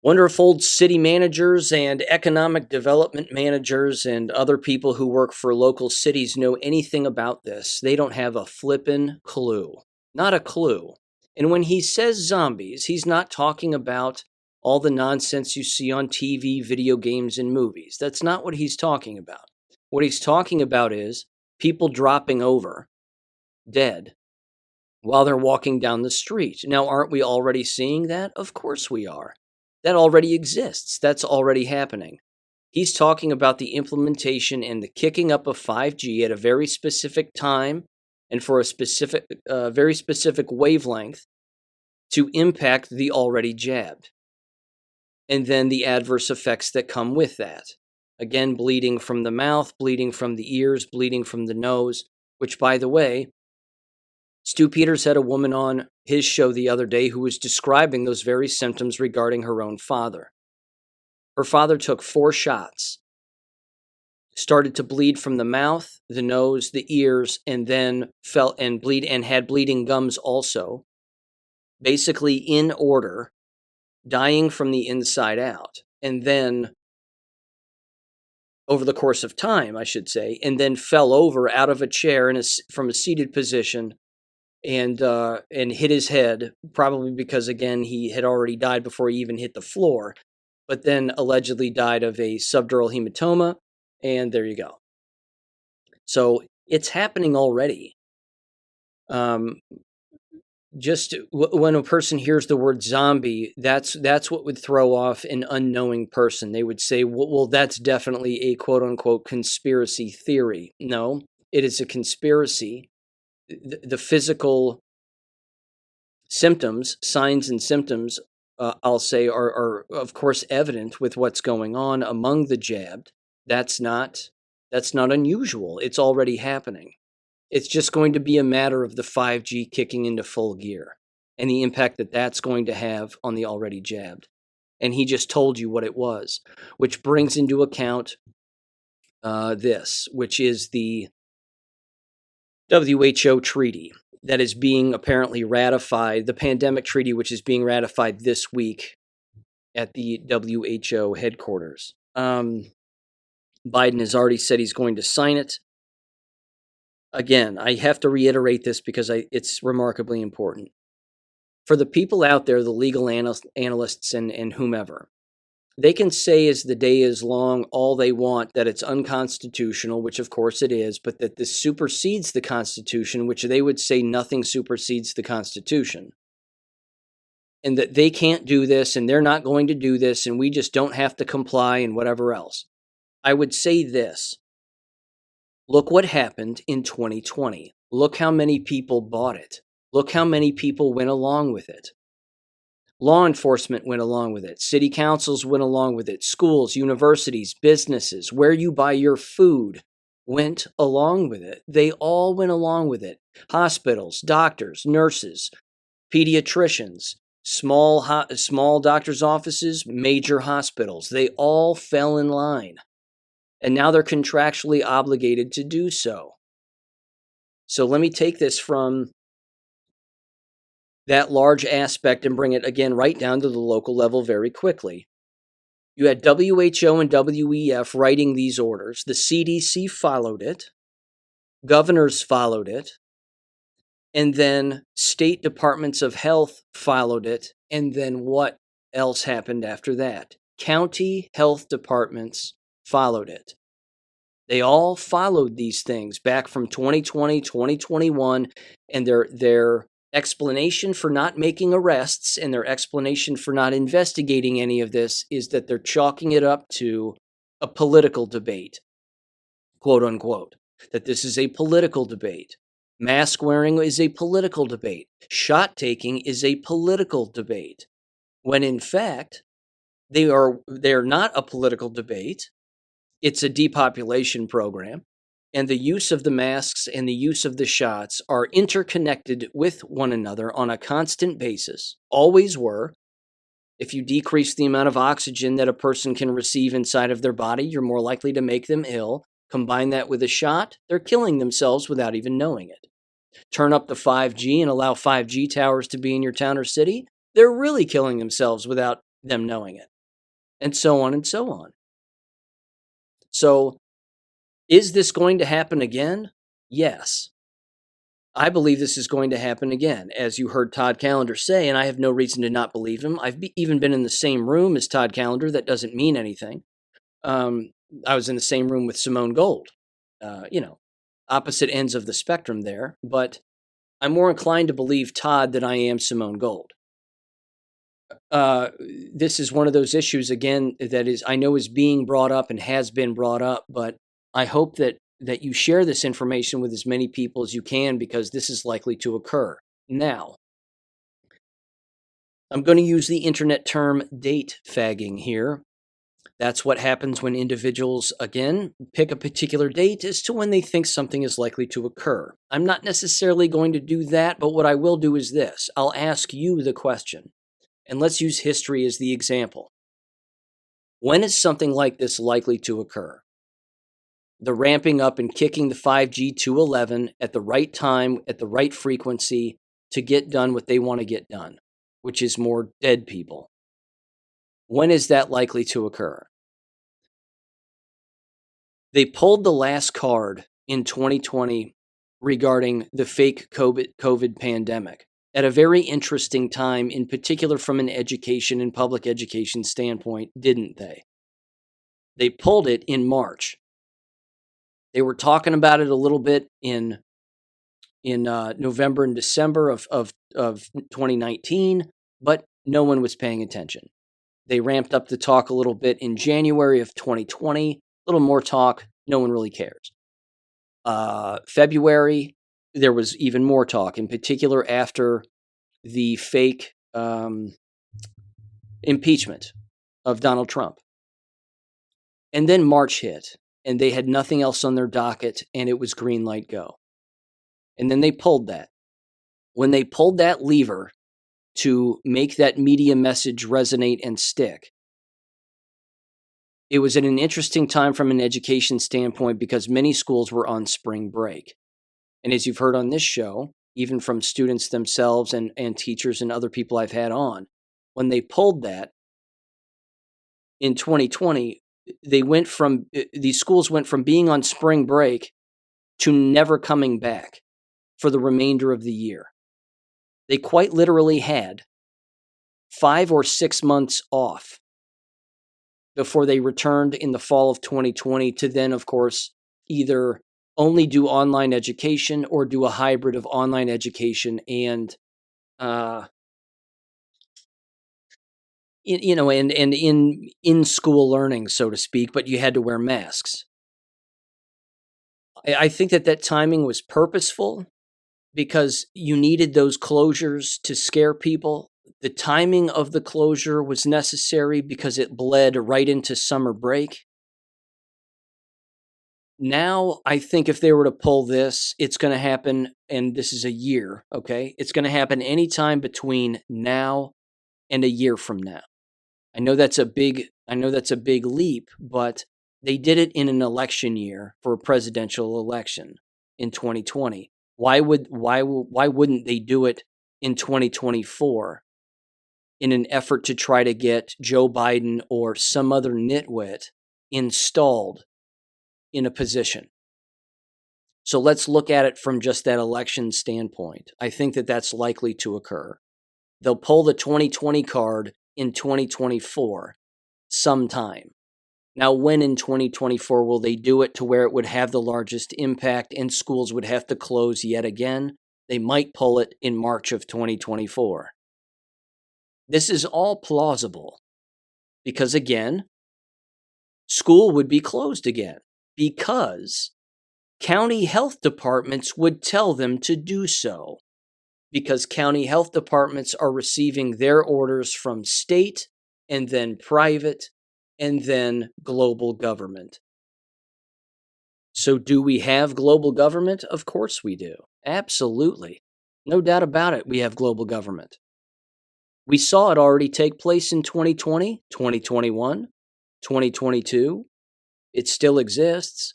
[SPEAKER 1] Wonder if old city managers and economic development managers and other people who work for local cities know anything about this. They don't have a flippin' clue. Not a clue. And when he says zombies, he's not talking about all the nonsense you see on TV, video games, and movies. That's not what he's talking about. What he's talking about is people dropping over, dead, while they're walking down the street. Now, aren't we already seeing that? Of course we are. That already exists. That's already happening. He's talking about the implementation and the kicking up of 5G at a very specific time and for a specific, very specific wavelength to impact the already jabbed. And then the adverse effects that come with that. Again, bleeding from the mouth, bleeding from the ears, bleeding from the nose, which, by the way, Stu Peters had a woman on his show the other day who was describing those very symptoms regarding her own father. Her father took 4 shots, started to bleed from the mouth, the nose, the ears, and then fell and bleed and had bleeding gums also, basically in order, dying from the inside out. And then, over the course of time, I should say, and then fell over out of a chair from a seated position and hit his head, probably because, again, he had already died before he even hit the floor, but then allegedly died of a subdural hematoma, and there you go. So it's happening already. Just when a person hears the word zombie, that's what would throw off an unknowing person. They would say, well, that's definitely a quote-unquote conspiracy theory. No, it is a conspiracy. The physical symptoms, signs and symptoms, I'll say, are of course evident with what's going on among the jabbed. That's not unusual. It's already happening. It's just going to be a matter of the 5G kicking into full gear and the impact that that's going to have on the already jabbed. And he just told you what it was, which brings into account this, which is the WHO treaty that is being apparently ratified, the pandemic treaty, which is being ratified this week at the WHO headquarters. Biden has already said he's going to sign it. Again, I have to reiterate this because it's remarkably important. For the people out there, the legal analysts and whomever, They can say as the day is long all they want that it's unconstitutional, which of course it is, but that this supersedes the Constitution, which they would say nothing supersedes the Constitution. And that they can't do this and they're not going to do this and we just don't have to comply and whatever else. I would say this. Look what happened in 2020. Look how many people bought it. Look how many people went along with it. Law enforcement went along with it. City councils went along with it. Schools, universities, businesses, where you buy your food went along with it. They all went along with it. Hospitals, doctors, nurses, pediatricians, small doctors' offices, major hospitals. They all fell in line. And now they're contractually obligated to do so. So let me take this from that large aspect and bring it again right down to the local level very quickly. You had WHO and WEF writing these orders. The CDC followed it. Governors followed it. And then state departments of health followed it. And then what else happened after that? County health departments followed it. They all followed these things back from 2020, 2021, and their explanation for not making arrests and their explanation for not investigating any of this is that they're chalking it up to a political debate, quote unquote, that this is a political debate. Mask wearing is a political debate. Shot taking is a political debate. When in fact, they're not a political debate. It's a depopulation program, and the use of the masks and the use of the shots are interconnected with one another on a constant basis, always were. If you decrease the amount of oxygen that a person can receive inside of their body, you're more likely to make them ill. Combine that with a shot, they're killing themselves without even knowing it. Turn up the 5G and allow 5G towers to be in your town or city, they're really killing themselves without them knowing it. And so on and so on. So, is this going to happen again? Yes. I believe this is going to happen again, as you heard Todd Callender say, and I have no reason to not believe him. I've even been in the same room as Todd Callender. That doesn't mean anything. I was in the same room with Simone Gold. Opposite ends of the spectrum there, but I'm more inclined to believe Todd than I am Simone Gold. This is one of those issues, again, that is I know is being brought up and has been brought up, but I hope that you share this information with as many people as you can because this is likely to occur. Now, I'm going to use the internet term date fagging here. That's what happens when individuals, again, pick a particular date as to when they think something is likely to occur. I'm not necessarily going to do that, but what I will do is this. I'll ask you the question. And let's use history as the example. When is something like this likely to occur? The ramping up and kicking the 5G to 11 at the right time, at the right frequency to get done what they want to get done, which is more dead people. When is that likely to occur? They pulled the last card in 2020 regarding the fake COVID pandemic at a very interesting time, in particular from an education and public education standpoint, didn't they? They pulled it in March. They were talking about it a little bit in November and December of 2019, but no one was paying attention. They ramped up the talk a little bit in January of 2020, a little more talk, no one really cares. February, there was even more talk, in particular after the fake impeachment of Donald Trump. And then March hit, and they had nothing else on their docket, and it was green light go. And then they pulled that. When they pulled that lever to make that media message resonate and stick, it was at an interesting time from an education standpoint because many schools were on spring break. And as you've heard on this show, even from students themselves and teachers and other people I've had on, when they pulled that in 2020, these schools went from being on spring break to never coming back for the remainder of the year. They quite literally had 5 or 6 months off before they returned in the fall of 2020 to then, of course, either only do online education or do a hybrid of online education and in school learning, so to speak, but you had to wear masks. I think that timing was purposeful because you needed those closures to scare people. The timing of the closure was necessary because it bled right into summer break. Now, I think if they were to pull this, it's going to happen, and this is a year, okay? It's going to happen anytime between now and a year from now. I know that's a big leap, but they did it in an election year for a presidential election in 2020. Why wouldn't they do it in 2024 in an effort to try to get Joe Biden or some other nitwit installed in a position? So let's look at it from just that election standpoint. I think that that's likely to occur. They'll pull the 2020 card in 2024 sometime. Now, when in 2024 will they do it to where it would have the largest impact and schools would have to close yet again? They might pull it in March of 2024. This is all plausible because, again, school would be closed again because county health departments would tell them to do so, because county health departments are receiving their orders from state and then private and then global government. So do we have global government? Of course we do. Absolutely. No doubt about it, we have global government. We saw it already take place in 2020, 2021, 2022. It still exists.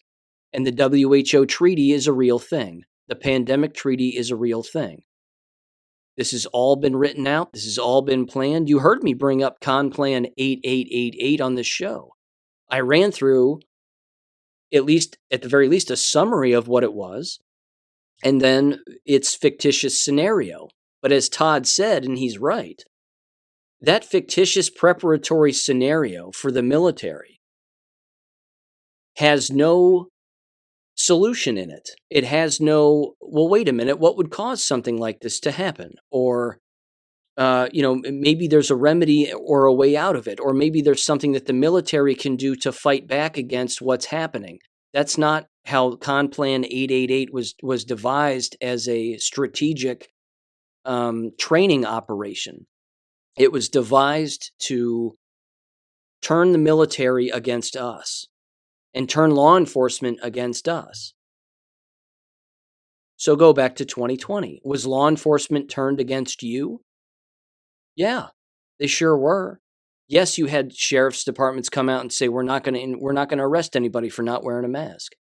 [SPEAKER 1] And the WHO treaty is a real thing. The pandemic treaty is a real thing. This has all been written out. This has all been planned. You heard me bring up Con Plan 8888 on this show. I ran through, at the very least, a summary of what it was, and then its fictitious scenario. But as Todd said, and he's right, that fictitious preparatory scenario for the military has no solution in it. It has no, well, wait a minute, what would cause something like this to happen? Or, maybe there's a remedy or a way out of it. Or maybe there's something that the military can do to fight back against what's happening. That's not how Con Plan 888 was devised as a strategic training operation. It was devised to turn the military against us and turn law enforcement against us. So go back to 2020. Was law enforcement turned against you? Yeah, they sure were. Yes, you had sheriff's departments come out and say we're not going to arrest anybody for not wearing a mask.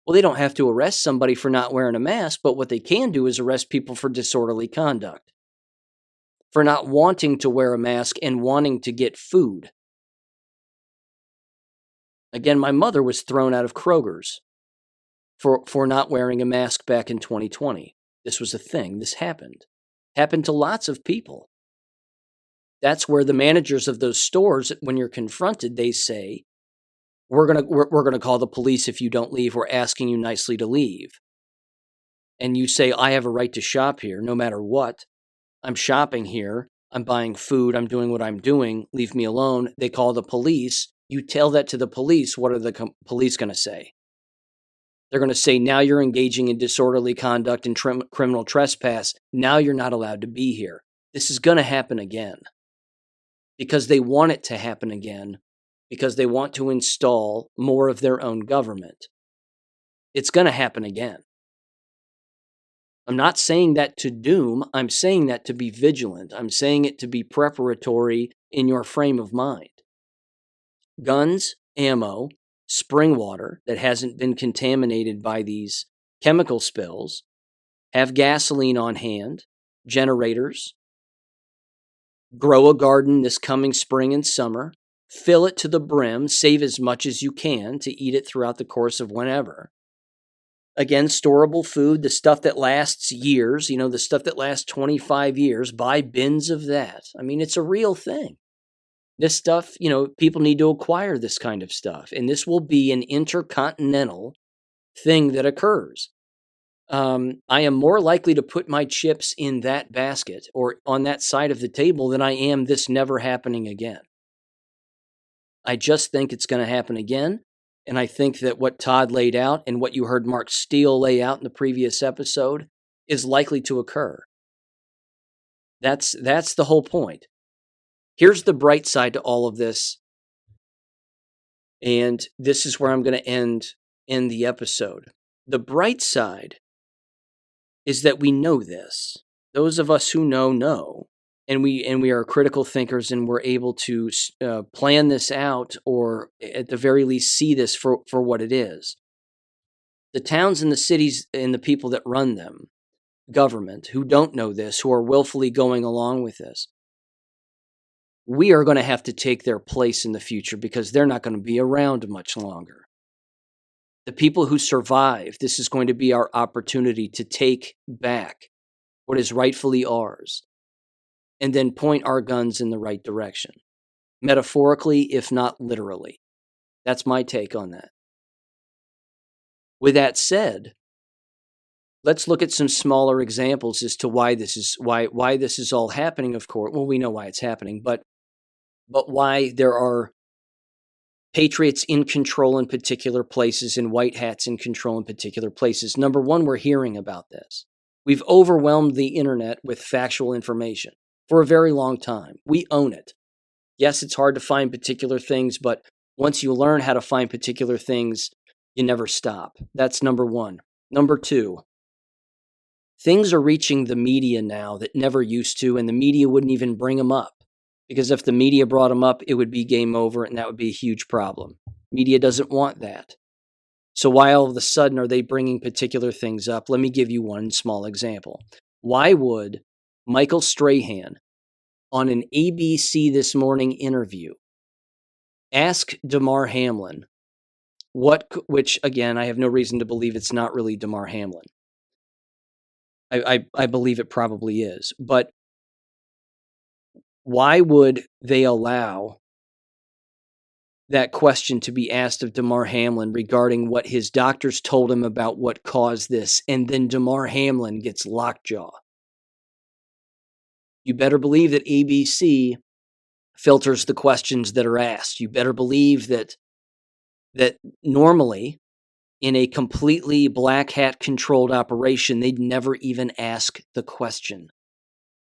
[SPEAKER 1] Well, they don't have to arrest somebody for not wearing a mask, but what they can do is arrest people for disorderly conduct, for not wanting to wear a mask and wanting to get food. Again, my mother was thrown out of Kroger's for not wearing a mask back in 2020. This was a thing. This happened. Happened to lots of people. That's where the managers of those stores, when you're confronted, they say, we're gonna call the police if you don't leave. We're asking you nicely to leave. And you say, I have a right to shop here no matter what. I'm shopping here. I'm buying food. I'm doing what I'm doing. Leave me alone. They call the police. You tell that to the police. What are the police going to say? They're going to say, now you're engaging in disorderly conduct and criminal trespass. Now you're not allowed to be here. This is going to happen again because they want it to happen again, because they want to install more of their own government. It's going to happen again. I'm not saying that to doom. I'm saying that to be vigilant. I'm saying it to be preparatory in your frame of mind. Guns, ammo, spring water that hasn't been contaminated by these chemical spills, have gasoline on hand, generators, grow a garden this coming spring and summer, fill it to the brim, save as much as you can to eat it throughout the course of whenever. Again, storable food, the stuff that lasts years, the stuff that lasts 25 years, buy bins of that. I mean, it's a real thing. This stuff, people need to acquire this kind of stuff. And this will be an intercontinental thing that occurs. I am more likely to put my chips in that basket or on that side of the table than I am this never happening again. I just think it's going to happen again. And I think that what Todd laid out and what you heard Mark Steele lay out in the previous episode is likely to occur. That's the whole point. Here's the bright side to all of this. And this is where I'm going to end the episode. The bright side is that we know this. Those of us who know, and we are critical thinkers, and we're able to plan this out, or at the very least see this for what it is. The towns and the cities and the people that run them, government, who don't know this, who are willfully going along with this, we are going to have to take their place in the future because they're not going to be around much longer. The people who survive, this is going to be our opportunity to take back what is rightfully ours and then point our guns in the right direction. Metaphorically, if not literally. That's my take on that. With that said, let's look at some smaller examples as to why this is all happening, of course. Well, we know why it's happening, but why there are patriots in control in particular places and white hats in control in particular places. Number one, we're hearing about this. We've overwhelmed the internet with factual information for a very long time. We own it. Yes, it's hard to find particular things, but once you learn how to find particular things, you never stop. That's number one. Number two, things are reaching the media now that never used to, and the media wouldn't even bring them up. Because if the media brought them up, it would be game over, and that would be a huge problem. Media doesn't want that. So why all of a sudden are they bringing particular things up? Let me give you one small example. Why would Michael Strahan, on an ABC This Morning interview, ask Damar Hamlin, which again, I have no reason to believe it's not really Damar Hamlin. I believe it probably is, but why would they allow that question to be asked of Damar Hamlin regarding what his doctors told him about what caused this, and then Damar Hamlin gets lockjaw? You better believe that ABC filters the questions that are asked. You better believe that normally in a completely black hat controlled operation, they'd never even ask the question.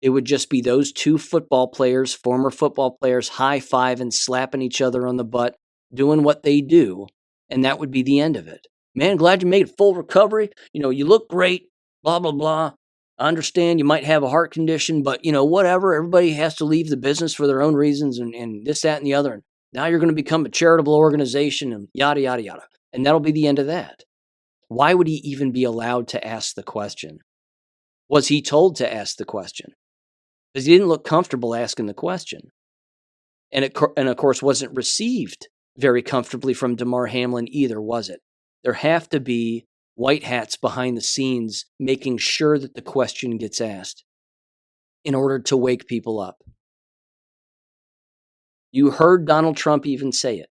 [SPEAKER 1] It would just be those two football players, former football players, high-fiving, slapping each other on the butt, doing what they do, and that would be the end of it. Man, glad you made a full recovery. You look great, blah, blah, blah. I understand you might have a heart condition, but, whatever. Everybody has to leave the business for their own reasons and this, that, and the other. And now you're going to become a charitable organization and yada, yada, yada. And that'll be the end of that. Why would he even be allowed to ask the question? Was he told to ask the question? Because he didn't look comfortable asking the question. And of course, wasn't received very comfortably from Damar Hamlin either, was it? There have to be white hats behind the scenes making sure that the question gets asked in order to wake people up. You heard Donald Trump even say it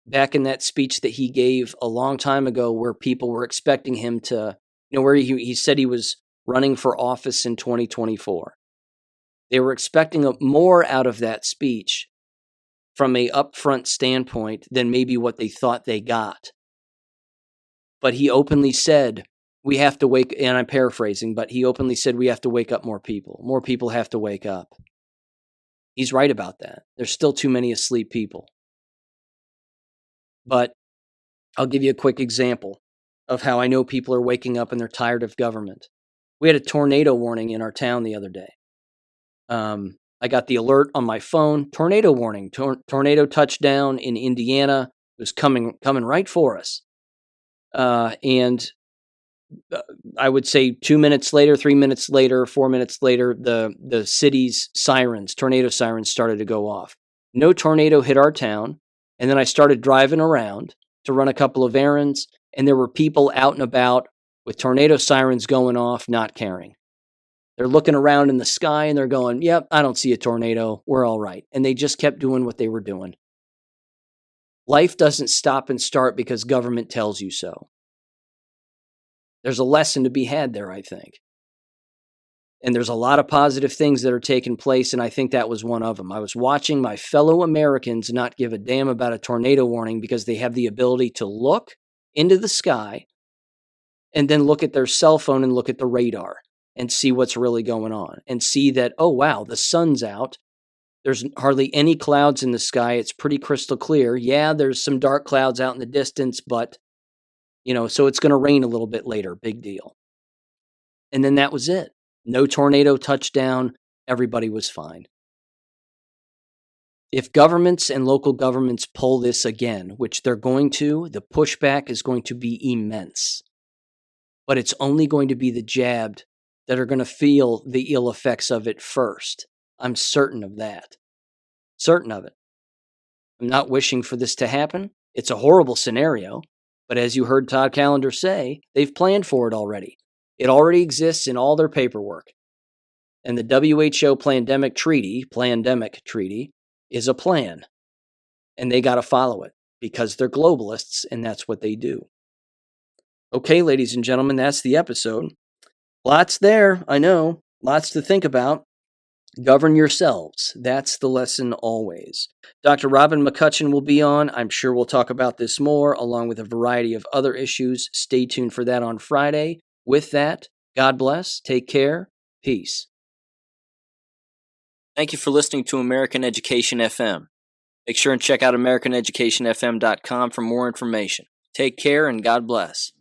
[SPEAKER 1] back in that speech that he gave a long time ago where people were expecting him to, where he said he was running for office in 2024. They were expecting more out of that speech from a upfront standpoint than maybe what they thought they got. But he openly said, we have to wake, and I'm paraphrasing, but he openly said we have to wake up more people. More people have to wake up. He's right about that. There's still too many asleep people. But I'll give you a quick example of how I know people are waking up and they're tired of government. We had a tornado warning in our town the other day. I got the alert on my phone, tornado warning, tornado touchdown in Indiana. It was coming right for us. And I would say 2 minutes later, 3 minutes later, 4 minutes later, the city's tornado sirens started to go off. No tornado hit our town. And then I started driving around to run a couple of errands, and there were people out and about with tornado sirens going off, not caring. They're looking around in the sky and they're going, yep, I don't see a tornado. We're all right. And they just kept doing what they were doing. Life doesn't stop and start because government tells you so. There's a lesson to be had there, I think. And there's a lot of positive things that are taking place, and I think that was one of them. I was watching my fellow Americans not give a damn about a tornado warning because they have the ability to look into the sky and then look at their cell phone and look at the radar and see what's really going on and see that, oh, wow, the sun's out. There's hardly any clouds in the sky. It's pretty crystal clear. Yeah, there's some dark clouds out in the distance, but, so it's going to rain a little bit later. Big deal. And then that was it. No tornado touchdown. Everybody was fine. If governments and local governments pull this again, which they're going to, the pushback is going to be immense. But it's only going to be the jabbed that are going to feel the ill effects of it first. I'm certain of that. Certain of it. I'm not wishing for this to happen. It's a horrible scenario. But as you heard Todd Callender say, they've planned for it already. It already exists in all their paperwork. And the WHO Plandemic Treaty is a plan. And they got to follow it because they're globalists and that's what they do. Okay, ladies and gentlemen, that's the episode. Lots there, I know. Lots to think about. Govern yourselves. That's the lesson always. Dr. Robin McCutcheon will be on. I'm sure we'll talk about this more, along with a variety of other issues. Stay tuned for that on Friday. With that, God bless. Take care. Peace. Thank you for listening to American Education FM. Make sure and check out AmericanEducationFM.com for more information. Take care and God bless.